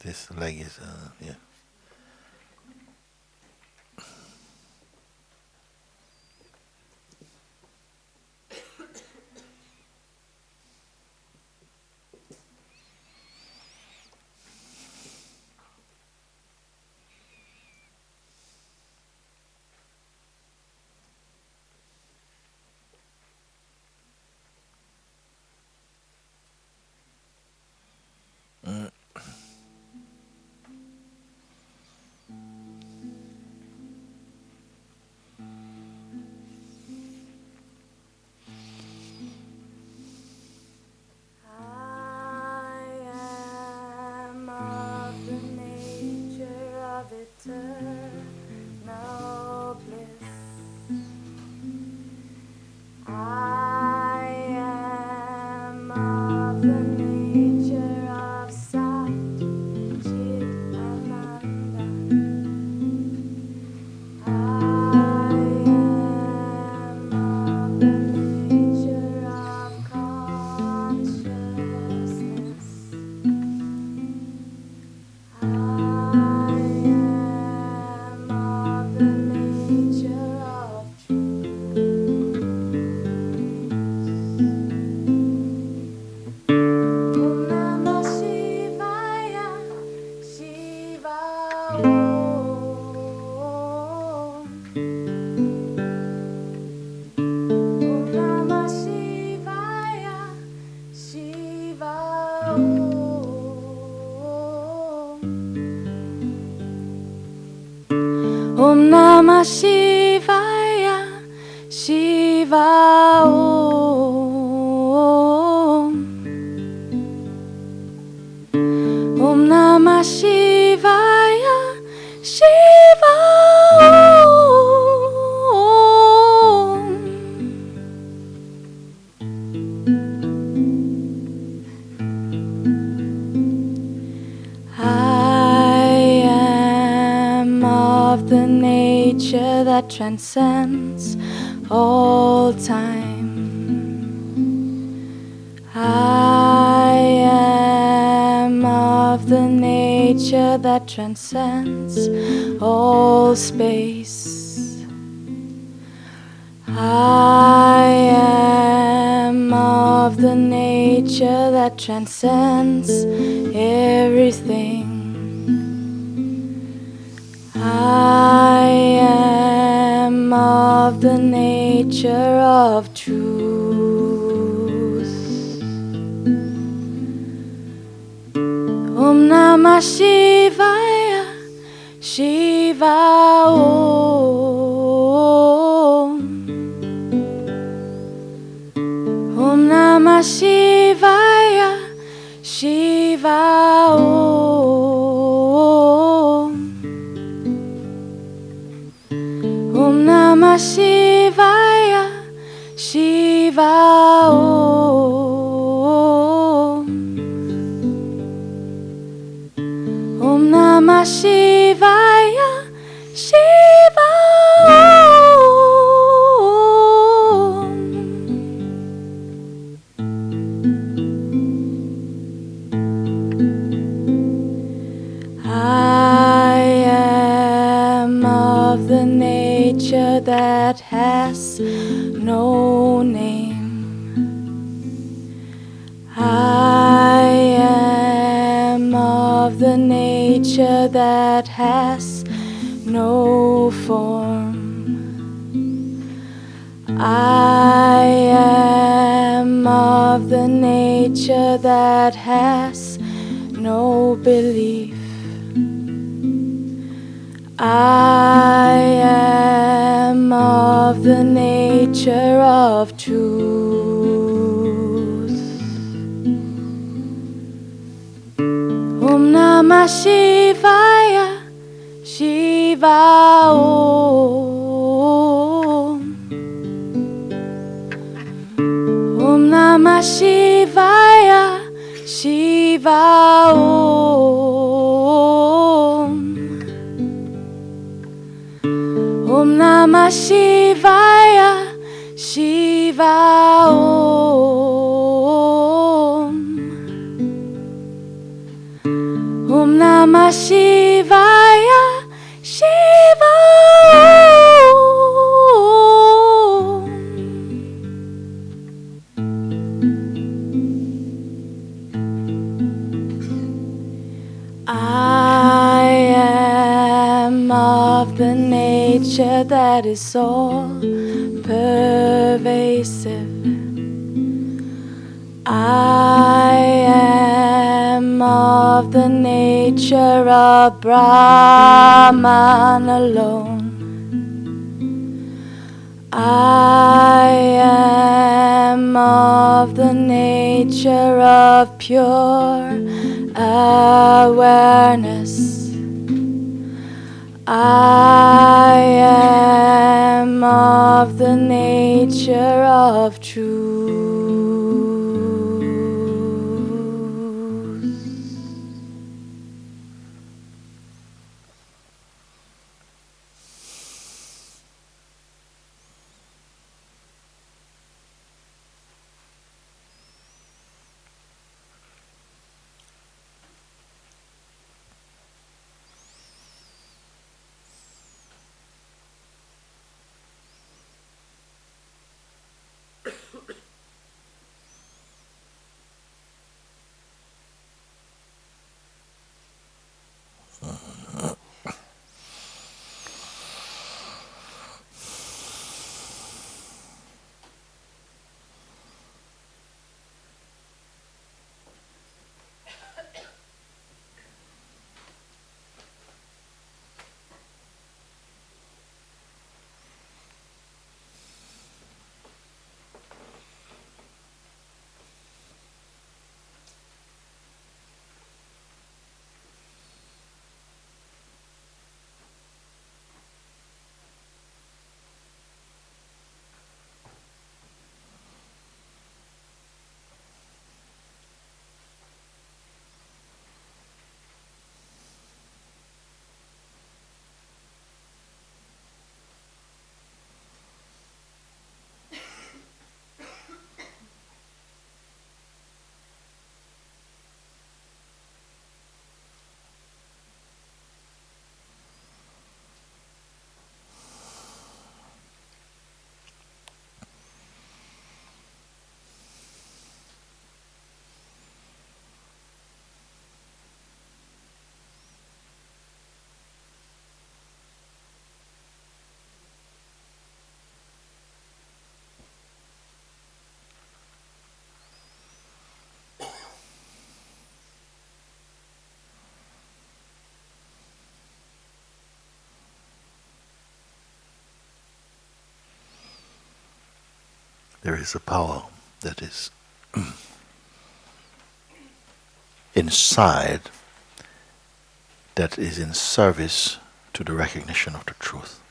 S2: This leg is, yeah.
S10: Om Namah Shivaya, Shiva Om. Om Namah Shivaya, Shiva Om. I am of the nature that transcends all time. I am of the nature that transcends all space. I am of the nature that transcends everything. I am of the nature of truth. Om Namah Shivaya, Shiva Om. Om Namah Shivaya, Shiva Om. Om Namah Shivaya, Shiva Om. Om Namah Shivaya, Shiva Om. I am of the nature that has no name. I am of the nature that has no form. I am of the nature that has no belief. I am of the nature of truth. Om Namah Shivaya, Shiva Om. Om Namah Shivaya, Shiva Om. Om Namah Shivaya, Shiva Om. Om Namah Shivaya, Shiva Om. I am of the nature that is all pervasive. I am of the nature of Brahman alone. I am of the nature of pure awareness. I am of the nature of truth.
S2: there is a power that is inside, that is in service to the recognition of the truth.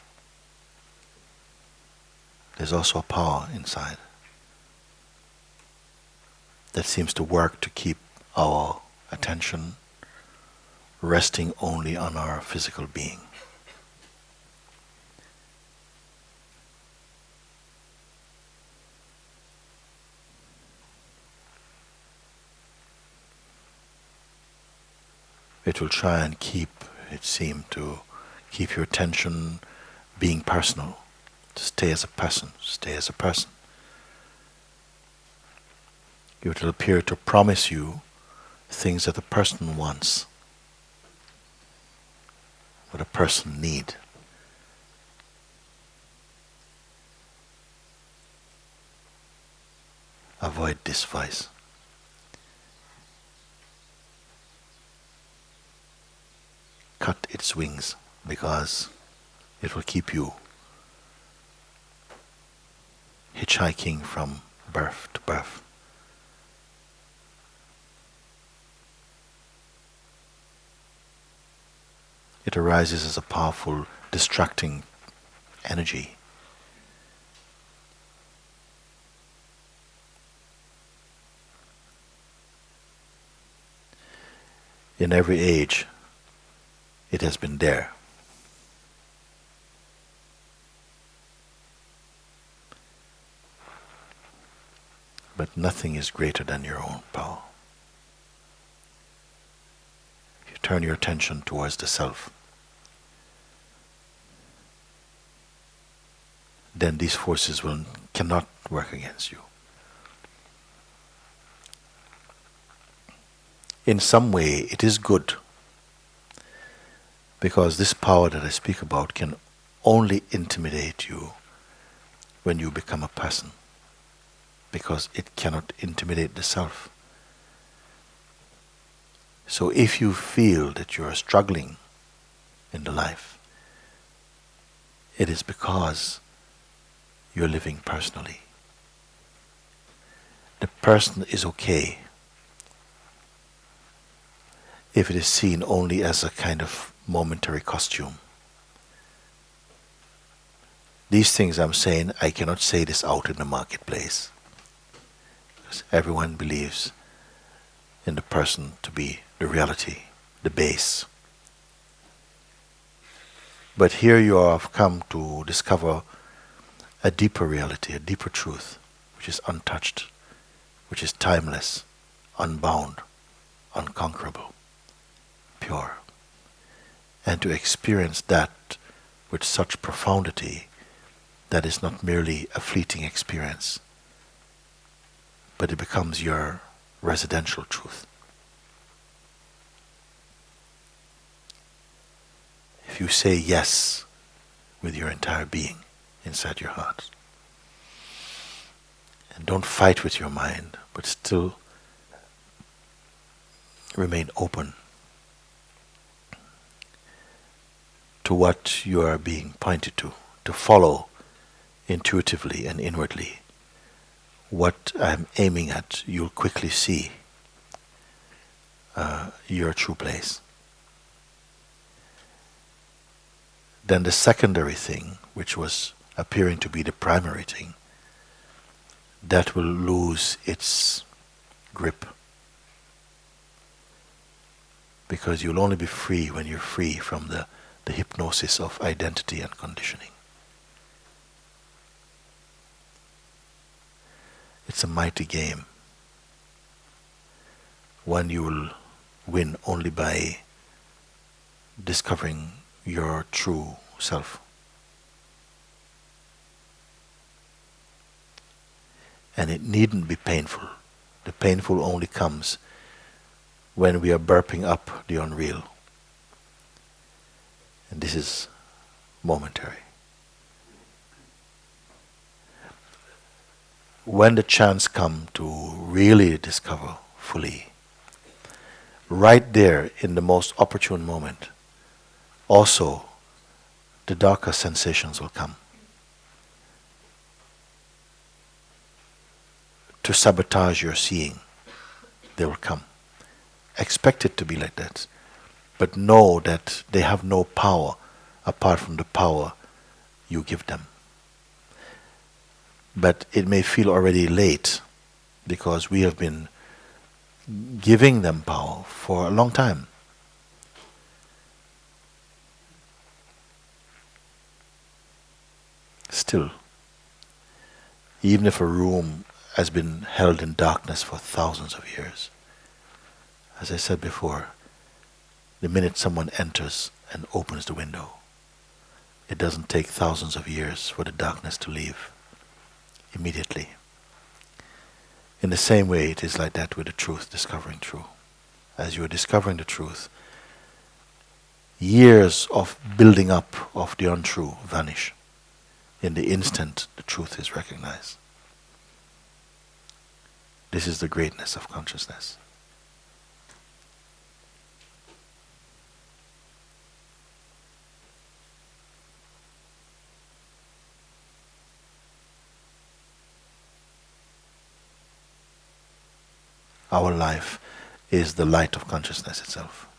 S2: There's also a power inside that seems to work to keep our attention resting only on our physical being. It will try and it seems to keep your attention being personal, to stay as a person, stay as a person. It will appear to promise you things that the person wants, what a person needs. Avoid this vice. Cut its wings, because it will keep you hitchhiking from birth to birth. It arises as a powerful, distracting energy. In every age, it has been there. But nothing is greater than your own power. If you turn your attention towards the self, then these forces cannot work against you. In some way, it is good, because this power that I speak about can only intimidate you when you become a person, because it cannot intimidate the self. So if you feel that you are struggling in the life, it is because you're living personally. The person is okay if it is seen only as a kind of momentary costume. These things I'm saying, I cannot say this out in the marketplace, because everyone believes in the person to be the reality, the base. But here you have come to discover a deeper reality, a deeper truth, which is untouched, which is timeless, unbound, unconquerable, pure. And to experience that with such profundity that is not merely a fleeting experience, but it becomes your residential truth. If you say yes with your entire being inside your heart, and don't fight with your mind, but still remain open to what you are being pointed to follow intuitively and inwardly what I'm aiming at, you'll quickly see your true place. Then the secondary thing, which was appearing to be the primary thing, that will lose its grip. Because you'll only be free when you're free from the hypnosis of identity and conditioning. It's a mighty game. One you will win only by discovering your true self. And it needn't be painful. The painful only comes when we are burping up the unreal. And this is momentary. When the chance comes to really discover fully, right there in the most opportune moment, also the darker sensations will come. to sabotage your seeing, they will come. Expect it to be like that, but know that they have no power apart from the power you give them. But it may feel already late because we have been giving them power for a long time. Still, even if a room has been held in darkness for thousands of years, as I said before, the minute someone enters and opens the window, it doesn't take thousands of years for the darkness to leave immediately. In the same way, it is like that with the truth, discovering truth. As you are discovering the truth, years of building up of the untrue vanish. In the instant, the truth is recognized. This is the greatness of consciousness. Our life is the light of consciousness itself.